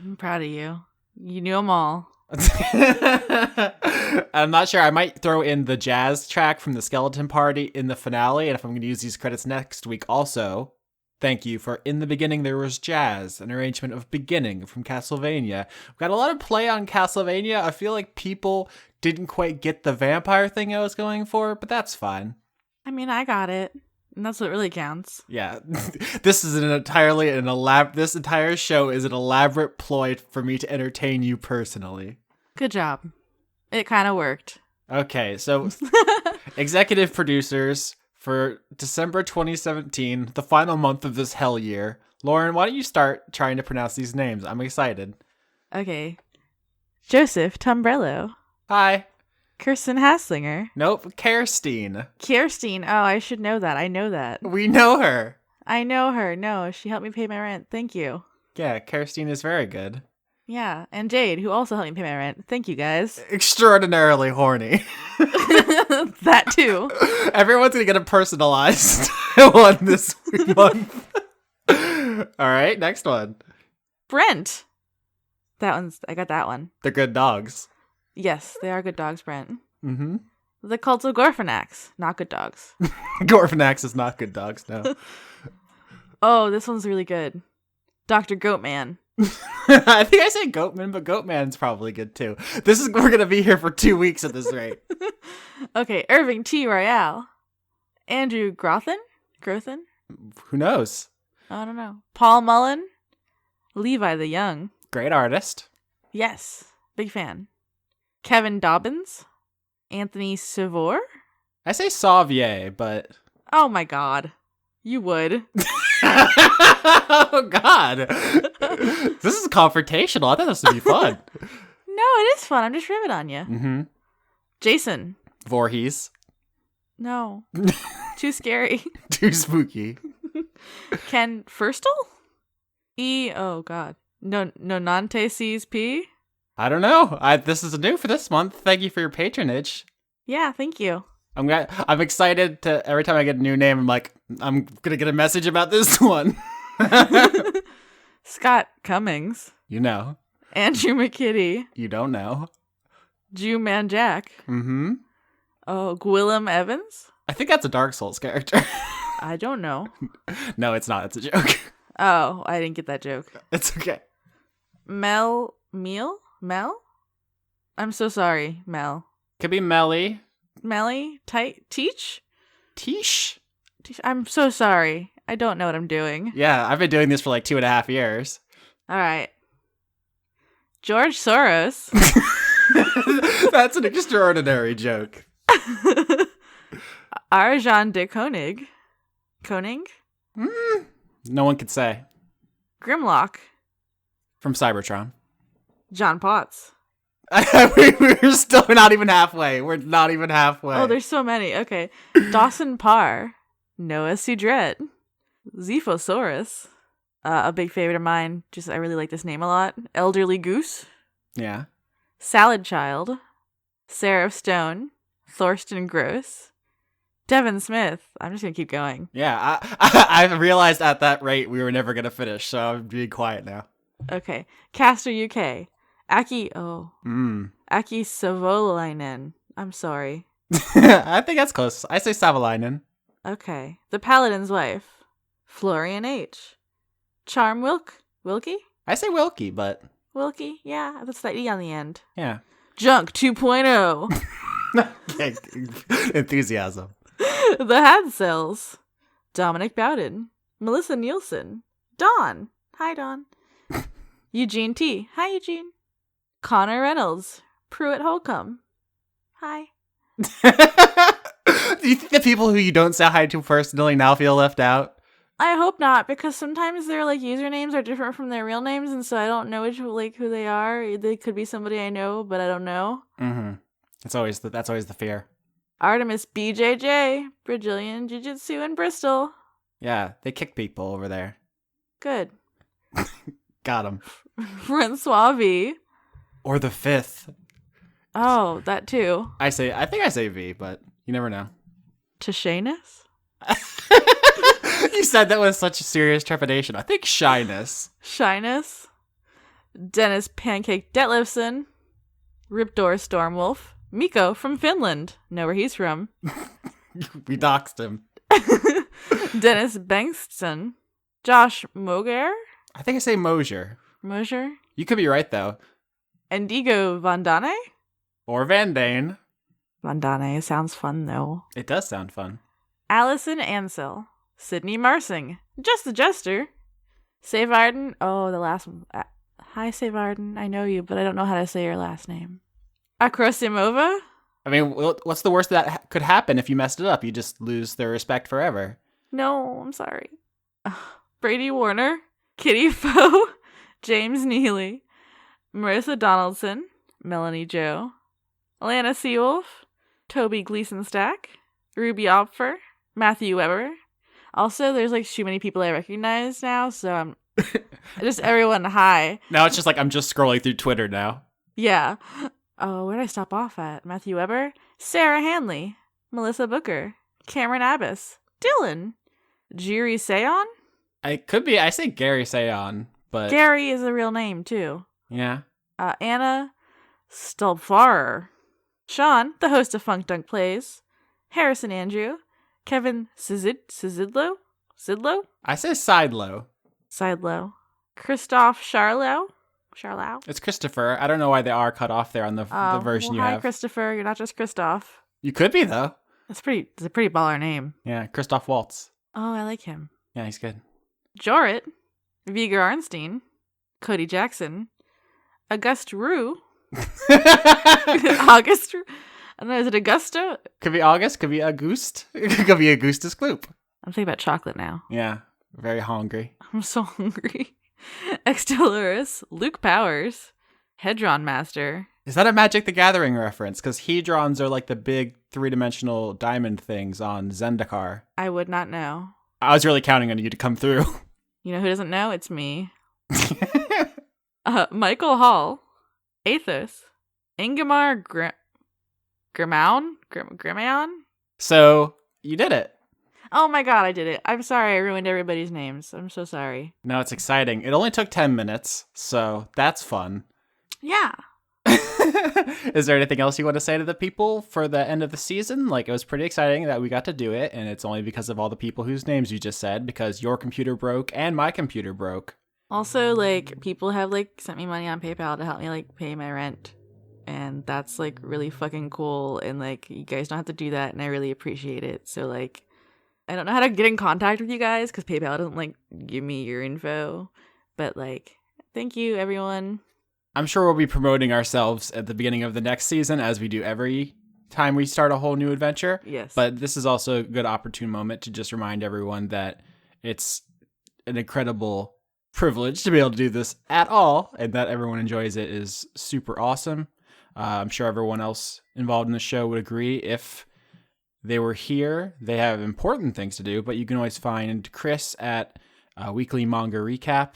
I'm proud of you. You knew them all. I'm not sure. I might throw in the jazz track from the Skeleton Party in the finale, and if I'm going to use these credits next week also, thank you for In the Beginning There Was Jazz, an arrangement of Beginning from Castlevania. We've got a lot of play on Castlevania. I feel like people didn't quite get the vampire thing I was going for, but that's fine. I mean, I got it. And that's what really counts. Yeah, this is this entire show is an elaborate ploy for me to entertain you personally. Good job. It kind of worked. Okay, so executive producers for December 2017, the final month of this hell year. Lauren, why don't you start trying to pronounce these names? I'm excited. Okay. Joseph Tombrello. Hi. Kirsten Hasslinger. Nope, Kirstine. Kirstine. Oh, I should know that. I know that. We know her. I know her. No, she helped me pay my rent. Thank you. Yeah, Kirstine is very good. Yeah, and Jade, who also helped me pay my rent. Thank you, guys. Extraordinarily horny. That too. Everyone's gonna get a personalized one this month. All right, next one. Brent. I got that one. The good dogs. Yes, they are good dogs, Brent. Mm-hmm. The Cult of Gorfanax. Not good dogs. Gorfanax is not good dogs, no. Oh, this one's really good. Dr. Goatman. I think I said Goatman, but Goatman's probably good too. We're gonna be here for 2 weeks at this rate. Okay, Irving T. Royale. Andrew Grothin? Who knows? I don't know. Paul Mullen. Levi the Young. Great artist. Yes, big fan. Kevin Dobbins. Anthony Savor. I say Sauvier, but... Oh my god. You would. Oh god. This is confrontational. I thought this would be fun. No, it is fun. I'm just ribbing on you. Mm-hmm. Jason. Voorhees. No. Too scary. Too spooky. Ken Firstel? Oh god. No, Nonante sees P? I don't know. This is new for this month. Thank you for your patronage. Yeah, thank you. I'm excited to every time I get a new name. I'm gonna get a message about this one. Scott Cummings. You know. Andrew McKitty. You don't know. Jew Man Jack. Mm-hmm. Oh, Gwillem Evans. I think that's a Dark Souls character. I don't know. No, it's not. It's a joke. Oh, I didn't get that joke. It's okay. Mel? I'm so sorry, Mel. Could be Melly. Melly? Teach? Tish? I'm so sorry. I don't know what I'm doing. Yeah, I've been doing this for like 2.5 years. All right. George Soros. That's an extraordinary joke. Arjan de Koning. No one could say. Grimlock. From Cybertron. John Potts. We're still not even halfway. We're not even halfway. Oh, there's so many. Okay. Dawson Parr. Noah Sudret. Xephosaurus. A big favorite of mine. I really like this name a lot. Elderly Goose. Yeah. Salad Child. Seraph Stone. Thorsten Gross. Devin Smith. I'm just going to keep going. Yeah, I realized at that rate we were never going to finish, so I'm being quiet now. Okay. Caster UK. Aki Savolainen. I'm sorry. I think that's close. I say Savalainen. Okay. The Paladin's Wife. Florian H. Charm Wilkie? I say Wilkie, but Wilkie? Yeah, that's that E on the end. yeah. Junk 2.0. Enthusiasm. The Hadsells. Dominic Bowden. Melissa Nielsen. Dawn. Hi, Dawn. Eugene T. Hi, Eugene. Connor Reynolds. Pruitt Holcomb. Hi. Do you think the people who you don't say hi to personally now feel left out? I hope not, because sometimes their like usernames are different from their real names, and so I don't know who they are. They could be somebody I know, but I don't know. Mm-hmm. That's always the fear. Artemis BJJ, Brazilian Jiu-Jitsu in Bristol. Yeah, they kick people over there. Good. Got him. Francois V. Or the fifth. Oh, that too. I think I say V, but you never know. Tashanus? You said that with such a serious trepidation. I think shyness. Shyness. Dennis Pancake Detlefson. Ripdor Stormwolf. Miko from Finland. Know where he's from. We doxed him. Dennis Bengtsson. Josh Moger? I think I say Mosier. Mosier? You could be right, though. Indigo Vandane? Or Van Dane. Vandane sounds fun, though. It does sound fun. Allison Ansell. Sydney Marsing. Just the Jester. Save Arden. Oh, the last one. Hi, Save Arden. I know you, but I don't know how to say your last name. Akrosimova? I mean, what's the worst that could happen if you messed it up? You just lose their respect forever. No, I'm sorry. Brady Warner. Kitty Foe. James Neely. Marissa Donaldson. Melanie Joe. Alana Seawolf. Toby Gleason Stack. Ruby Opfer. Matthew Weber. Also, there's like too many people I recognize now, so I'm just everyone hi. Now it's just like I'm just scrolling through Twitter now. Yeah. Oh, where did I stop off at? Matthew Weber? Sarah Hanley. Melissa Booker. Cameron Abbas. Dylan. Jiri Seon? I say Gary Seon, but Gary is a real name, too. yeah. Anna Stolfarer. Sean, the host of Funk Dunk Plays. Harrison Andrew. Kevin Sidlow? I say Sidelow. Sidelow. Christoph Charlow? It's Christopher. I don't know why they are cut off there on the version you hi, have. Christopher. You're not just Christoph. You could be, though. It's a pretty baller name. Yeah, Christoph Waltz. Oh, I like him. Yeah, he's good. Jorrit. Viger Arnstein. Cody Jackson. Auguste Roux. August. I don't know, is it Augusta? Could be August, could be Auguste. Could be Augustus Gloop. I'm thinking about chocolate now. Yeah, very hungry. I'm so hungry. Exteloris. Luke Powers. Hedron Master. Is that a Magic the Gathering reference? Because Hedrons are like the big three-dimensional diamond things on Zendikar. I would not know. I was really counting on you to come through. You know who doesn't know? It's me. Michael Hall. Athos. Ingemar Grimaon? So, you did it. Oh my god, I did it. I'm sorry I ruined everybody's names. I'm so sorry. No, it's exciting. It only took 10 minutes, so that's fun. Yeah. Is there anything else you want to say to the people for the end of the season? Like, it was pretty exciting that we got to do it, and it's only because of all the people whose names you just said, because your computer broke and my computer broke. Also, like, people have, like, sent me money on PayPal to help me, like, pay my rent. And that's, like, really fucking cool. And, like, you guys don't have to do that, and I really appreciate it. So, like, I don't know how to get in contact with you guys, because PayPal doesn't, like, give me your info. But, like, thank you, everyone. I'm sure we'll be promoting ourselves at the beginning of the next season, as we do every time we start a whole new adventure. Yes. But this is also a good opportune moment to just remind everyone that it's an incredible privilege to be able to do this at all, and that everyone enjoys it is super awesome. I'm sure everyone else involved in the show would agree. If they were here, they have important things to do, but you can always find Chris at Weekly Manga Recap,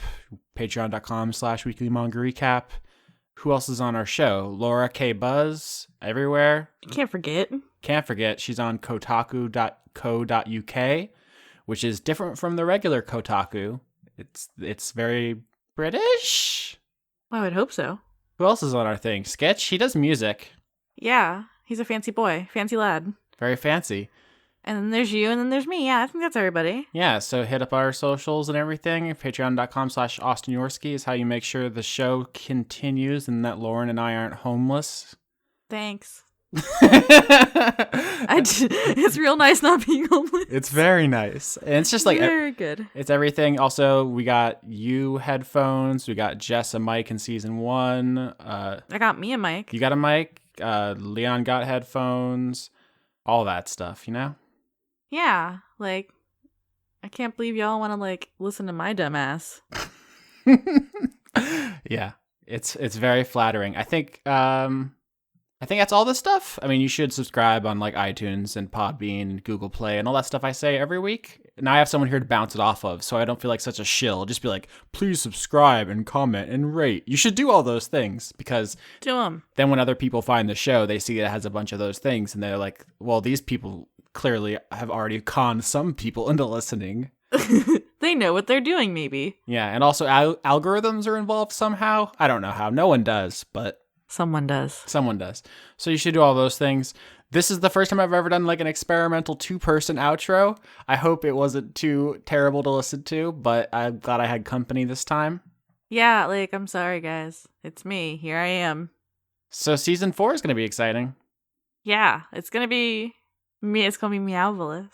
patreon.com/Weekly Manga Recap. Who else is on our show? Laura K. Buzz, everywhere. Can't forget. She's on kotaku.co.uk, which is different from the regular Kotaku. It's very British. I would hope so. Who else is on our thing? Skitch? He does music. Yeah, he's a fancy boy, fancy lad. Very fancy. And then there's you, and then there's me. Yeah, I think that's everybody. Yeah, so hit up our socials and everything. Patreon.com/Austin Yorsky is how you make sure the show continues and that Lauren and I aren't homeless. Thanks. It's real nice not being homeless. It's very nice. And it's just like very good. It's everything. Also, we got you headphones. We got Jess a mic in season 1. I got me a mic. You got a mic. Leon got headphones. All that stuff, you know? Yeah, like I can't believe y'all want to like listen to my dumb ass. Yeah, it's very flattering. I think that's all the stuff. I mean, you should subscribe on like iTunes and Podbean and Google Play and all that stuff I say every week. And I have someone here to bounce it off of, so I don't feel like such a shill. Just be like, please subscribe and comment and rate. You should do all those things because Do 'em. then when other people find the show, they see it has a bunch of those things and they're like, well, these people clearly have already conned some people into listening. They know what they're doing, maybe. Yeah, and also algorithms are involved somehow. I don't know how. No one does, but Someone does. someone does. So you should do all those things. This is the first time I've ever done like an experimental 2-person outro. I hope it wasn't too terrible to listen to, but I'm glad I had company this time. Yeah, like I'm sorry, guys. It's me. Here I am. So season 4 is going to be exciting. Yeah, it's gonna be me. It's gonna be Meowvelous.